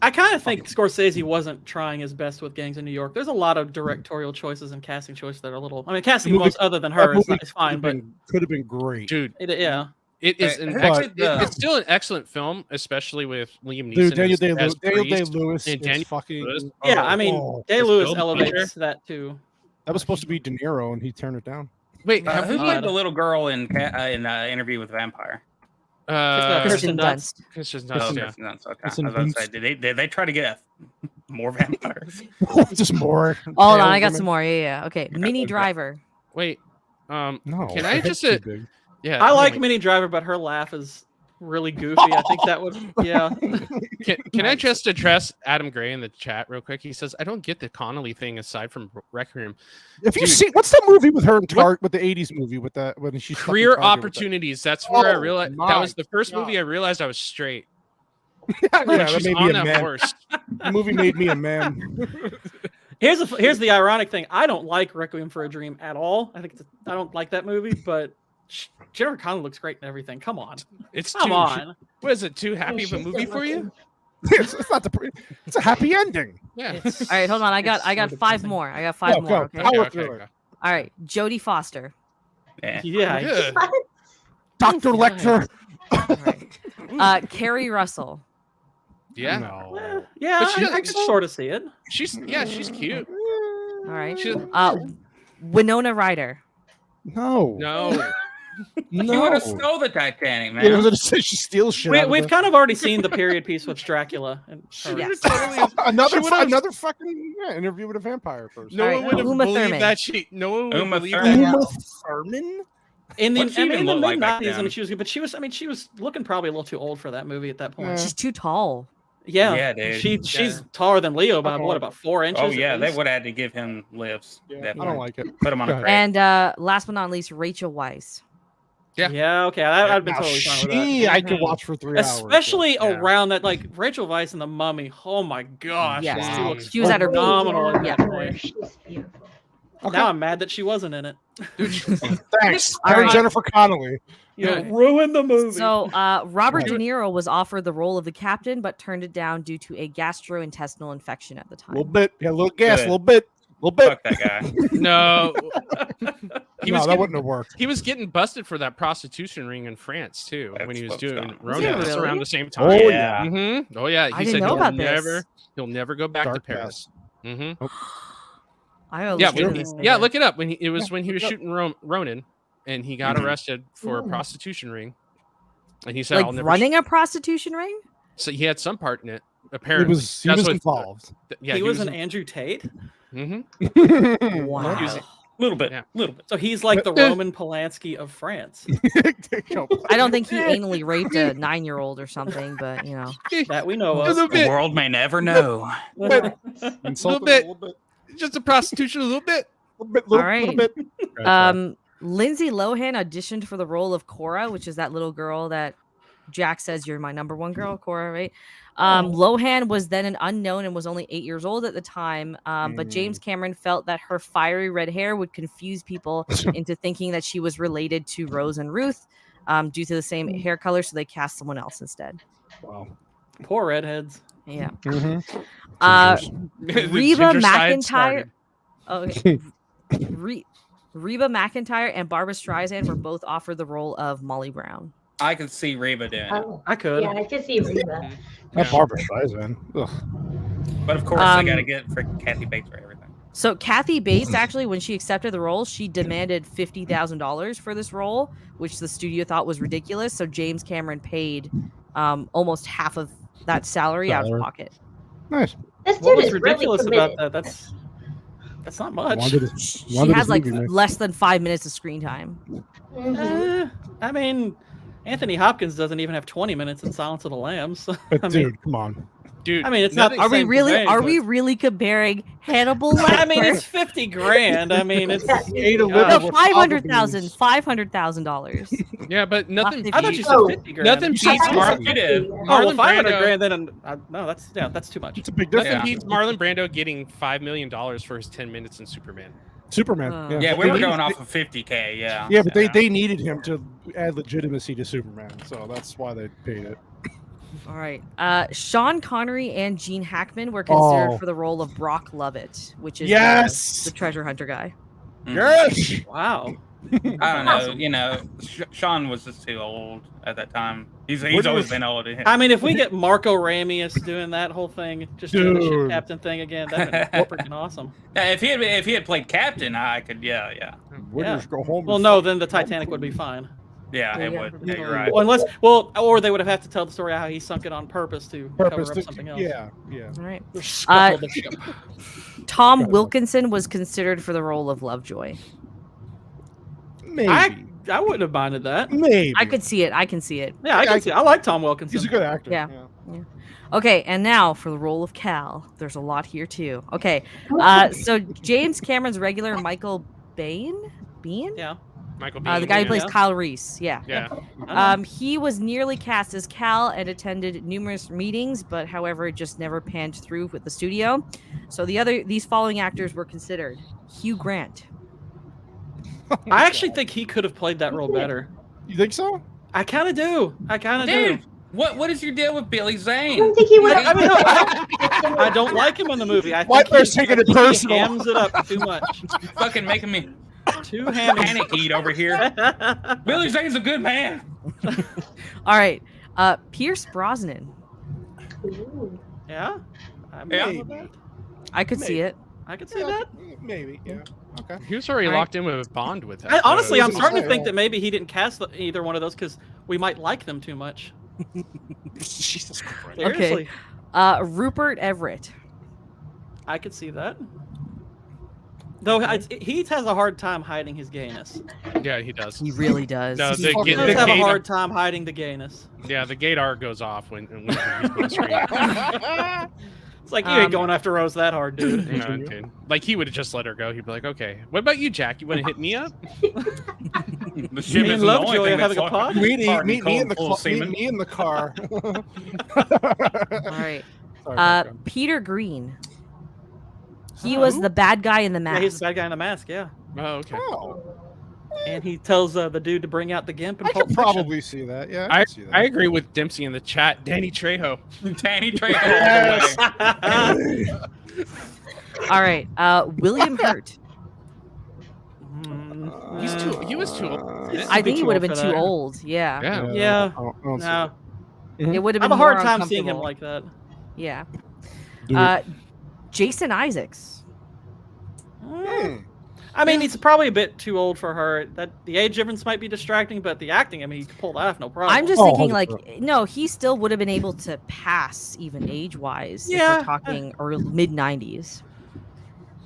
I kind of think Scorsese wasn't trying his best with Gangs in New York. There's a lot of directorial choices and casting choices that are a little. I mean, casting
movie-
most other than
That
her is,
movie
not, is fine, but
could have been great.
Dude,
yeah.
it is
But-
an
but-
excellent.
the-
It's still an excellent film, especially with Liam Neeson.
Dude, Daniel
as
Day-Lewis
Priest. and
is
Daniel
fucking.
Lewis.
Yeah, I mean,
Oh,
Day Lewis
film
elevates
feature.
that too.
that was supposed to be De Niro, and he turned it down.
Wait, have
Who
we?
played the little girl in Interview with the Vampire?
Kirsten
Kristen
Dunst.
Dunst.
Kristen
Oh,
Dunst, yeah.
Kristen Dunst, okay.
Kristen
I was about to say,
Dunst.
did they try to get more vampires?
Just more.
Hold on, I got
women.
some more. Yeah. Okay. Minnie Driver.
Wait,
No.
Can I
her
just,
head's too big.
yeah.
I
oh
like
my-
Minnie Driver, but her laugh is really goofy. I think that would, yeah.
Can I just address Adam Gray in the chat real quick? He says, I don't get the Connolly thing aside from Requiem.
If you
Dude.
see, what's the movie with her in Target, with the '80s movie with that when she's stuck in
Career
Target with that-
opportunities. That's where I
Oh
realized that
my
was the first movie
God.
I realized I was straight.
Yeah,
When
that
she's
made me
on
a
that
man.
horse.
The movie made me a man.
Here's the ironic thing. I don't like Requiem for a Dream at all. I don't like that movie, but Jennifer Connelly looks great and everything. Come on.
It's
Come
too,
on.
What is it? Too happy of a
She's
movie
good
for you?
looking.
It's not the. It's a happy ending.
Yeah.
It's-
All right, hold on. I got
so
5
depressing.
more. I got 5
Go,
more.
go.
Okay.
Power through it.
All right. Jodie Foster.
Yeah.
Yeah.
Yeah.
Dr.
Oh,
Lecter.
All right. Carrie Russell.
Yeah.
No.
Yeah,
But she
I can sort of see it.
She's cute.
All right.
She,
Winona Ryder.
No.
no.
You would
No.
have stole the Titanic, man.
Yeah, I was gonna say she steals shit. out of
We've
it.
kind of already seen the period piece with Dracula. And
Yes.
another
She would've-
another fucking Interview with a Vampire person.
No
All
one
right,
would have
Uma
believed
Thurman.
that she. No one would
Uma
believe
Thurman.
that.
Uma Thurman?
in the,
What'd she
I mean,
even
in the
look like back
mid-90s, I
then?
mean, she was good, but she was looking probably a little too old for that movie at that point.
Yeah.
She's too tall.
Yeah,
Yeah, dude.
She's taller than Leo by what, about 4 inches?
Oh
at
yeah, they
least?
would have had to give him lifts.
Yeah, I
Definitely.
don't like it.
Put him on
Go
a
ahead.
crate.
And last but not least, Rachel Weisz.
Yeah.
Yeah, okay, I'd been
Now,
totally fine with
she,
that.
I could watch for 3 hours.
Especially
Yeah.
around that, like Rachel Weisz and the Mummy. Oh my gosh,
Yes.
she
Wow.
looks
She was at her peak.
phenomenal at
Yeah.
that point.
She's beautiful.
Okay.
Now I'm mad that she wasn't in it.
Thanks.
All right.
Jennifer Connelly.
You
Yeah.
ruined the movie.
So Robert
Right.
De Niro was offered the role of the captain, but turned it down due to a gastrointestinal infection at the
A
time.
little bit. Yeah, a little gas. A
Good.
little bit. A little bit.
Fuck that guy.
No. He
No,
was
that
getting,
wouldn't have worked.
he was getting busted for that prostitution ring in France too when
That's
he was
what's
doing
going on.
Ronin.
Was he
That's
really?
around the same time.
Oh,
yeah.
Mm-hmm. Oh yeah. He
I didn't
said
know
he'll
about this.
he'll never go back to
Dark
Paris. Mm-hmm.
I gotta
Yeah,
look into
when,
this
yeah.
later.
Look it up. When he was shooting Ronin, and he got
Mhm.
arrested for a
Mhm.
prostitution ring, and he said, "I'll
like
never."
running a prostitution ring.
So he had some part in it.
He
Apparently,
was
That's what-
involved.
he was an Andrew Tate.
Mm-hmm.
Wow.
He was-
Little bit.
Yeah.
Little bit.
So he's like the Roman Polanski of France.
I don't think he anally raped a 9-year-old or something, but you know.
That we know
A
of.
little
The
bit,
world may never know.
Insulted
bit.
a little bit.
just a prostitution, a little bit.
Little bit. Little,
All right.
little bit.
Lindsay Lohan auditioned for the role of Cora, which is that little girl that Jack says you're my number one girl, Cora, right? Lohan was then an unknown and was only 8 years old at the time. But James Cameron felt that her fiery red hair would confuse people into thinking that she was related to Rose and Ruth. due to the same hair color, so they cast someone else instead.
Wow.
Poor redheads.
Yeah.
Mm-hmm.
Reba McEntire. Okay. Reba McEntire and Barbara Streisand were both offered the role of Molly Brown.
I could see Reba doing it.
Oh,
I could.
yeah, I could see Reba.
Not Barbara Streisand. Ugh.
But of course, they got to get for Kathy Bates for everything.
So Kathy Bates, actually, when she accepted the role, she demanded $50,000 for this role, which the studio thought was ridiculous. So James Cameron paid almost half of that salary out of pocket.
Nice.
This
What
dude
was
is
ridiculous
really committed.
about that? That's not much.
She has like less than 5 minutes of screen time.
I mean, Anthony Hopkins doesn't even have 20 minutes in Silence of the Lambs. So,
But dude, come on.
Dude,
I mean, it's not.
Are we really comparing Hannibal?
I mean, it's $50,000. I mean, it's
No,
$500,000.
Yeah, but nothing.
I thought you said $50,000.
Nothing beats
Marlon Brando. Then no, that's too much.
It's a big
Nothing
difference.
beats Marlon Brando getting $5 million for his 10 minutes in Superman.
Superman.
Yeah, we were going off of 50K. Yeah.
Yeah, but they needed him to add legitimacy to Superman, so that's why they paid it.
All right. Sean Connery and Gene Hackman were considered for the role of Brock Lovett, which is the treasure hunter guy.
Yes.
Wow.
I don't know. You know, Sean was just too old at that time. He's always been old.
I mean, if we get Marco Ramius doing that whole thing, just doing the ship captain thing again, that'd be freaking awesome.
Yeah, if he had played captain, I could. Yeah.
We'll just go home.
Well, no, then the Titanic would be fine.
Yeah, it would. Yeah, you're right.
Or they would have to tell the story of how he sunk it on purpose to cover up something else.
Yeah.
All right.
The ship.
Tom Wilkinson was considered for the role of Lovejoy.
Maybe.
I wouldn't have minded that.
Maybe.
I could see it. I can see it.
Yeah, I can see it. I like Tom Wilkinson.
He's a good actor.
Yeah. Okay, and now for the role of Cal. There's a lot here too. Okay, so James Cameron's regular Michael Biehn?
Yeah.
Michael Biehn,
the guy who plays Kyle Reese. Yeah.
Yeah.
He was nearly cast as Cal and attended numerous meetings, but however, it just never panned through with the studio. So these following actors were considered: Hugh Grant.
I actually think he could have played that role better.
You think so?
I kind of do.
Dude, what is your deal with Billy Zane?
I don't think he would.
I mean, no, I don't like him in the movie. I think
taking it personal.
He hams it up too much.
Fucking making me
Too hammy.
panic eat over here. Billy Zane's a good man.
All right, Pierce Brosnan.
Ooh.
Yeah.
I could see it.
I could see that.
Maybe. Yeah. Okay.
He was already locked in with a Bond with him.
Honestly, I'm starting to think that maybe he didn't cast either one of those because we might like them too much.
Jesus Christ.
Seriously.
Okay. Rupert Everett.
I could see that. Though he has a hard time hiding his gayness.
Yeah, he does.
He really does.
No,
He does have a hard time hiding the gayness.
Yeah, the gaydar goes off when he's on screen.
It's like, you ain't going after Rose that hard, dude.
No, dude. Like, he would have just let her go. He'd be like, okay, what about you, Jack? You want to hit me up?
The ship is
Lovejoy having a pod?
Meet me in the car.
All right. Peter Green. He was the bad guy in the mask.
Yeah, he's the bad guy in the mask, yeah.
Oh, okay.
And he tells the dude to bring out the gimp and
I could probably see that. Yeah, I could see that.
I agree with Dempsey in the chat. Danny Trejo.
Danny Trejo.
Yes.
All right. William Hurt.
He was too old.
I think he would have been too old. Yeah.
Yeah.
No.
It would have
I
been
have a hard
more
time seeing him
uncomfortable.
like that.
Yeah. Jason Isaacs.
I mean, he's probably a bit too old for her. That the age difference might be distracting, but the acting, I mean, he could pull that off, no problem.
I'm just thinking, like, no, he still would have been able to pass, even age-wise.
Yeah.
If we're talking mid-90s.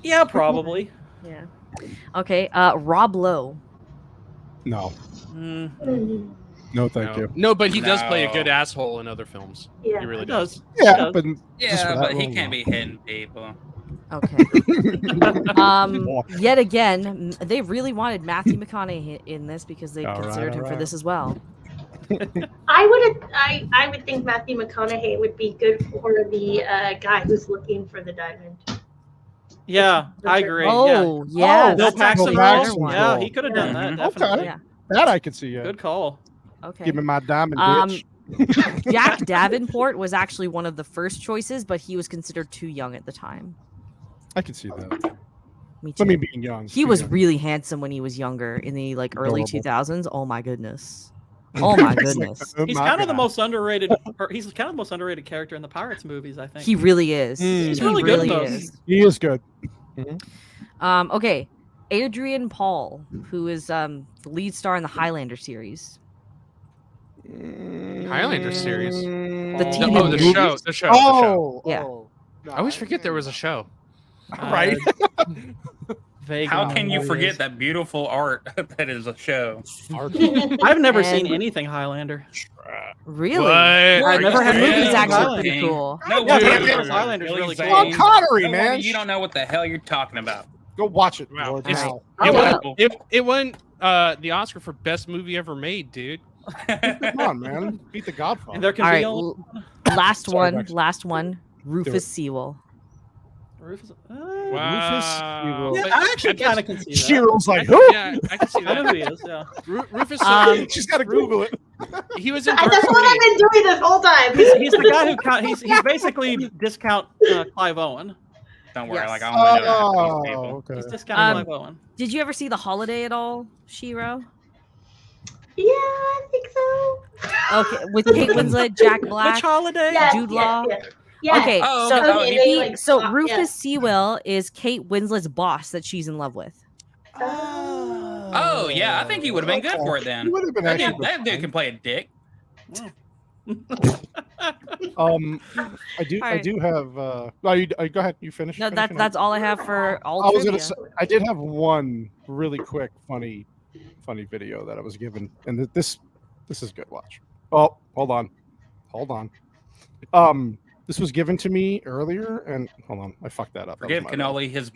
Yeah, probably.
Yeah. Okay. Rob Lowe.
No.
Mm.
No, thank you.
No, but he does play a good asshole in other films.
Yeah.
He really does.
Yeah, but
he can't be hitting people.
Okay. Yet again, they really wanted Matthew McConaughey in this because they considered him for this as well.
I would think Matthew McConaughey would be good for the guy who's looking for the diamond.
Yeah, I agree.
Oh,
yeah.
Bill
Paxton
Paxton
role. Yeah,
role.
he could have done that. Definitely.
Okay.
Yeah.
That I could see. Yeah.
Good call.
Okay.
Give me my diamond, bitch.
Jack Davenport was actually one of the first choices, but he was considered too young at the time.
I can see that.
Me too.
Let me being young.
He was really handsome when he was younger in the early
Adorable.
2000s. Oh my goodness. Oh my goodness.
Oh
He's
my
kind of the
God.
most underrated. He's kind of the most underrated character in the Pirates movies, I think.
He really is.
He's
He
really good in
really
those.
is.
He is good.
Okay. Adrian Paul, who is the lead star in the Highlander series.
Highlander series.
The
Oh.
TV
The
movie.
show. The show.
Oh,
Yeah.
oh. No,
I always forget there was a show.
Right.
Vague
How can you
memories.
forget that beautiful art that is a show?
I've never seen
And-
anything Highlander.
Really?
What?
I've never had
Movie's
movies
actually
actually.
pretty cool.
No,
Yeah,
wonder.
Highlander's really cool.
Sean Connery,
No
man.
wonder you don't know what the hell you're talking about.
Go watch it.
Wow.
Lord,
It's-
now.
I will.
It won the Oscar for best movie ever made, dude.
Come on, man. Beat the Godfather.
And there can
All
be
right.
only
Last
Sorry,
one.
Max.
Last one.
Do
Rufus
it.
Sewell.
Rufus.
Wow.
Yeah,
But
I actually
guess-
kind of can see that.
Shiro's like, who?
Yeah, I can see
I know
that.
who he is. Yeah.
Rufus.
She's got to Google it.
He was in.
That's
Dark
what I've
City.
been doing this whole time.
He's the guy who he's basically discount Clive Owen.
Don't worry,
Yes.
like I only know that
Oh,
from these people.
okay.
He's discounting
Um,
Clive Owen.
Did you ever see The Holiday at all, Shiro?
Yeah, I think so.
Okay, with Kate Winslet, Jack Black.
Which holiday?
Yes,
Jude
yes,
Law.
yes. Yes.
Okay,
Oh,
so
okay.
Oh, yeah, they, like,
so
swap,
Rufus
yeah.
Sewell is Kate Winslet's boss that she's in love with.
Oh yeah, I think he would have been good for it
He
then.
would have been
That
actually.
dude, that dude can play a dick.
I do have. No, you go ahead. You finish.
No,
finish it
that's all I have for all
I was
trivia.
gonna say, I did have one really quick, funny video that I was given, and this is good. Watch. Oh, hold on. This was given to me earlier, and hold on, I fucked that up. That was
Forgive
my bad.
Cannoli, his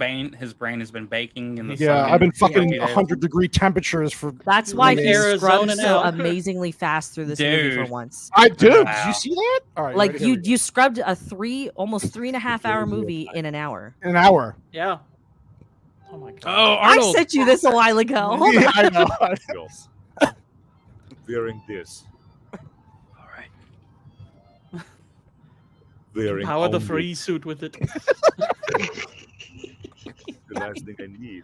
brain has been baking in the sun.
Yeah, I've been
for a
fucking
few days.
100-degree temperatures for.
That's why he
Arizona
scrubbed so
now.
amazingly fast through this movie for
Dude.
once.
I did. Did
Wow.
you see that? All right,
Like
ready? Here we go.
you scrubbed a almost 3.5 hour movie in an hour.
An hour.
Yeah. Oh my god.
Oh,
I
Arnold.
sent you this a while ago. Hold
Yeah,
on.
I know.
Girls. Wearing this.
All right.
Wearing
Power the
only
free suit with it.
The last thing I need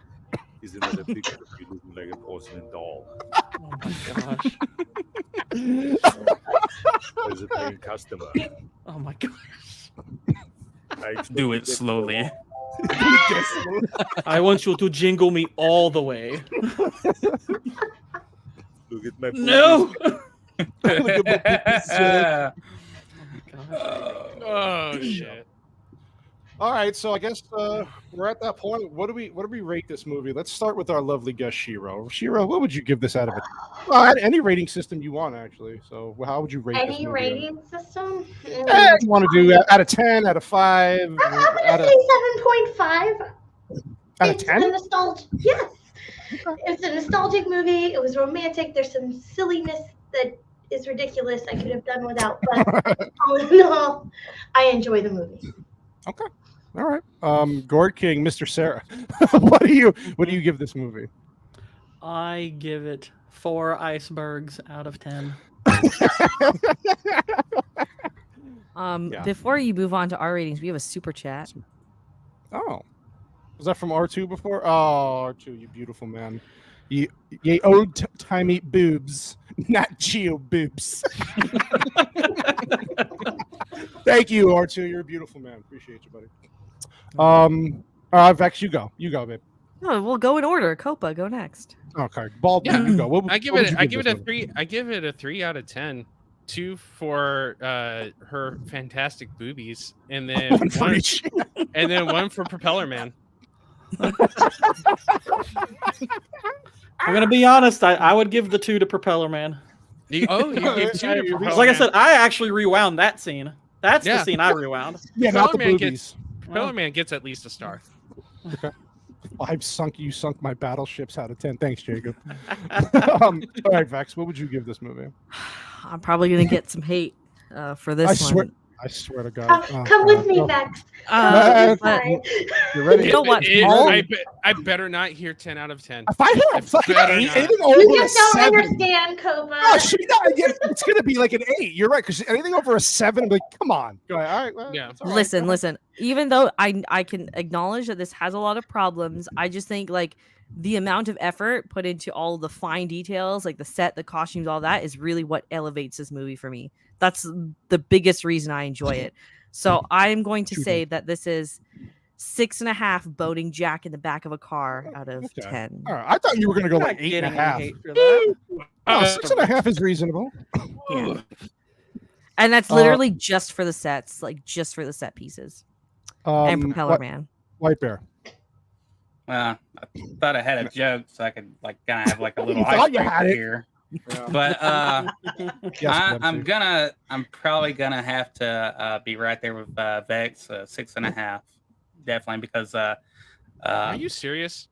is another picture of you looking like a porcelain doll.
Oh my gosh.
As a paying customer,
Oh my gosh.
I expect
Do
you
it
to
slowly.
I want you to jingle me all the way.
look at my
No.
Look at my pictures.
Oh shit.
All right, so I guess we're at that point. What do we rate this movie? Let's start with our lovely guest Shiro. Shiro, what would you give this out of it? Well, any rating system you want, actually. So, how would you rate this
Any
movie?
rating system?
You want to do out of 10, out of 5,
I'm
out
gonna
of
say 7.5.
out of
It's a
10?
nostalgic. Yes, it's a nostalgic movie. It was romantic. There's some silliness that is ridiculous. I could have done without, but all in all, I enjoy the movie.
Okay. All right. Gord King, Mr. Sarah. what do you give this movie?
I give it 4 icebergs out of 10.
Yeah.
Before you move on to our ratings, we have a super chat.
Oh. Was that from R2 before? Oh, R2, you beautiful man. Ye old-timey boobs, not geo boobs. Thank you, R2. You're a beautiful man. Appreciate you, buddy. Vex, you go, babe.
No, we'll go in order. Copa, go next.
Okay, Bald,
Yeah.
you go.
I give it a 3. I give it a 3 out of 10. 2 for her fantastic boobies, and then one for Propeller Man.
I'm gonna be honest. I would give the 2 to Propeller Man.
You gave 2 to Propeller
Like I
Man.
said, I actually rewound that scene. That's the
Yeah.
scene I rewound.
Yeah, not the
Propeller Man
boobies.
Propeller Man gets at least a star.
You sunk my battleships out of 10. Thanks, Jacob. All right, Vex, what would you give this movie?
I'm probably gonna get some hate for this one.
I swear to God.
Come with me, Vex.
You're ready?
You know what?
I better not hear 10 out of 10.
If I hear a fucking 8, anything
You
over a
just don't
7.
understand, Copa.
Oh, it's going to be like an 8. You're right, because anything over a 7, I'm like, come on. Go ahead. All right. Well,
Yeah.
all right.
Listen. Even though I can acknowledge that this has a lot of problems, I just think like the amount of effort put into all the fine details, like the set, the costumes, all that, is really what elevates this movie for me. That's the biggest reason I enjoy it. So I'm going to say that this is 6.5 boating Jack in the back of a car out of 10.
All right. I thought you were going to go like 8.5. 6.5 is reasonable.
Yeah. And that's literally just for the sets, like just for the set pieces. And Propeller Man.
White Bear.
I thought I had a joke, so I could like kind of have like a little
icebreaker
here. Yeah. But I'm probably gonna have to be right there with Vex, 6.5, definitely, because
are you serious?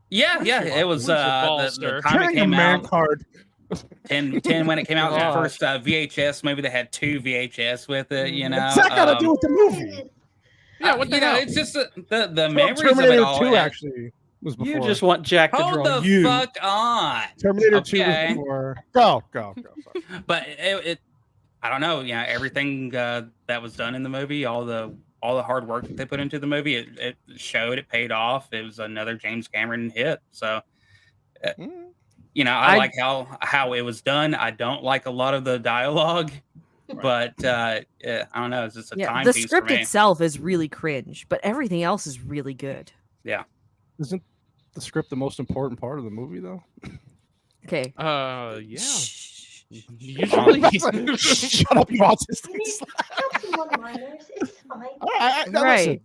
Yeah, it was the time it came out.
Card.
10 when it came out, the first VHS movie that had 2 VHS with it. You know,
what's that got to do with the movie?
Yeah, what the hell? It's just the memories Terminator of it all.
2 actually was before.
You just want Jack to draw
Hold the fuck on.
Terminator 2 was before. Go.
But it I don't know. Yeah, everything that was done in the movie, all the hard work that they put into the movie, it showed. It paid off. It was another James Cameron hit. So, you know, I like how it was done. I don't like a lot of the dialogue. But I don't know. It's just a time
the
piece
script
for me.
itself is really cringe, but everything else is really good.
Yeah.
Isn't the script the most important part of the movie, though?
Okay.
Yeah.
Usually. Shut up, you autistic.
It's fine.
Right.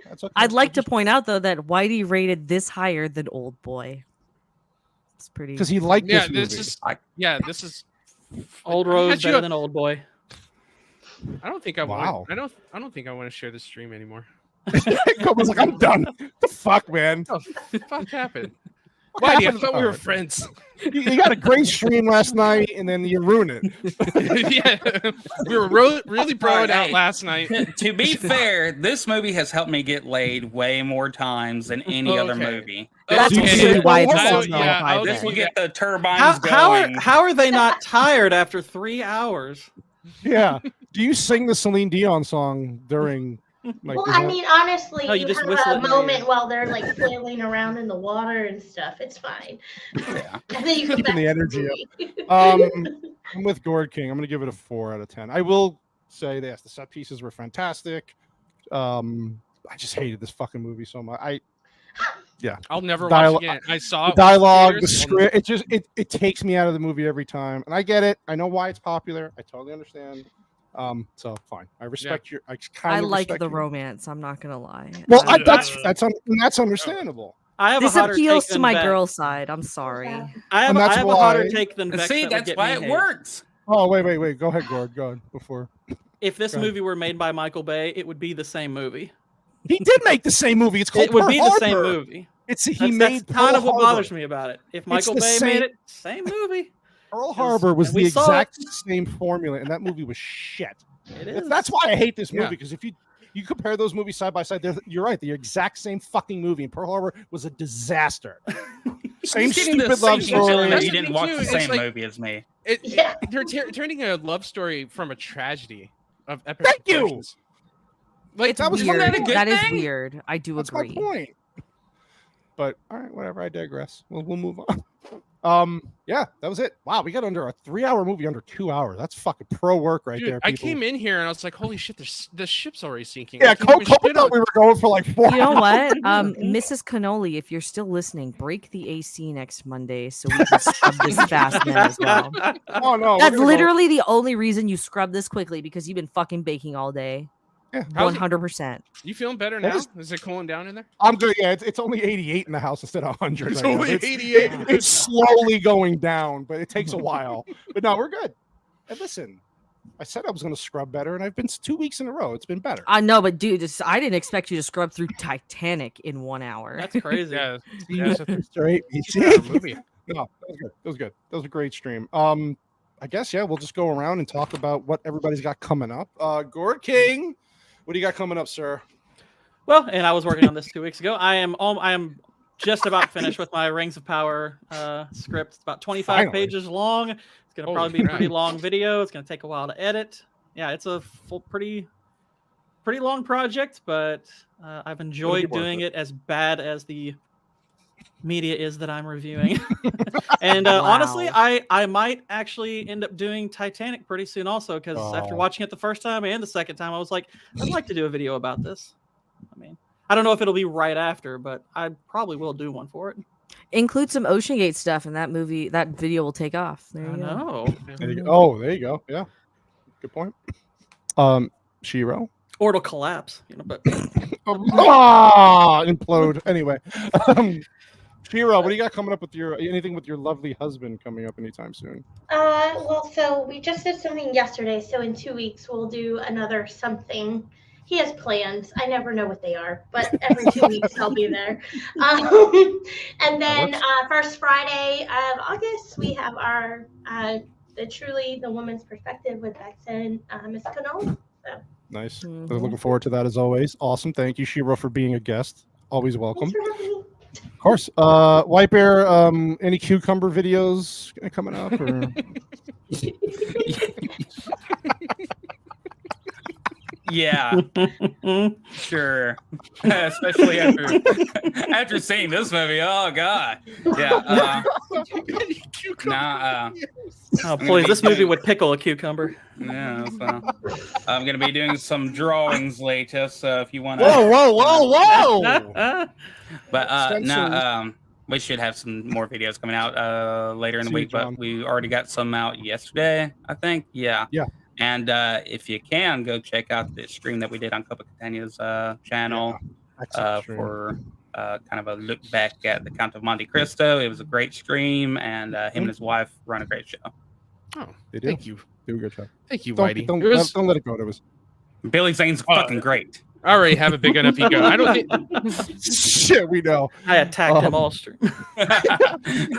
That's okay.
I'd like to point out though that Whitey rated this higher than Old Boy. It's pretty
because he liked this movie.
This is
Old Rose better than Old Boy.
I don't think I want. I don't think I want to share the stream anymore.
Copa's like, I'm done. What the fuck, man?
Oh, the fuck happened? Why? I thought we were friends.
You got a great stream last night, and then you ruined it.
Yeah, we were really broing out last night.
To be fair, this movie has helped me get laid way more times than any other movie.
That's why
this will get the turbines going.
How are they not tired after 3 hours?
Yeah. Do you sing the Celine Dion song during? Like,
well, I mean, honestly,
no,
you
just
have a moment while they're like flailing around in the water and stuff. It's fine.
Yeah.
And then you come
keeping
back
the energy up. I'm with Gord King. I'm going to give it a 4 out of 10. I will say this: the set pieces were fantastic. I just hated this fucking movie so much.
I'll never watch again. I saw
the dialogue, the script. It just it takes me out of the movie every time, and I get it. I know why it's popular. I totally understand. So fine. I respect your.
I like the romance. I'm not gonna lie.
Well, that's understandable.
This appeals to my girl side. I'm sorry.
I have a hotter take than Vex.
See, that's why it works.
Oh wait. Go ahead, Gord. Go ahead before.
If this movie were made by Michael Bay, it would be the same movie.
He did make the same movie. It's called.
It would be the same movie.
That's
kind of what bothers me about it. If Michael Bay made it, same movie.
Pearl Harbor was the exact same formula, and that movie was shit.
It is.
That's why I hate this movie, because if you compare those movies side by side, you're right. They're the exact same fucking movie, and Pearl Harbor was a disaster. Same stupid love story.
You didn't watch the same movie as me.
They're turning a love story from a tragedy of epic
Thank
proportions.
Like,
it's
that was
weird.
That
is weird. I do agree.
That's my point. But all right, whatever. I digress. We'll move on. Yeah, that was it. Wow, we got under a 3-hour movie under 2 hours. That's fucking pro work right there. People.
I came in here and I was like, "Holy shit, the ship's already sinking."
Yeah, Cope thought we were going for like 4 hours.
You know what, Mrs. Cannoli, if you're still listening, break the AC next Monday so we can scrub this fast then as well.
Oh no,
that's literally the only reason you scrub this quickly, because you've been fucking baking all day.
Yeah,
100%.
You feeling better now? Is it cooling down in there?
I'm good. Yeah, it's only 88 in the house instead of 100.
It's only 88.
It's slowly going down, but it takes a while. But no, we're good. And listen, I said I was going to scrub better, and I've been 2 weeks in a row. It's been better.
I know, but dude, I didn't expect you to scrub through Titanic in 1 hour.
That's crazy.
Yeah,
straight.
movie.
No, that was good. That was good. That was a great stream. I guess we'll just go around and talk about what everybody's got coming up. Gord King, what do you got coming up, sir?
Well, and I was working on this 2 weeks ago. I am just about finished with my Rings of Power script. It's about 25 pages long. It's going to probably be a pretty long video. It's going to take a while to edit. Yeah, it's a pretty long project, but I've enjoyed doing it as bad as the media is that I'm reviewing. And honestly, I might actually end up doing Titanic pretty soon also, because after watching it the first time and the second time, I was like, I'd like to do a video about this. I mean, I don't know if it'll be right after, but I probably will do one for it.
Include some Ocean Gate stuff in that movie. That video will take off. There you
go.
There you go. Oh, there you go. Yeah, good point. Shiro.
Or it'll collapse, but
implode. Anyway, Shiro, what do you got coming up with anything with your lovely husband coming up anytime soon?
Well, so we just did something yesterday, so in 2 weeks we'll do another something. He has plans. I never know what they are, but every 2 weeks I'll be there. And then first Friday of August, we have our the Woman's Perspective with Bex and Miss Canola. So.
Nice. Looking forward to that as always. Awesome. Thank you, Shiro, for being a guest. Always welcome.
Thanks for having me.
Of course. White Bear, any cucumber videos coming up? Or?
Yeah, sure. Especially after seeing this movie. Oh God. Yeah.
Oh please, this movie would pickle a cucumber.
Yeah. So, I'm gonna be doing some drawings later. So if you want to.
Whoa!
But we should have some more videos coming out later in the week. But we already got some out yesterday, I think. Yeah.
Yeah.
And if you can, go check out the stream that we did on Copa Catania's channel for kind of a look back at the Count of Monte Cristo. It was a great stream, and him and his wife run a great show.
Oh,
thank you.
Do a good job.
Thank you, Whitey.
Don't let it go. It was
Billy Zane's fucking great.
I already have a big enough ego. I don't think...
Shit, we know.
I attacked him all stream.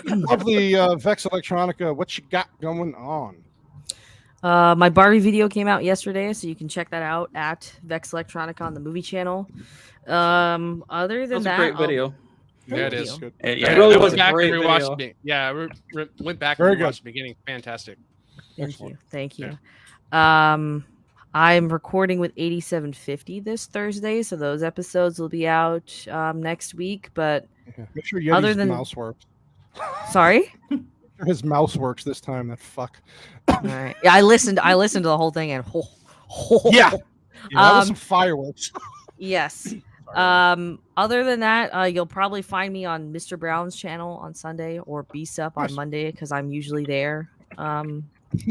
Lovely Vex Electronica. What you got going on?
My Barbie video came out yesterday, so you can check that out at Vex Electronica on the movie channel. Other than that,
a great video.
Yeah, it is.
Good.
It really was a great video.
Went back and rewatched the beginning. Fantastic.
Thank you. I'm recording with 8750 this Thursday, so those episodes will be out next week. But
make sure Yeti's mouse works.
Sorry.
His mouse works this time. That fuck.
All right. Yeah, I listened to the whole thing and
that was some fireworks.
Yes. Other than that, you'll probably find me on Mr. Brown's channel on Sunday or B-Sup on Monday because I'm usually there.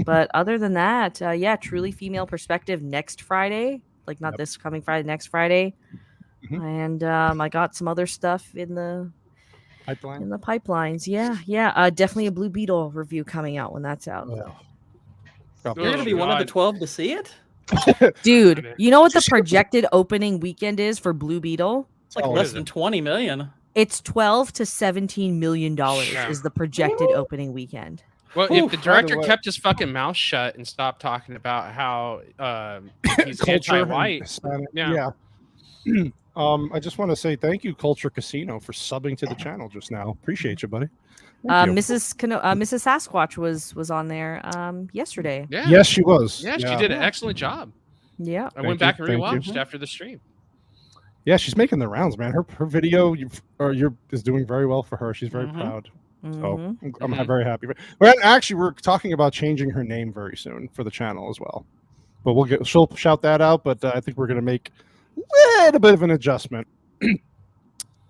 But other than that, Truly Female Perspective next Friday, like not this coming Friday, next Friday. And I got some other stuff in the pipelines. Yeah. Definitely a Blue Beetle review coming out when that's out.
You're gonna be one of the 12 to see it,
dude. You know what the projected opening weekend is for Blue Beetle?
It's like less than 20 million.
It's $12 to $17 million is the projected opening weekend.
Well, if the director kept his fucking mouth shut and stopped talking about how he's anti-white,
I just want to say thank you, Culture Casino, for subbing to the channel just now. Appreciate you, buddy.
Mrs. Sasquatch was on there yesterday.
Yeah.
Yes, she was.
Yeah, she did an excellent job.
Yeah,
I went back and rewatched after the stream.
Yeah, she's making the rounds, man. Her video is doing very well for her. She's very proud. So I'm very happy. We're talking about changing her name very soon for the channel as well. But she'll shout that out. But I think we're gonna make a little bit of an adjustment.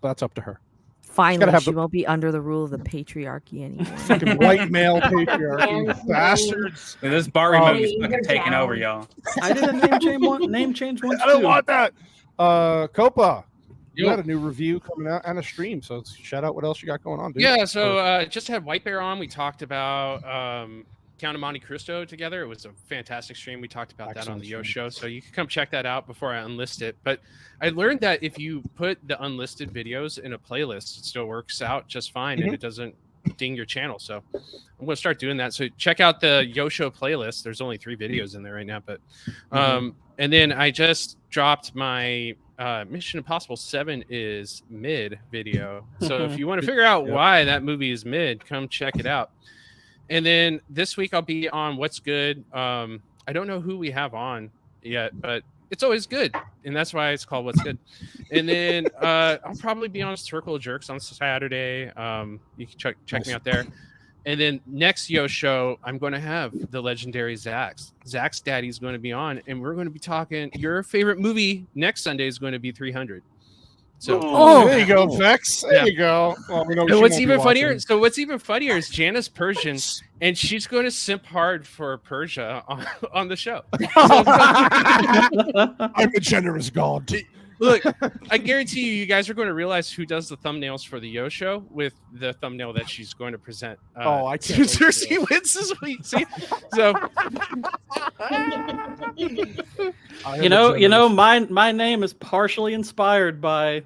That's up to her.
Finally, she won't be under the rule of the patriarchy anymore.
Fucking white male patriarchy, bastards.
This Barbie movie's fucking taking over, y'all.
I did a name change once too.
I don't want that. Copa. You had a new review coming out and a stream, so shout out what else you got going on, dude.
Yeah, so just had White Bear on. We talked about Count of Monte Cristo together. It was a fantastic stream. We talked about that on the Yo Show, so you can come check that out before I unlist it. But I learned that if you put the unlisted videos in a playlist, it still works out just fine, and it doesn't ding your channel. So I'm going to start doing that. So check out the Yo Show playlist. There's only 3 videos in there right now, but and then I just dropped my Mission Impossible 7 is mid video. So if you want to figure out why that movie is mid, come check it out. And then this week I'll be on What's Good. I don't know who we have on yet, but it's always good, and that's why it's called What's Good. And then I'll probably be on Circle of Jerks on Saturday. You can check me out there. And then next Yo Show, I'm going to have the legendary Zach's daddy is going to be on, and we're going to be talking. Your favorite movie next Sunday is going to be 300. So
there you go, Vex. There you go. Well, we know
and what's even funnier? So what's even funnier is Jana's Persian, and she's going to simp hard for Persia on the show.
I'm a generous god.
Look, I guarantee you guys are going to realize who does the thumbnails for the Yo Show with the thumbnail that she's going to present.
I can't.
Cersei wins this week. See, so
you know, my name is partially inspired by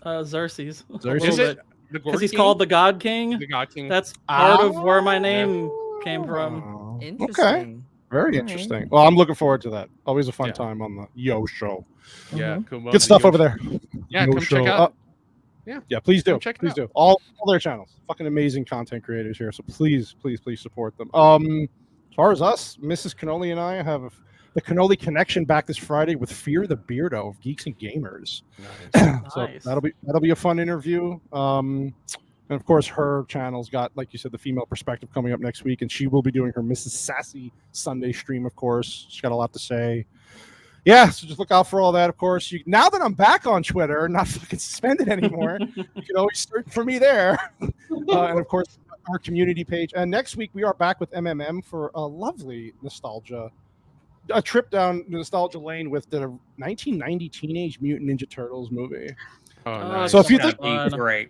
Cersei's.
Is it?
Because he's called the God King.
The God King.
That's part of where my name came from.
Interesting.
Okay. Very interesting. Well, I'm looking forward to that. Always a fun time on the Yo Show.
Yeah,
good stuff over there.
Yeah, come check out.
Yeah, please do.
Please
do. All their channels. Fucking amazing content creators here. So please support them. As far as us, Mrs. Cannoli and I have the Cannoli Connection back this Friday with Fear the Beardo of Geeks and Gamers.
Nice.
So that'll be a fun interview. And of course, her channel's got, like you said, the female perspective coming up next week, and she will be doing her Mrs. Sassy Sunday stream. Of course, she's got a lot to say. Yeah, so just look out for all that. Of course, now that I'm back on Twitter, not fucking suspended anymore, you can always search for me there. And of course, our community page. And next week we are back with MMM for a lovely a trip down nostalgia lane with the 1990 Teenage Mutant Ninja Turtles movie.
Oh, nice.
So if you think
great.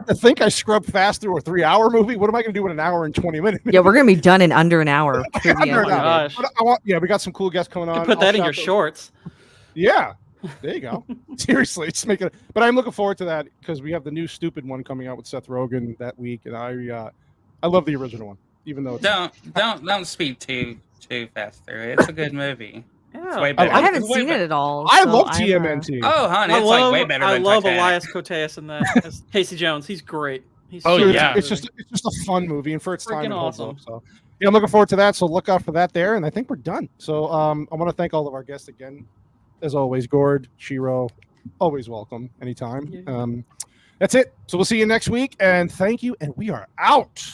I think I scrubbed fast through a 3-hour movie. What am I going to do in an hour and 20 minutes?
Yeah, we're going to be done in under an hour.
Under an hour. But we got some cool guests coming on.
Put that in your shorts.
Yeah, there you go. Seriously, just make it. But I'm looking forward to that because we have the new stupid one coming out with Seth Rogen that week, and I love the original one, even though
don't speak too fast through it. It's a good movie.
Yeah.
Way better.
I haven't seen it at all.
I love TMNT.
Oh, honey, it's like way better.
I
than
love
Titanic.
Elias Koteas in that as Casey Jones. He's great. He's
it's just a fun movie, and for its time,
awesome.
So yeah, I'm looking forward to that. So look out for that there, and I think we're done. So I want to thank all of our guests again, as always. Gord, Shiro, always welcome anytime.
Yeah.
That's it. So we'll see you next week, and thank you. And we are out.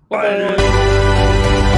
Bye.